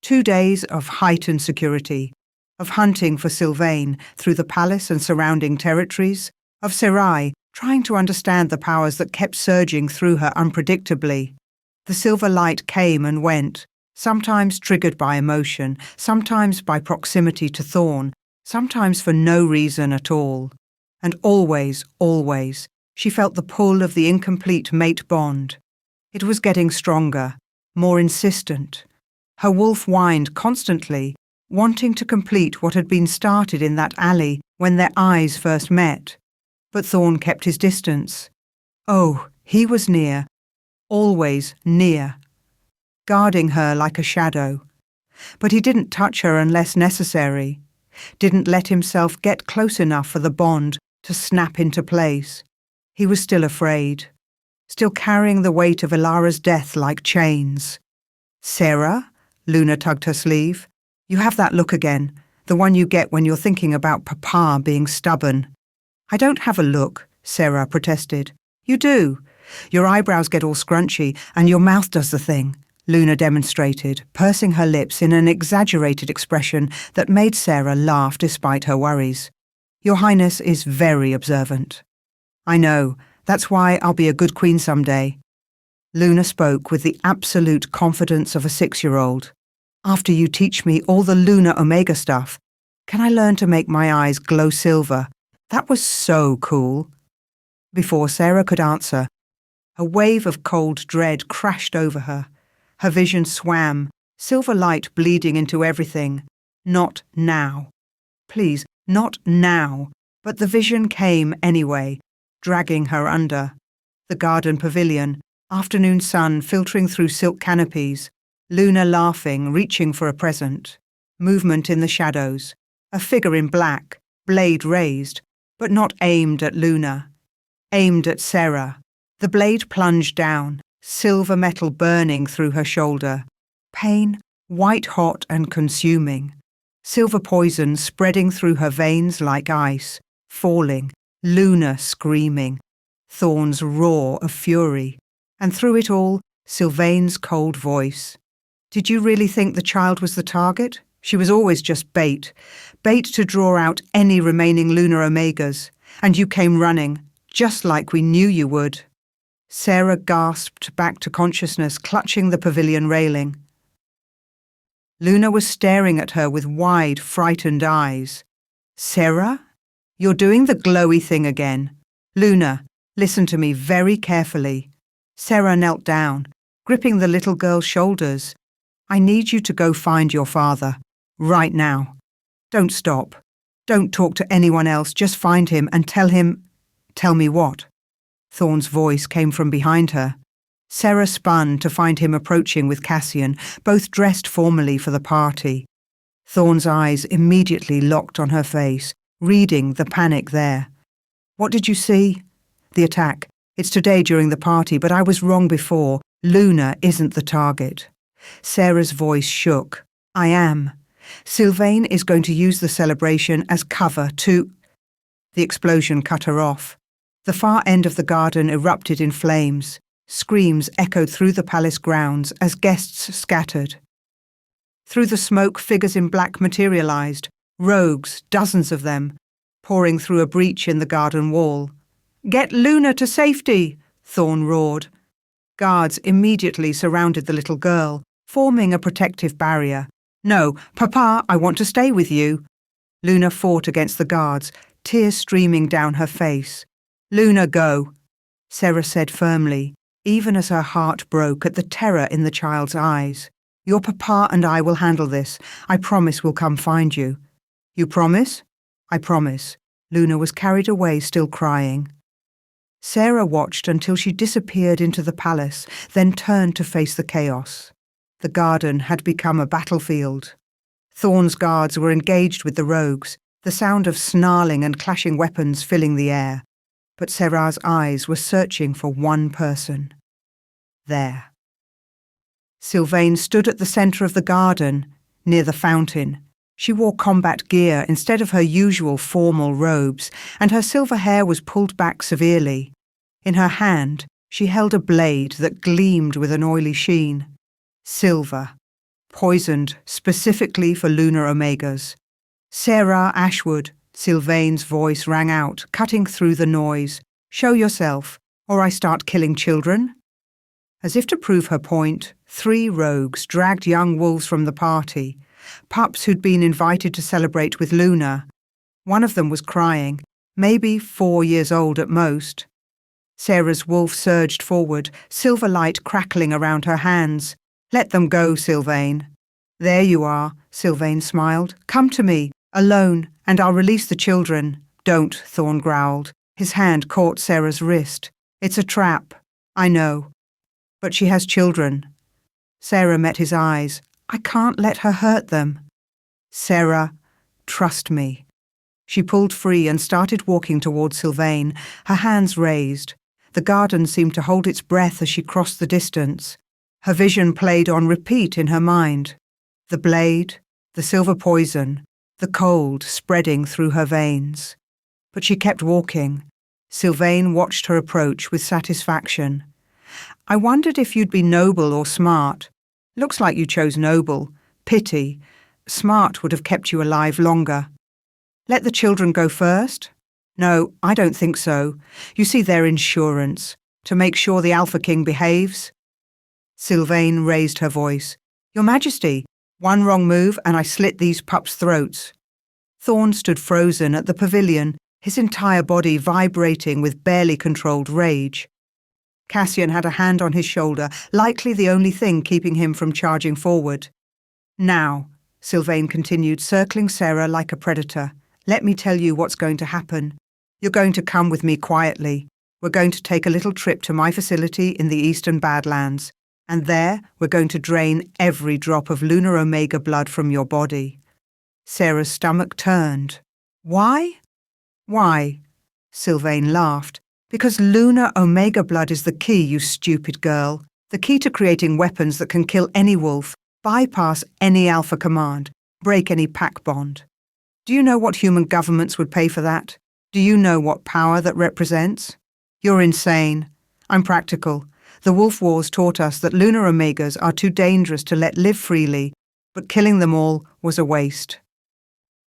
2 days of heightened security, of hunting for Sylvain through the palace and surrounding territories, of Serai trying to understand the powers that kept surging through her unpredictably. The silver light came and went, sometimes triggered by emotion, sometimes by proximity to Thorn, sometimes for no reason at all. And always, always, she felt the pull of the incomplete mate bond. It was getting stronger, more insistent. Her wolf whined constantly, wanting to complete what had been started in that alley when their eyes first met. But Thorn kept his distance. Oh, he was near, always near, guarding her like a shadow. But he didn't touch her unless necessary, didn't let himself get close enough for the bond to snap into place. He was still afraid, still carrying the weight of Ilara's death like chains. "Sarah?" Luna tugged her sleeve. "You have that look again, the one you get when you're thinking about Papa being stubborn." I don't have a look, Sarah protested. You do. Your eyebrows get all scrunchy and your mouth does the thing, Luna demonstrated, pursing her lips in an exaggerated expression that made Sarah laugh despite her worries. Your Highness is very observant. I know. That's why I'll be a good queen someday. Luna spoke with the absolute confidence of a 6-year-old. After you teach me all the Lunar Omega stuff, can I learn to make my eyes glow silver? That was so cool. Before Sarah could answer, a wave of cold dread crashed over her. Her vision swam, silver light bleeding into everything. Not now. Please, not now. But the vision came anyway, dragging her under. The garden pavilion, afternoon sun filtering through silk canopies, Luna laughing, reaching for a present. Movement in the shadows. A figure in black, blade raised, but not aimed at Luna. Aimed at Sarah. The blade plunged down, silver metal burning through her shoulder. Pain, white-hot and consuming. Silver poison spreading through her veins like ice, falling, Luna screaming. Thorn's roar of fury. And through it all, Sylvain's cold voice. Did you really think the child was the target? She was always just bait. Bait to draw out any remaining Lunar Omegas. And you came running, just like we knew you would. Sarah gasped back to consciousness, clutching the pavilion railing. Luna was staring at her with wide, frightened eyes. Sarah? You're doing the glowy thing again. Luna, listen to me very carefully. Sarah knelt down, gripping the little girl's shoulders. I need you to go find your father. Right now. Don't stop. Don't talk to anyone else. Just find him and tell him... Tell me what? Thorn's voice came from behind her. Sarah spun to find him approaching with Cassian, both dressed formally for the party. Thorn's eyes immediately locked on her face, reading the panic there. What did you see? The attack. It's today during the party, but I was wrong before. Luna isn't the target. Sarah's voice shook. I am. Sylvain is going to use the celebration as cover to... The explosion cut her off. The far end of the garden erupted in flames. Screams echoed through the palace grounds as guests scattered. Through the smoke, figures in black materialized, rogues, dozens of them, pouring through a breach in the garden wall. Get Luna to safety, Thorn roared. Guards immediately surrounded the little girl, forming a protective barrier. No, Papa, I want to stay with you. Luna fought against the guards, tears streaming down her face. Luna, go, Sarah said firmly, even as her heart broke at the terror in the child's eyes. Your Papa and I will handle this. I promise we'll come find you. You promise? I promise. Luna was carried away, still crying. Sarah watched until she disappeared into the palace, then turned to face the chaos. The garden had become a battlefield. Thorn's guards were engaged with the rogues, the sound of snarling and clashing weapons filling the air. But Sarah's eyes were searching for one person. There. Sylvain stood at the centre of the garden, near the fountain. She wore combat gear instead of her usual formal robes, and her silver hair was pulled back severely. In her hand, she held a blade that gleamed with an oily sheen. Silver, poisoned specifically for Lunar Omegas. Sarah Ashwood, Sylvain's voice rang out, cutting through the noise. Show yourself, or I start killing children. As if to prove her point, 3 rogues dragged young wolves from the party, pups who'd been invited to celebrate with Luna. One of them was crying, maybe 4 years old at most. Sarah's wolf surged forward, silver light crackling around her hands. Let them go, Sylvain. There you are, Sylvain smiled. Come to me, alone, and I'll release the children. Don't, Thorn growled. His hand caught Sarah's wrist. It's a trap. I know. But she has children. Sarah met his eyes. I can't let her hurt them. Sarah, trust me. She pulled free and started walking towards Sylvain, her hands raised. The garden seemed to hold its breath as she crossed the distance. Her vision played on repeat in her mind. The blade, the silver poison, the cold spreading through her veins. But she kept walking. Sylvain watched her approach with satisfaction. I wondered if you'd be noble or smart. Looks like you chose noble. Pity. Smart would have kept you alive longer. Let the children go first? No, I don't think so. You see, they're insurance. To make sure the Alpha King behaves. Sylvain raised her voice. Your Majesty, one wrong move and I slit these pups' throats. Thorn stood frozen at the pavilion, his entire body vibrating with barely controlled rage. Cassian had a hand on his shoulder, likely the only thing keeping him from charging forward. Now, Sylvain continued, circling Sarah like a predator, let me tell you what's going to happen. You're going to come with me quietly. We're going to take a little trip to my facility in the Eastern Badlands, and there we're going to drain every drop of Lunar Omega blood from your body. Sarah's stomach turned. Why? Why? Sylvain laughed. Because Lunar Omega blood is the key, you stupid girl. The key to creating weapons that can kill any wolf, bypass any Alpha command, break any pack bond. Do you know what human governments would pay for that? Do you know what power that represents? You're insane. I'm practical. The Wolf Wars taught us that Lunar Omegas are too dangerous to let live freely, but killing them all was a waste.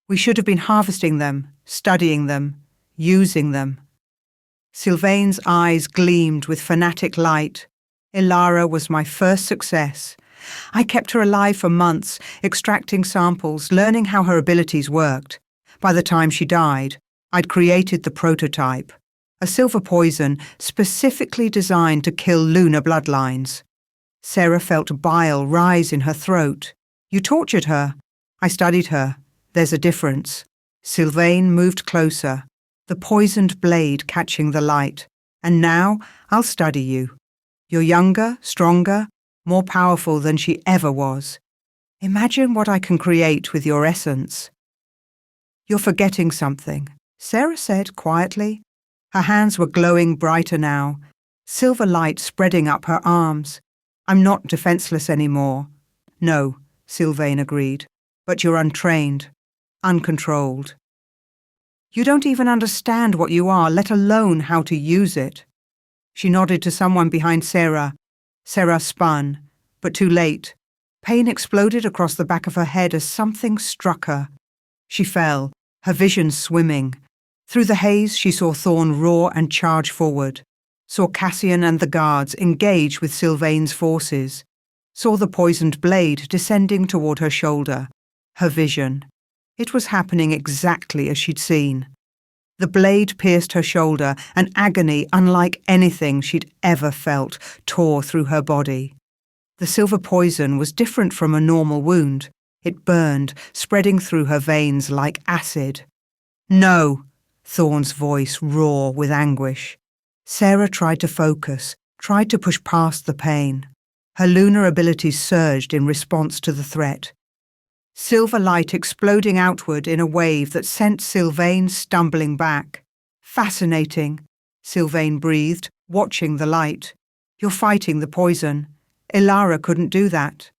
We should have been harvesting them, studying them, using them. Sylvain's eyes gleamed with fanatic light. Ilara was my first success. I kept her alive for months, extracting samples, learning how her abilities worked. By the time she died, I'd created the prototype, a silver poison specifically designed to kill lunar bloodlines. Sarah felt bile rise in her throat. You tortured her. I studied her. There's a difference. Sylvain moved closer, the poisoned blade catching the light. And now I'll study you. You're younger, stronger, more powerful than she ever was. Imagine what I can create with your essence. You're forgetting something, Sarah said quietly. Her hands were glowing brighter now, silver light spreading up her arms. I'm not defenseless anymore. No, Sylvain agreed, but you're untrained, uncontrolled. You don't even understand what you are, let alone how to use it. She nodded to someone behind Sarah. Sarah spun, but too late. Pain exploded across the back of her head as something struck her. She fell, her vision swimming. Through the haze, she saw Thorn roar and charge forward, saw Cassian and the guards engage with Sylvain's forces, saw the poisoned blade descending toward her shoulder. Her vision. It was happening exactly as she'd seen. The blade pierced her shoulder, and agony unlike anything she'd ever felt tore through her body. The silver poison was different from a normal wound. It burned, spreading through her veins like acid. No! Thorn's voice raw with anguish. Sarah tried to focus, tried to push past the pain. Her lunar abilities surged in response to the threat. Silver light exploding outward in a wave that sent Sylvain stumbling back. Fascinating, Sylvain breathed, watching the light. You're fighting the poison. Ilara couldn't do that.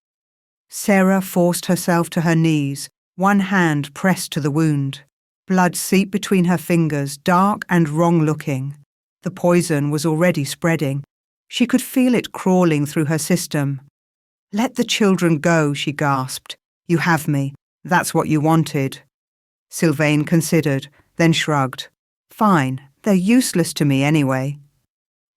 Sarah forced herself to her knees, one hand pressed to the wound. Blood seeped between her fingers, dark and wrong-looking. The poison was already spreading. She could feel it crawling through her system. Let the children go, she gasped. You have me. That's what you wanted. Sylvain considered, then shrugged. Fine, they're useless to me anyway.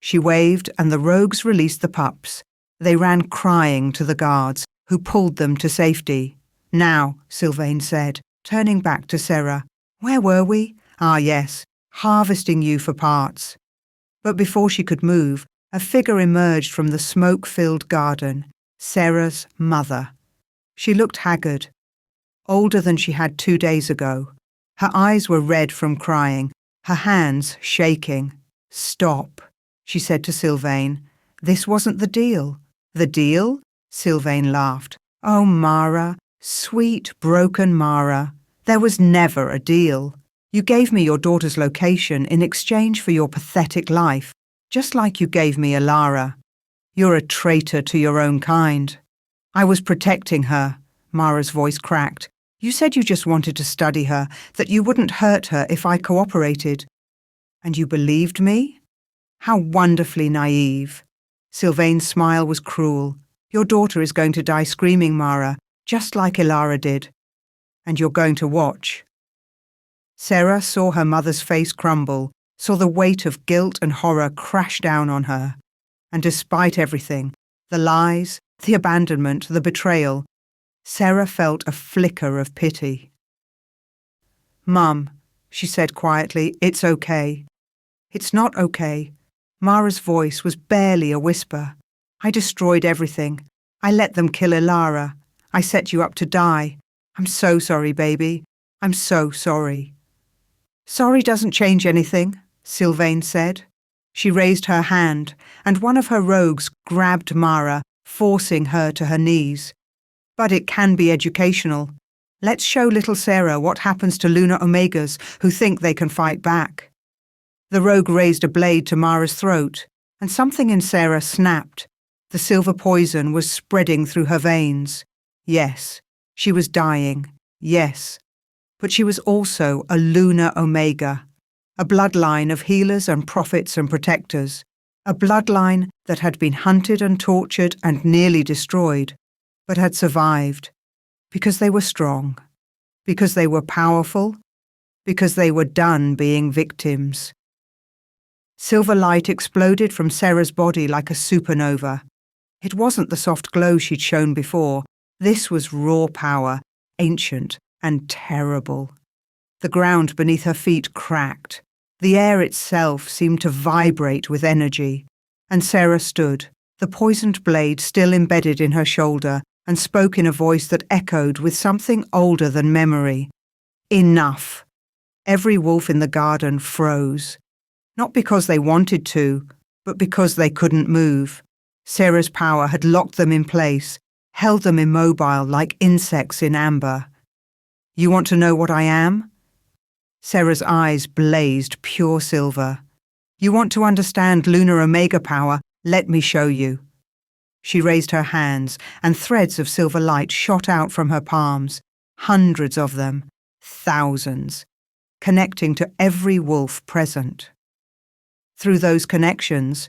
She waved and the rogues released the pups. They ran crying to the guards, who pulled them to safety. Now, Sylvain said, turning back to Sarah. Where were we? Ah, yes, harvesting you for parts. But before she could move, a figure emerged from the smoke-filled garden. Sarah's mother. She looked haggard, older than she had 2 days ago. Her eyes were red from crying, her hands shaking. Stop, she said to Sylvain. This wasn't the deal. The deal? Sylvain laughed. Oh, Mara, sweet, broken Mara. There was never a deal. You gave me your daughter's location in exchange for your pathetic life, just like you gave me Ilara. You're a traitor to your own kind. I was protecting her, Mara's voice cracked. You said you just wanted to study her, that you wouldn't hurt her if I cooperated. And you believed me? How wonderfully naive. Sylvain's smile was cruel. Your daughter is going to die screaming, Mara, just like Ilara did. And you're going to watch. Sarah saw her mother's face crumble, saw the weight of guilt and horror crash down on her. And despite everything, the lies, the abandonment, the betrayal, Sarah felt a flicker of pity. Mum, she said quietly, it's okay. It's not okay. Mara's voice was barely a whisper. I destroyed everything. I let them kill Ilara. I set you up to die. I'm so sorry, baby. I'm so sorry. Sorry doesn't change anything, Sylvain said. She raised her hand, and one of her rogues grabbed Mara, forcing her to her knees. But it can be educational. Let's show little Sarah what happens to Lunar Omegas who think they can fight back. The rogue raised a blade to Mara's throat, and something in Sarah snapped. The silver poison was spreading through her veins. Yes, she was dying. Yes. But she was also a Lunar Omega, a bloodline of healers and prophets and protectors, a bloodline that had been hunted and tortured and nearly destroyed, but had survived, because they were strong, because they were powerful, because they were done being victims. Silver light exploded from Sarah's body like a supernova. It wasn't the soft glow she'd shown before. This was raw power, ancient and terrible. The ground beneath her feet cracked. The air itself seemed to vibrate with energy. And Sarah stood, the poisoned blade still embedded in her shoulder, and spoke in a voice that echoed with something older than memory. Enough. Every wolf in the garden froze. Not because they wanted to, but because they couldn't move. Sarah's power had locked them in place, held them immobile like insects in amber. You want to know what I am? Sarah's eyes blazed pure silver. You want to understand Lunar Omega power? Let me show you. She raised her hands, and threads of silver light shot out from her palms, hundreds of them, thousands, connecting to every wolf present. Through those connections,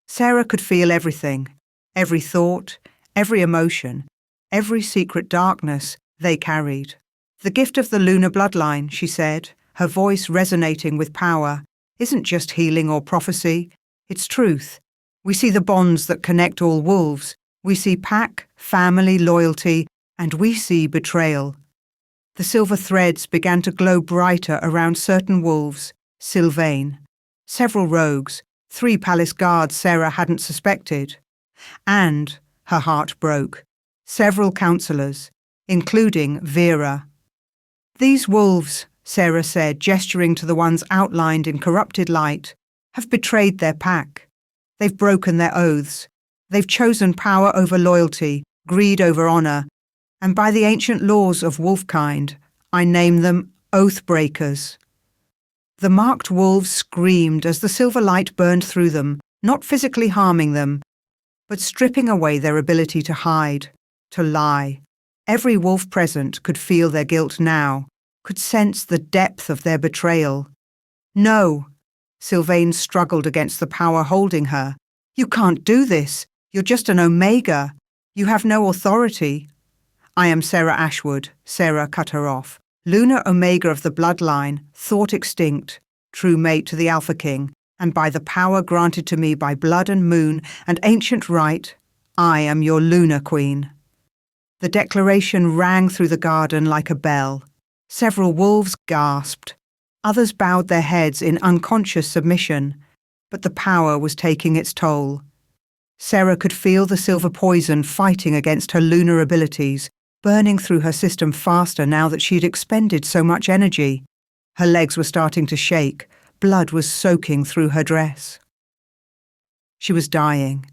Sarah could feel everything, every thought, every emotion, every secret darkness they carried. The gift of the lunar bloodline, she said, her voice resonating with power, isn't just healing or prophecy, it's truth. We see the bonds that connect all wolves. We see pack, family, loyalty, and we see betrayal. The silver threads began to glow brighter around certain wolves, Sylvain, several rogues, 3 palace guards Sarah hadn't suspected, and, her heart broke, several counsellors, including Vera. These wolves, Sarah said, gesturing to the ones outlined in corrupted light, have betrayed their pack. They've broken their oaths. They've chosen power over loyalty, greed over honour, and by the ancient laws of wolfkind, I name them oath breakers. The marked wolves screamed as the silver light burned through them, not physically harming them, but stripping away their ability to hide, to lie. Every wolf present could feel their guilt now, could sense the depth of their betrayal. No, Sylvain struggled against the power holding her. You can't do this. You're just an Omega. You have no authority. I am Sarah Ashwood, Sarah cut her off. Lunar Omega of the bloodline, thought extinct, true mate to the Alpha King, and by the power granted to me by blood and moon and ancient right, I am your Lunar Queen. The declaration rang through the garden like a bell. Several wolves gasped. Others bowed their heads in unconscious submission, but the power was taking its toll. Sarah could feel the silver poison fighting against her lunar abilities, burning through her system faster now that she'd expended so much energy. Her legs were starting to shake. Blood was soaking through her dress. She was dying,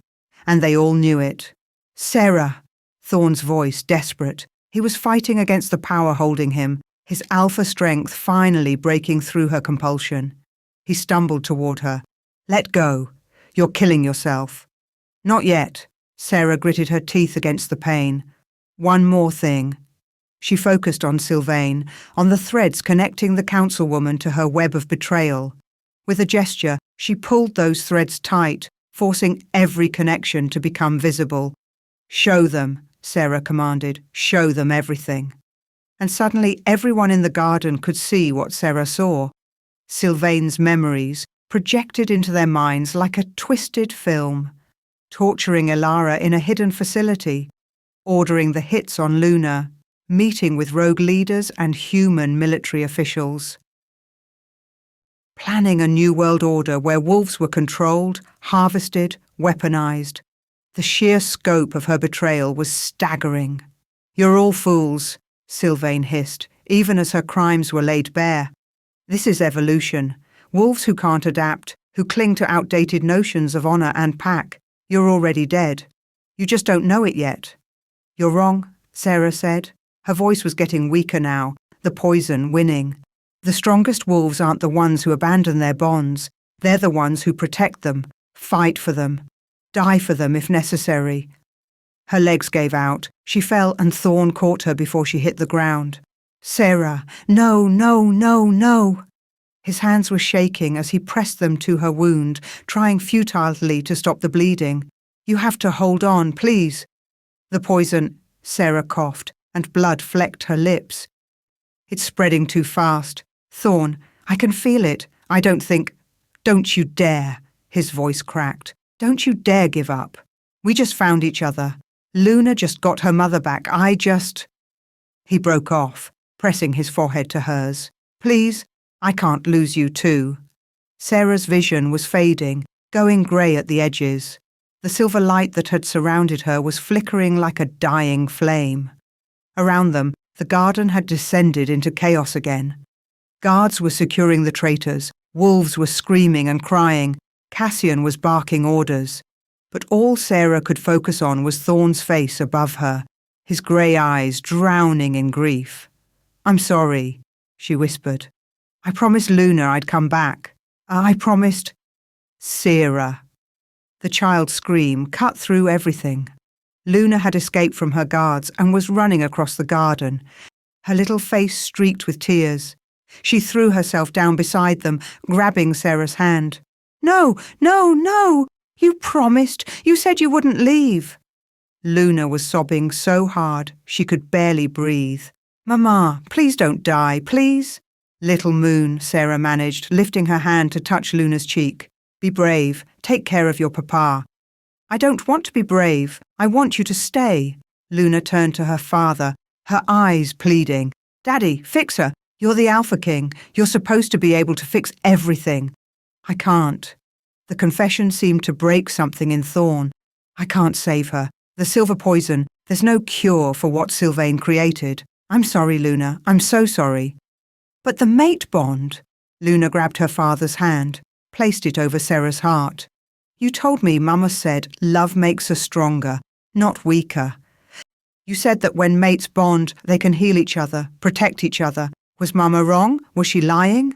and they all knew it. Sarah! Thorne's voice, desperate. He was fighting against the power holding him, his alpha strength finally breaking through her compulsion. He stumbled toward her. Let go. You're killing yourself. Not yet. Sarah gritted her teeth against the pain. One more thing. She focused on Sylvain, on the threads connecting the councilwoman to her web of betrayal. With a gesture, she pulled those threads tight, forcing every connection to become visible. "Show them," Sarah commanded. "Show them everything." And suddenly everyone in the garden could see what Sarah saw. Sylvain's memories, projected into their minds like a twisted film. Torturing Ilara in a hidden facility, ordering the hits on Luna, meeting with rogue leaders and human military officials. Planning a new world order where wolves were controlled, harvested, weaponized. The sheer scope of her betrayal was staggering. "You're all fools," Sylvain hissed, even as her crimes were laid bare. "This is evolution. Wolves who can't adapt, who cling to outdated notions of honor and pack. You're already dead. You just don't know it yet." "You're wrong," Sarah said. Her voice was getting weaker now, the poison winning. "The strongest wolves aren't the ones who abandon their bonds. They're the ones who protect them, fight for them, die for them if necessary." Her legs gave out. She fell and Thorn caught her before she hit the ground. "Sarah, no, no, no, no." His hands were shaking as he pressed them to her wound, trying futilely to stop the bleeding. "You have to hold on, please." "The poison," Sarah coughed, and blood flecked her lips. "It's spreading too fast. Thorn, I can feel it. I don't think—" "Don't you dare," his voice cracked. "Don't you dare give up. We just found each other. Luna just got her mother back. He broke off, pressing his forehead to hers. "Please, I can't lose you too." Sarah's vision was fading, going grey at the edges. The silver light that had surrounded her was flickering like a dying flame. Around them, the garden had descended into chaos again. Guards were securing the traitors, wolves were screaming and crying, Cassian was barking orders. But all Sarah could focus on was Thorn's face above her, his grey eyes drowning in grief. "I'm sorry," she whispered. "I promised Luna I'd come back. I promised—" "Sarah." The child's scream cut through everything. Luna had escaped from her guards and was running across the garden, her little face streaked with tears. She threw herself down beside them, grabbing Sarah's hand. "No, no, no! You promised! You said you wouldn't leave!" Luna was sobbing so hard she could barely breathe. "Mama, please don't die, please!" "Little Moon," Sarah managed, lifting her hand to touch Luna's cheek. "Be brave. Take care of your papa." "I don't want to be brave. I want you to stay." Luna turned to her father, her eyes pleading. "Daddy, fix her. You're the Alpha King. You're supposed to be able to fix everything." "I can't." The confession seemed to break something in Thorn. "I can't save her. The silver poison, there's no cure for what Sylvain created. I'm sorry, Luna. I'm so sorry." "But the mate bond." Luna grabbed her father's hand, placed it over Sarah's heart. "You told me Mama said love makes us stronger, not weaker. You said that when mates bond, they can heal each other, protect each other. Was Mama wrong? Was she lying?"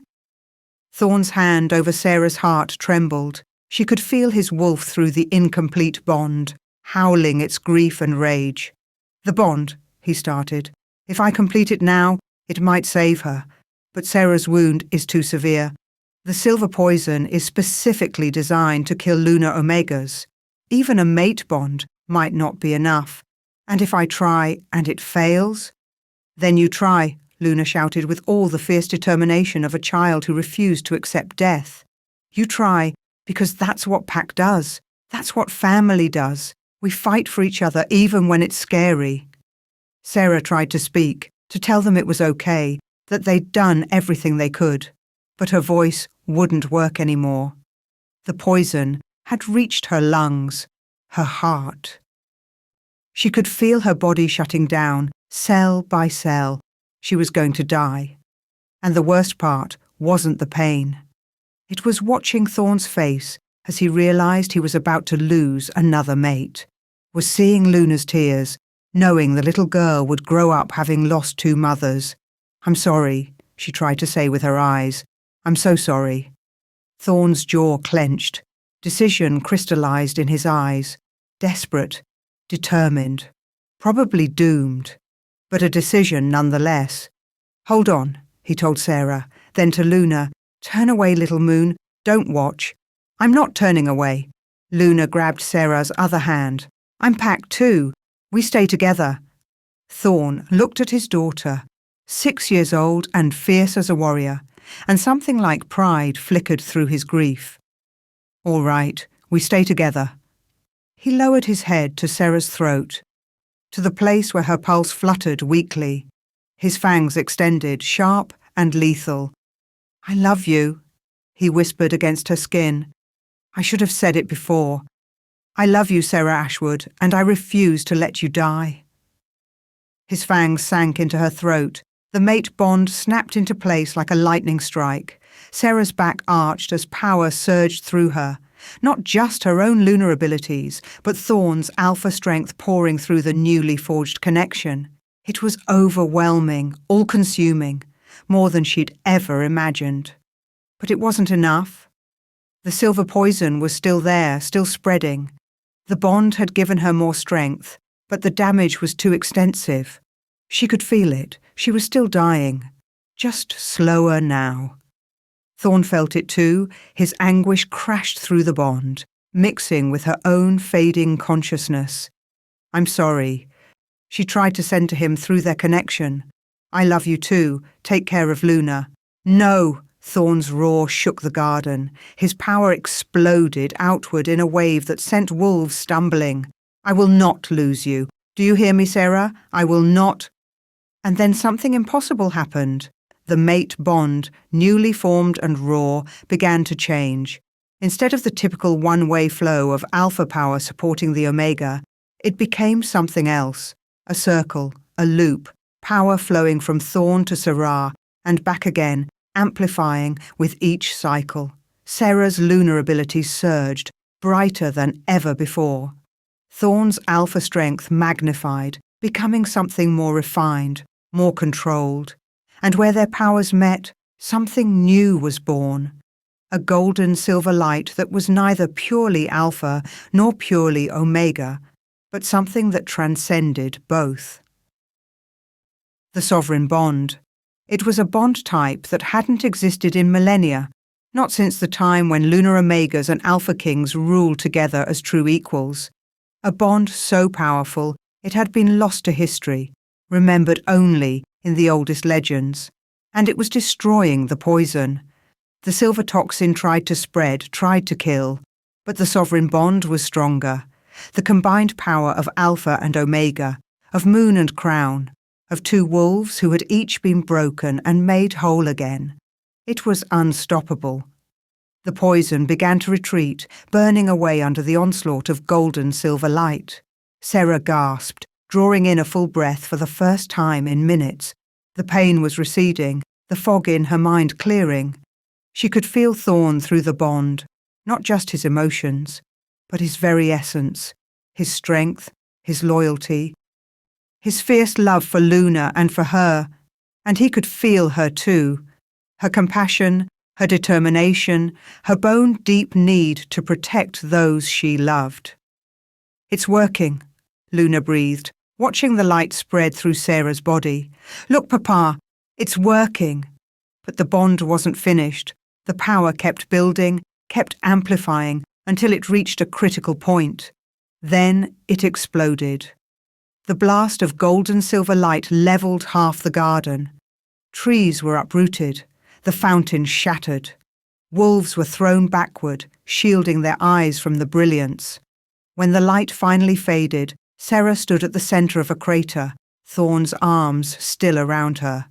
Thorn's hand over Sarah's heart trembled. She could feel his wolf through the incomplete bond, howling its grief and rage. "The bond," he started. "If I complete it now, it might save her. But Sarah's wound is too severe. The silver poison is specifically designed to kill Lunar Omegas. Even a mate bond might not be enough. And if I try and it fails?" "Then you try," Luna shouted with all the fierce determination of a child who refused to accept death. "You try, because that's what pack does. That's what family does. We fight for each other even when it's scary." Sarah tried to speak, to tell them it was okay, that they'd done everything they could. But her voice wouldn't work anymore. The poison had reached her lungs, her heart. She could feel her body shutting down, cell by cell. She was going to die. And the worst part wasn't the pain. It was watching Thorn's face as he realized he was about to lose another mate, was seeing Luna's tears, knowing the little girl would grow up having lost 2 mothers. "I'm sorry," she tried to say with her eyes. "I'm so sorry." Thorn's jaw clenched. Decision crystallized in his eyes. Desperate, determined, probably doomed. but a decision nonetheless. "Hold on," he told Sarah, then to Luna, "Turn away, little moon. Don't watch." "I'm not turning away." Luna grabbed Sarah's other hand. "I'm packed too. We stay together." Thorn looked at his daughter, 6 years old and fierce as a warrior, and something like pride flickered through his grief. "All right, we stay together." He lowered his head to Sarah's throat, to the place where her pulse fluttered weakly, his fangs extended, sharp and lethal. "I love you," he whispered against her skin. "I should have said it before. I love you, Sarah Ashwood, and I refuse to let you die." His fangs sank into her throat. The mate bond snapped into place like a lightning strike. Sarah's back arched as power surged through her. Not just her own lunar abilities, but Thorn's alpha strength pouring through the newly forged connection. It was overwhelming, all-consuming, more than she'd ever imagined. But it wasn't enough. The silver poison was still there, still spreading. The bond had given her more strength, but the damage was too extensive. She could feel it. She was still dying. Just slower now. Thorn felt it too. His anguish crashed through the bond, mixing with her own fading consciousness. "I'm sorry." She tried to send to him through their connection. "I love you too. Take care of Luna." "No!" Thorn's roar shook the garden. His power exploded outward in a wave that sent wolves stumbling. "I will not lose you. Do you hear me, Sarah? I will not." And then something impossible happened. The mate bond, newly formed and raw, began to change. Instead of the typical one-way flow of alpha power supporting the omega, it became something else. A circle, a loop, power flowing from Thorn to Sarah and back again, amplifying with each cycle. Sarah's lunar abilities surged, brighter than ever before. Thorn's alpha strength magnified, becoming something more refined, more controlled. And where their powers met, something new was born. A golden silver light that was neither purely alpha nor purely omega, but something that transcended both. The sovereign bond. It was a bond type that hadn't existed in millennia, not since the time when lunar omegas and alpha kings ruled together as true equals. A bond so powerful it had been lost to history, remembered only in the oldest legends, and it was destroying the poison. The silver toxin tried to spread, tried to kill, but the sovereign bond was stronger. The combined power of Alpha and Omega, of Moon and Crown, of two wolves who had each been broken and made whole again. It was unstoppable. The poison began to retreat, burning away under the onslaught of golden silver light. Sarah gasped, drawing in a full breath for the first time in minutes. The pain was receding, the fog in her mind clearing. She could feel Thorn through the bond, not just his emotions, but his very essence, his strength, his loyalty, his fierce love for Luna and for her. And he could feel her too, her compassion, her determination, her bone-deep need to protect those she loved. "It's working," Luna breathed, watching the light spread through Sarah's body. "Look, Papa, it's working." But the bond wasn't finished. The power kept building, kept amplifying, until it reached a critical point. Then it exploded. The blast of golden silver light leveled half the garden. Trees were uprooted. The fountain shattered. Wolves were thrown backward, shielding their eyes from the brilliance. When the light finally faded, Sarah stood at the center of a crater, Thorn's arms still around her.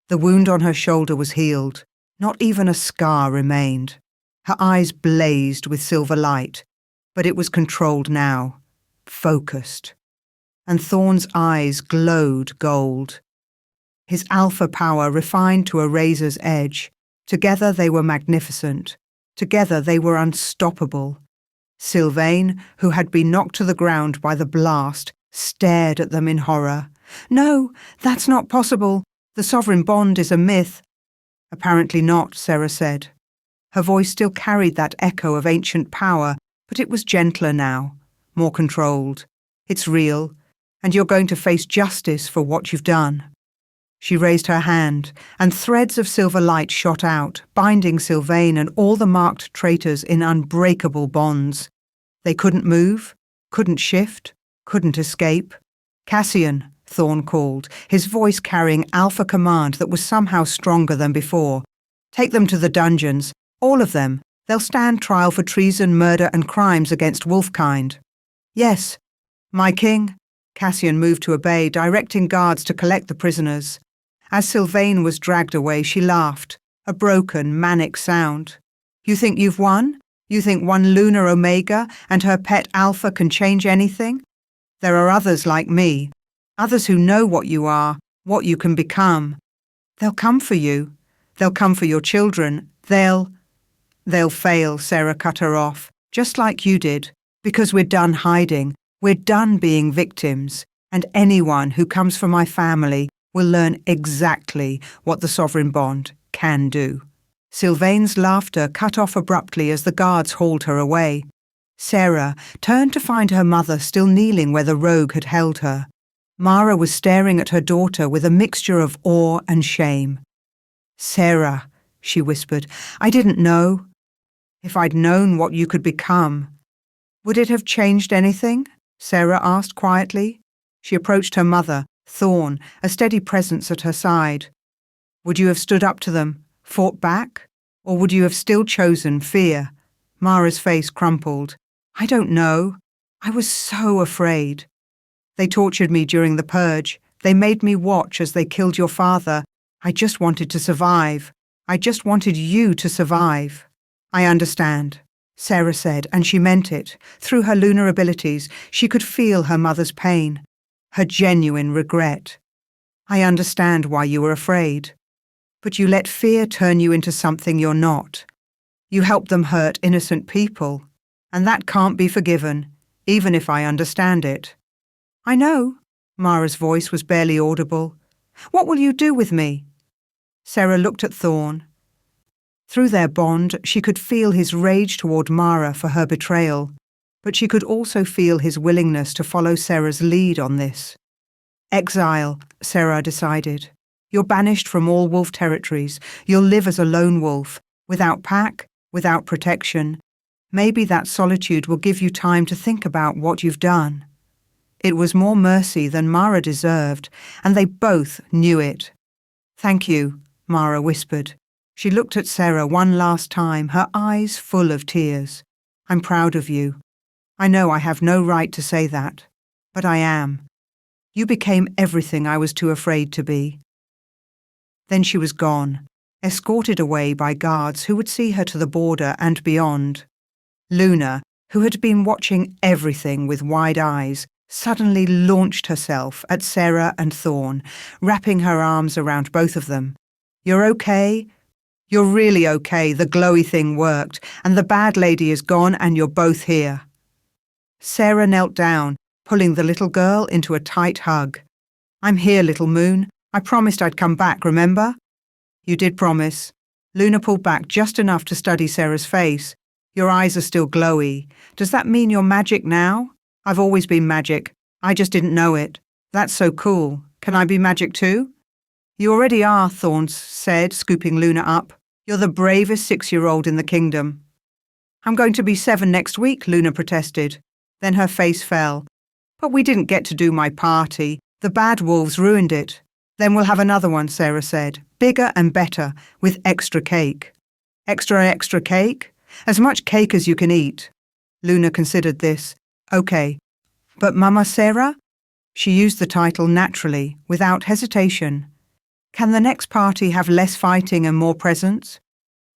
The wound on her shoulder was healed. Not even a scar remained. Her eyes blazed with silver light, but it was controlled now, focused. And Thorn's eyes glowed gold. His alpha power refined to a razor's edge. Together they were magnificent. Together they were unstoppable. Sylvain, who had been knocked to the ground by the blast, stared at them in horror. "No, that's not possible. The sovereign bond is a myth." "Apparently not," Sarah said. Her voice still carried that echo of ancient power, but it was gentler now, more controlled. "It's real. and you're going to face justice for what you've done." She raised her hand, and threads of silver light shot out, binding Sylvain and all the marked traitors in unbreakable bonds. They couldn't move, couldn't shift, couldn't escape. "Cassian," Thorn called, his voice carrying alpha command that was somehow stronger than before. "Take them to the dungeons, all of them. They'll stand trial for treason, murder, and crimes against wolfkind." "Yes, my king." Cassian moved to obey, directing guards to collect the prisoners. As Sylvain was dragged away, she laughed, a broken, manic sound. "You think you've won? You think one Lunar Omega and her pet Alpha can change anything? There are others like me, others who know what you are, what you can become. They'll come for you. They'll come for your children. They'll fail," Sarah cut her off, "just like you did, because we're done hiding. We're done being victims, and anyone who comes for my family will learn exactly what the sovereign bond can do." Sylvain's laughter cut off abruptly as the guards hauled her away. Sarah turned to find her mother still kneeling where the rogue had held her. Mara was staring at her daughter with a mixture of awe and shame. "Sarah," she whispered, "I didn't know. If I'd known what you could become." "Would it have changed anything?" Sarah asked quietly. She approached her mother, Thorn, a steady presence at her side. "Would you have stood up to them, fought back? Or would you have still chosen fear?" Mara's face crumpled. "I don't know. I was so afraid. They tortured me during the purge. They made me watch as they killed your father. I just wanted to survive. I just wanted you to survive." "I understand," Sarah said, and she meant it. Through her lunar abilities, she could feel her mother's pain, her genuine regret. "I understand why you were afraid. But you let fear turn you into something you're not. You helped them hurt innocent people, and that can't be forgiven, even if I understand it." "I know." Mara's voice was barely audible. "What will you do with me?" Sarah looked at Thorn. Through their bond, she could feel his rage toward Mara for her betrayal, but she could also feel his willingness to follow Sarah's lead on this. "Exile," Sarah decided. "You're banished from all wolf territories. You'll live as a lone wolf, without pack, without protection. Maybe that solitude will give you time to think about what you've done." It was more mercy than Mara deserved, and they both knew it. "Thank you," Mara whispered. She looked at Sarah one last time, her eyes full of tears. "I'm proud of you. I know I have no right to say that, but I am. You became everything I was too afraid to be." Then she was gone, escorted away by guards who would see her to the border and beyond. Luna, who had been watching everything with wide eyes, suddenly launched herself at Sarah and Thorn, wrapping her arms around both of them. "You're okay? You're really okay. The glowy thing worked, and the bad lady is gone, and you're both here." Sarah knelt down, pulling the little girl into a tight hug. "I'm here, little moon. I promised I'd come back, remember?" "You did promise." Luna pulled back just enough to study Sarah's face. "Your eyes are still glowy. Does that mean you're magic now?" "I've always been magic. I just didn't know it." "That's so cool. Can I be magic too?" "You already are," Thorn said, scooping Luna up. "You're the bravest 6-year-old in the kingdom." "I'm going to be 7 next week," Luna protested. Then her face fell. "But we didn't get to do my party. The bad wolves ruined it." "Then we'll have another one," Sarah said. "Bigger and better, with extra cake." Extra cake? As much cake as you can eat." Luna considered this. "Okay. But Mama Sarah?" She used the title naturally, without hesitation. "Can the next party have less fighting and more presents?"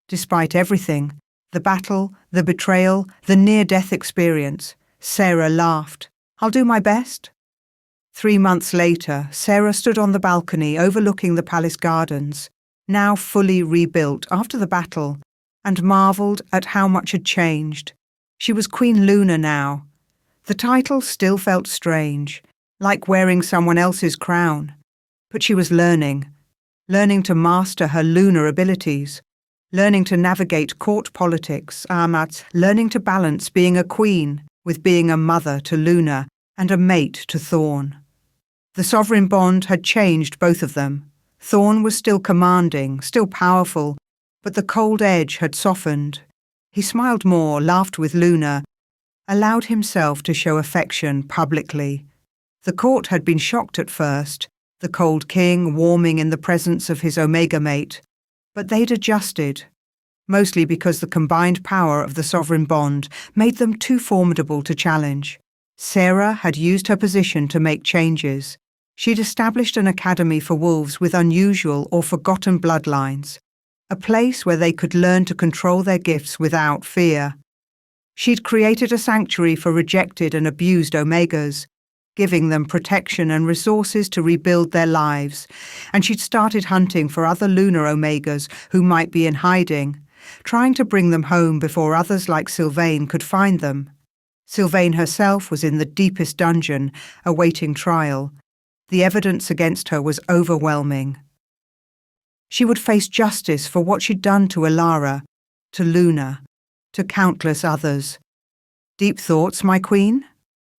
Despite everything, the battle, the betrayal, the near-death experience, Sarah laughed. "I'll do my best." 3 months later, Sarah stood on the balcony overlooking the palace gardens, now fully rebuilt after the battle, and marvelled at how much had changed. She was Queen Luna now. The title still felt strange, like wearing someone else's crown. But she was learning to master her lunar abilities, learning to navigate court politics, learning to balance being a queen with being a mother to Luna and a mate to Thorn. The sovereign bond had changed both of them. Thorn was still commanding, still powerful, but the cold edge had softened. He smiled more, laughed with Luna, allowed himself to show affection publicly. The court had been shocked at first, the cold king warming in the presence of his Omega mate, but they'd adjusted, mostly because the combined power of the sovereign bond made them too formidable to challenge. Sarah had used her position to make changes. She'd established an academy for wolves with unusual or forgotten bloodlines, a place where they could learn to control their gifts without fear. She'd created a sanctuary for rejected and abused Omegas, giving them protection and resources to rebuild their lives, and she'd started hunting for other lunar Omegas who might be in hiding, trying to bring them home before others like Sylvain could find them. Sylvain herself was in the deepest dungeon, awaiting trial. The evidence against her was overwhelming. She would face justice for what she'd done to Alara, to Luna, to countless others. Deep thoughts, my queen?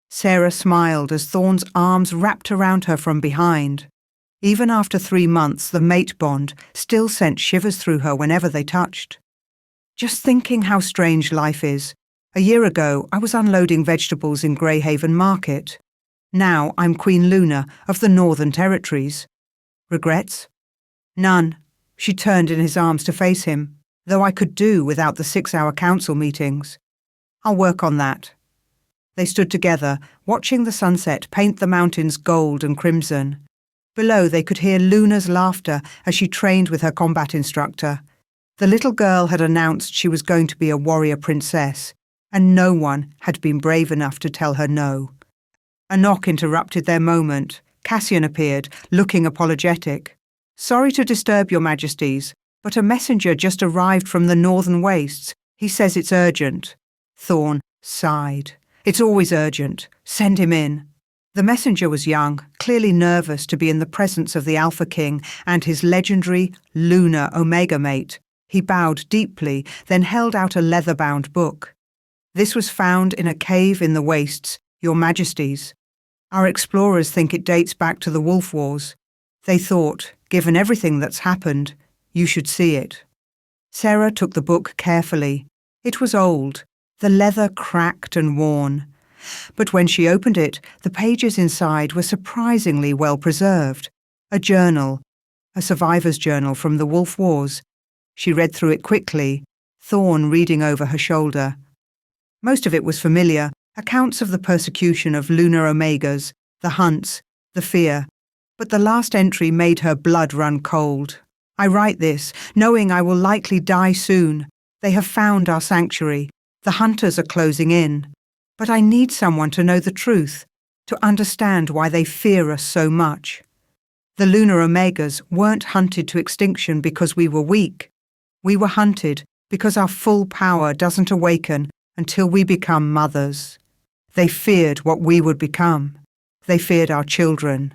Sarah smiled as Thorn's arms wrapped around her from behind. Even after 3 months, the mate bond still sent shivers through her whenever they touched. Just thinking how strange life is. A year ago, I was unloading vegetables in Greyhaven Market. Now I'm Queen Luna of the Northern Territories. Regrets? None. She turned in his arms to face him, though I could do without the 6-hour council meetings. I'll work on that. They stood together, watching the sunset paint the mountains gold and crimson. Below they could hear Luna's laughter as she trained with her combat instructor. The little girl had announced she was going to be a warrior princess, and no one had been brave enough to tell her no. A knock interrupted their moment. Cassian appeared, looking apologetic. "Sorry to disturb your majesties, but a messenger just arrived from the northern wastes. He says it's urgent." Thorn sighed. "It's always urgent. Send him in." The messenger was young, clearly nervous to be in the presence of the Alpha King and his legendary lunar Omega mate. He bowed deeply, then held out a leather-bound book. "This was found in a cave in the wastes, your majesties. Our explorers think it dates back to the Wolf Wars. They thought, given everything that's happened, you should see it." Sarah took the book carefully. It was old, the leather cracked and worn. But when she opened it, the pages inside were surprisingly well preserved. A journal, a survivor's journal from the Wolf Wars. She read through it quickly, Thorn reading over her shoulder. Most of it was familiar, accounts of the persecution of lunar Omegas, the hunts, the fear. But the last entry made her blood run cold. "I write this, knowing I will likely die soon. They have found our sanctuary. The hunters are closing in. But I need someone to know the truth, to understand why they fear us so much. The lunar Omegas weren't hunted to extinction because we were weak. We were hunted because our full power doesn't awaken until we become mothers. They feared what we would become. They feared our children.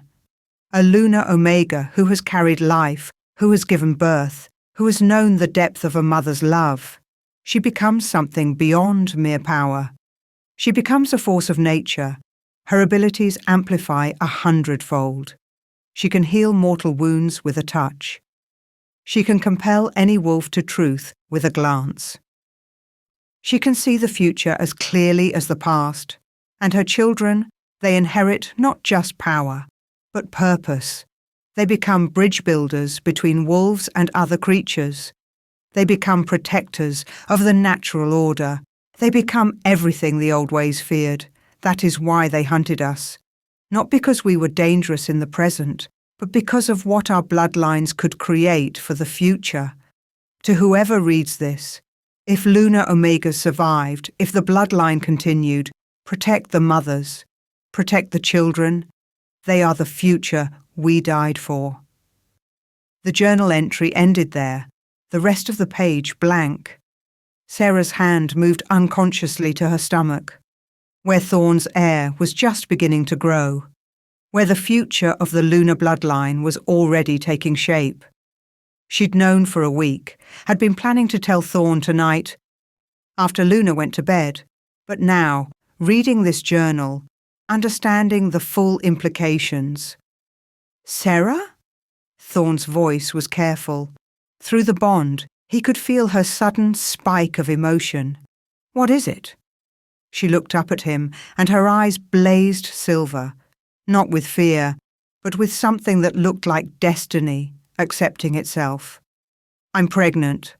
A lunar Omega who has carried life, who has given birth, who has known the depth of a mother's love. She becomes something beyond mere power. She becomes a force of nature. Her abilities amplify 100-fold. She can heal mortal wounds with a touch. She can compel any wolf to truth with a glance. She can see the future as clearly as the past, and her children, they inherit not just power, but purpose. They become bridge builders between wolves and other creatures. They become protectors of the natural order. They become everything the old ways feared. That is why they hunted us. Not because we were dangerous in the present, but because of what our bloodlines could create for the future. To whoever reads this, if lunar Omegas survived, if the bloodline continued, protect the mothers, protect the children. They are the future we died for. The journal entry ended there, the rest of the page blank. Sarah's hand moved unconsciously to her stomach, where Thorn's heir was just beginning to grow, where the future of the lunar bloodline was already taking shape. She'd known for a week, had been planning to tell Thorn tonight, after Luna went to bed, but now, reading this journal, understanding the full implications, Sarah? Thorne's voice was careful. Through the bond, he could feel her sudden spike of emotion. What is it? She looked up at him, and her eyes blazed silver, not with fear, but with something that looked like destiny accepting itself. I'm pregnant.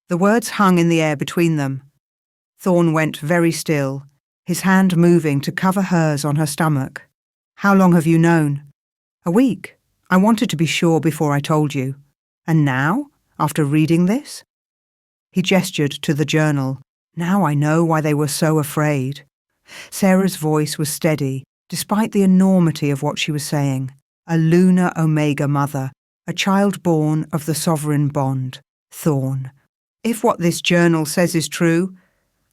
The words hung in the air between them. Thorne went very still, his hand moving to cover hers on her stomach. How long have you known? A week. I wanted to be sure before I told you. And now, after reading this? He gestured to the journal. Now I know why they were so afraid. Sarah's voice was steady, despite the enormity of what she was saying. A lunar omega mother, a child born of the sovereign bond, Thorne. If what this journal says is true,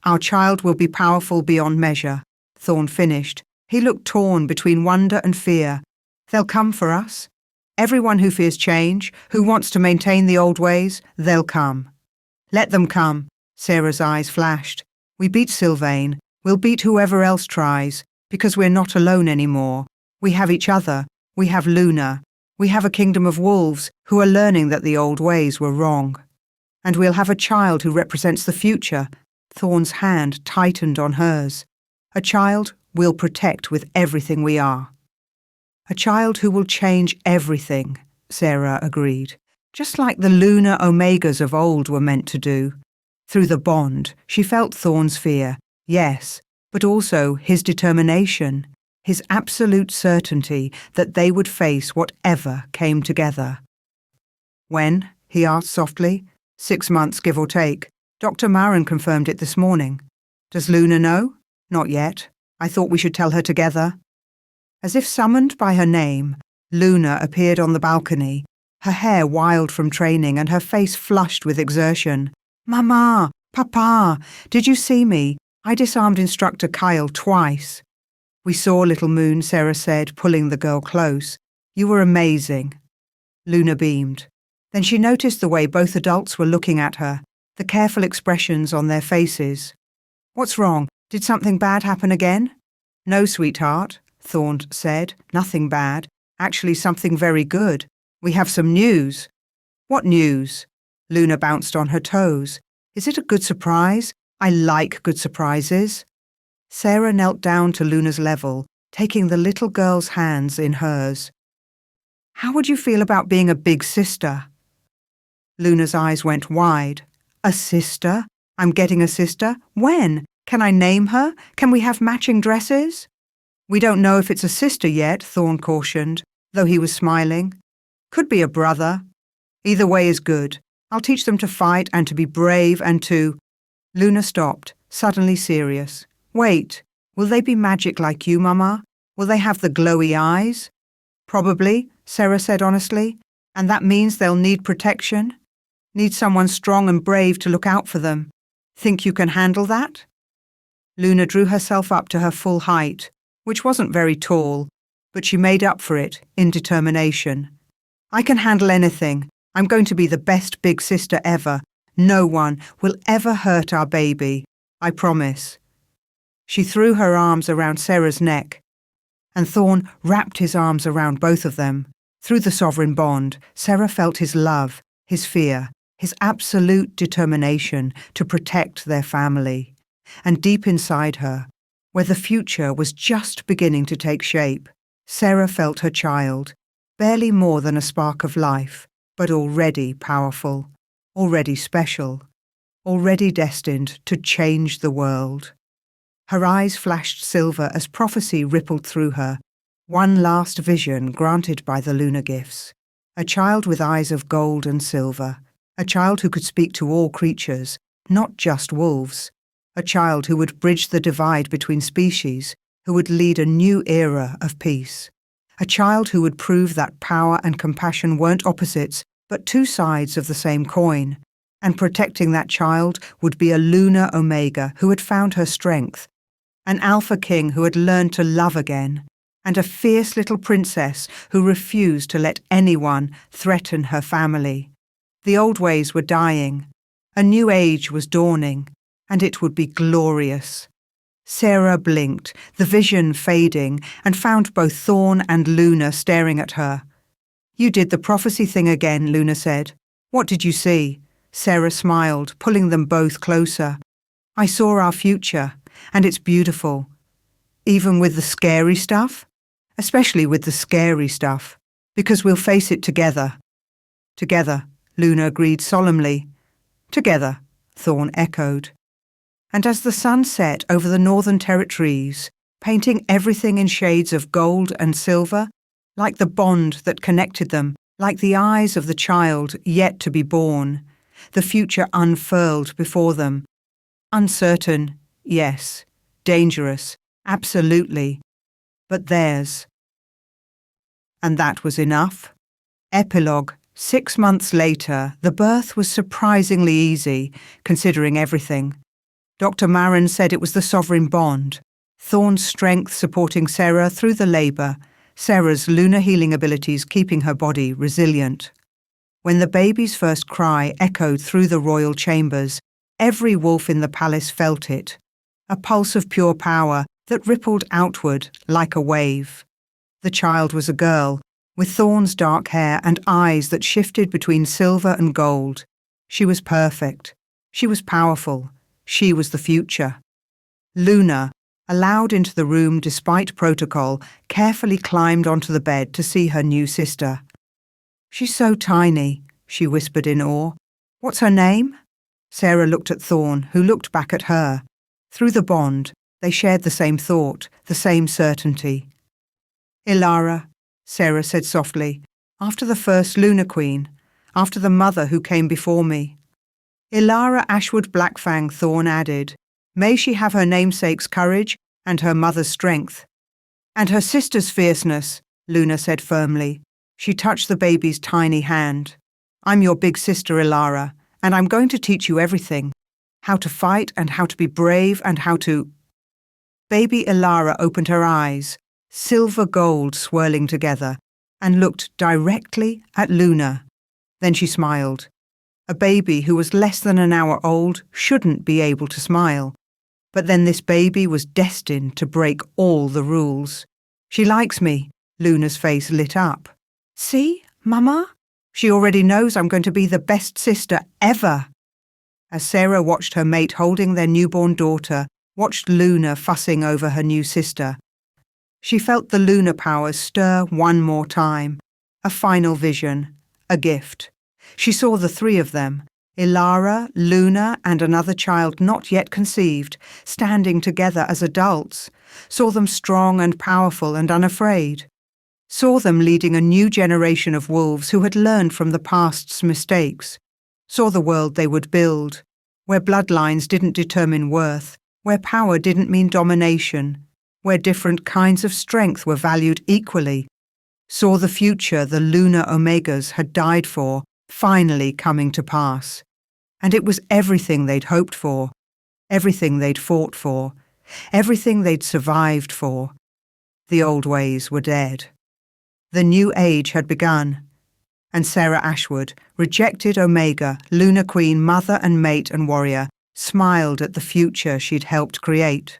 our child will be powerful beyond measure, Thorne finished. He looked torn between wonder and fear. They'll come for us. Everyone who fears change, who wants to maintain the old ways, they'll come. Let them come, Sarah's eyes flashed. We beat Sylvain. We'll beat whoever else tries, because we're not alone anymore. We have each other. We have Luna. We have a kingdom of wolves who are learning that the old ways were wrong. And we'll have a child who represents the future. Thorne's hand tightened on hers. A child we'll protect with everything we are. A child who will change everything, Sarah agreed, just like the lunar omegas of old were meant to do. Through the bond, she felt Thorne's fear, yes, but also his determination, his absolute certainty that they would face whatever came together. When? He asked softly. 6 months, give or take. Dr. Marin confirmed it this morning. Does Luna know? Not yet. I thought we should tell her together. As if summoned by her name, Luna appeared on the balcony, her hair wild from training and her face flushed with exertion. Mama! Papa! Did you see me? I disarmed Instructor Kyle twice. We saw, Little Moon, Sarah said, pulling the girl close. You were amazing. Luna beamed. Then she noticed the way both adults were looking at her, the careful expressions on their faces. What's wrong? Did something bad happen again? No, sweetheart, Thorne said. Nothing bad. Actually, something very good. We have some news. What news? Luna bounced on her toes. Is it a good surprise? I like good surprises. Sarah knelt down to Luna's level, taking the little girl's hands in hers. How would you feel about being a big sister? Luna's eyes went wide. A sister? I'm getting a sister? When? Can I name her? Can we have matching dresses? We don't know if it's a sister yet, Thorne cautioned, though he was smiling. Could be a brother. Either way is good. I'll teach them to fight and to be brave and to... Luna stopped, suddenly serious. Wait, will they be magic like you, Mama? Will they have the glowy eyes? Probably, Sarah said honestly. And that means they'll need protection? Need someone strong and brave to look out for them. Think you can handle that? Luna drew herself up to her full height, which wasn't very tall, but she made up for it in determination. I can handle anything. I'm going to be the best big sister ever. No one will ever hurt our baby. I promise. She threw her arms around Sarah's neck, and Thorne wrapped his arms around both of them. Through the sovereign bond, Sarah felt his love, his fear, his absolute determination to protect their family. And deep inside her, where the future was just beginning to take shape, Sarah felt her child, barely more than a spark of life, but already powerful, already special, already destined to change the world. Her eyes flashed silver as prophecy rippled through her, one last vision granted by the lunar gifts. A child with eyes of gold and silver, a child who could speak to all creatures, not just wolves, a child who would bridge the divide between species, who would lead a new era of peace, a child who would prove that power and compassion weren't opposites, but two sides of the same coin, and protecting that child would be a lunar omega who had found her strength, an alpha king who had learned to love again, and a fierce little princess who refused to let anyone threaten her family. The old ways were dying. A new age was dawning, and it would be glorious. Sarah blinked, the vision fading, and found both Thorn and Luna staring at her. "You did the prophecy thing again," Luna said. "What did you see?" Sarah smiled, pulling them both closer. "I saw our future, and it's beautiful. Even with the scary stuff? Especially with the scary stuff, because we'll face it together." "Together," Luna agreed solemnly. "Together," Thorn echoed. And as the sun set over the northern territories, painting everything in shades of gold and silver, like the bond that connected them, like the eyes of the child yet to be born, the future unfurled before them. Uncertain, yes. Dangerous, absolutely. But theirs. And that was enough. Epilogue. 6 months later, the birth was surprisingly easy, considering everything. Dr. Marin said it was the sovereign bond, Thorn's strength supporting Sarah through the labour, Sarah's lunar healing abilities keeping her body resilient. When the baby's first cry echoed through the royal chambers, every wolf in the palace felt it, a pulse of pure power that rippled outward like a wave. The child was a girl, with Thorn's dark hair and eyes that shifted between silver and gold. She was perfect. She was powerful. She was the future. Luna, allowed into the room despite protocol, carefully climbed onto the bed to see her new sister. "She's so tiny," she whispered in awe. "What's her name?" Sarah looked at Thorn, who looked back at her. Through the bond, they shared the same thought, the same certainty. "Ilara," Sarah said softly, "after the first Lunar Queen, after the mother who came before me." "Ilara Ashwood Blackfang," Thorn added. "May she have her namesake's courage and her mother's strength." "And her sister's fierceness," Luna said firmly. She touched the baby's tiny hand. "I'm your big sister, Ilara, and I'm going to teach you everything. How to fight and how to be brave and how to—" Baby Ilara opened her eyes, silver gold swirling together, and looked directly at Luna. Then she smiled. A baby who was less than an hour old shouldn't be able to smile. But then this baby was destined to break all the rules. "She likes me," Luna's face lit up. "See, Mama? She already knows I'm going to be the best sister ever." As Sarah watched her mate holding their newborn daughter, watched Luna fussing over her new sister, she felt the lunar powers stir one more time. A final vision, a gift. She saw the three of them, Ilara, Luna, and another child not yet conceived, standing together as adults, saw them strong and powerful and unafraid, saw them leading a new generation of wolves who had learned from the past's mistakes, saw the world they would build, where bloodlines didn't determine worth, where power didn't mean domination, where different kinds of strength were valued equally, saw the future the lunar omegas had died for finally coming to pass. And it was everything they'd hoped for, everything they'd fought for, everything they'd survived for. The old ways were dead. The new age had begun. And Sarah Ashwood, rejected Omega, Lunar Queen, mother and mate and warrior, smiled at the future she'd helped create.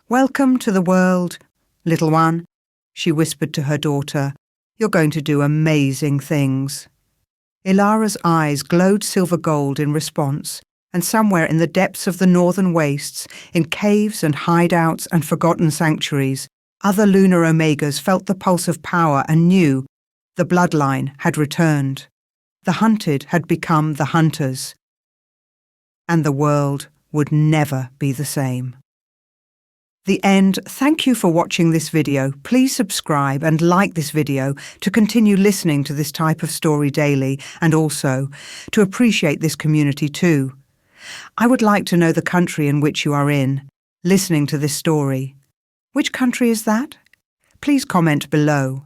"Welcome to the world, little one," she whispered to her daughter. "You're going to do amazing things." Ilara's eyes glowed silver gold in response, and somewhere in the depths of the northern wastes, in caves and hideouts and forgotten sanctuaries, other lunar omegas felt the pulse of power and knew the bloodline had returned. The hunted had become the hunters. And the world would never be the same. The end. Thank you for watching this video. Please subscribe and like this video to continue listening to this type of story daily and also to appreciate this community too. I would like to know the country in which you are in, listening to this story. Which country is that? Please comment below.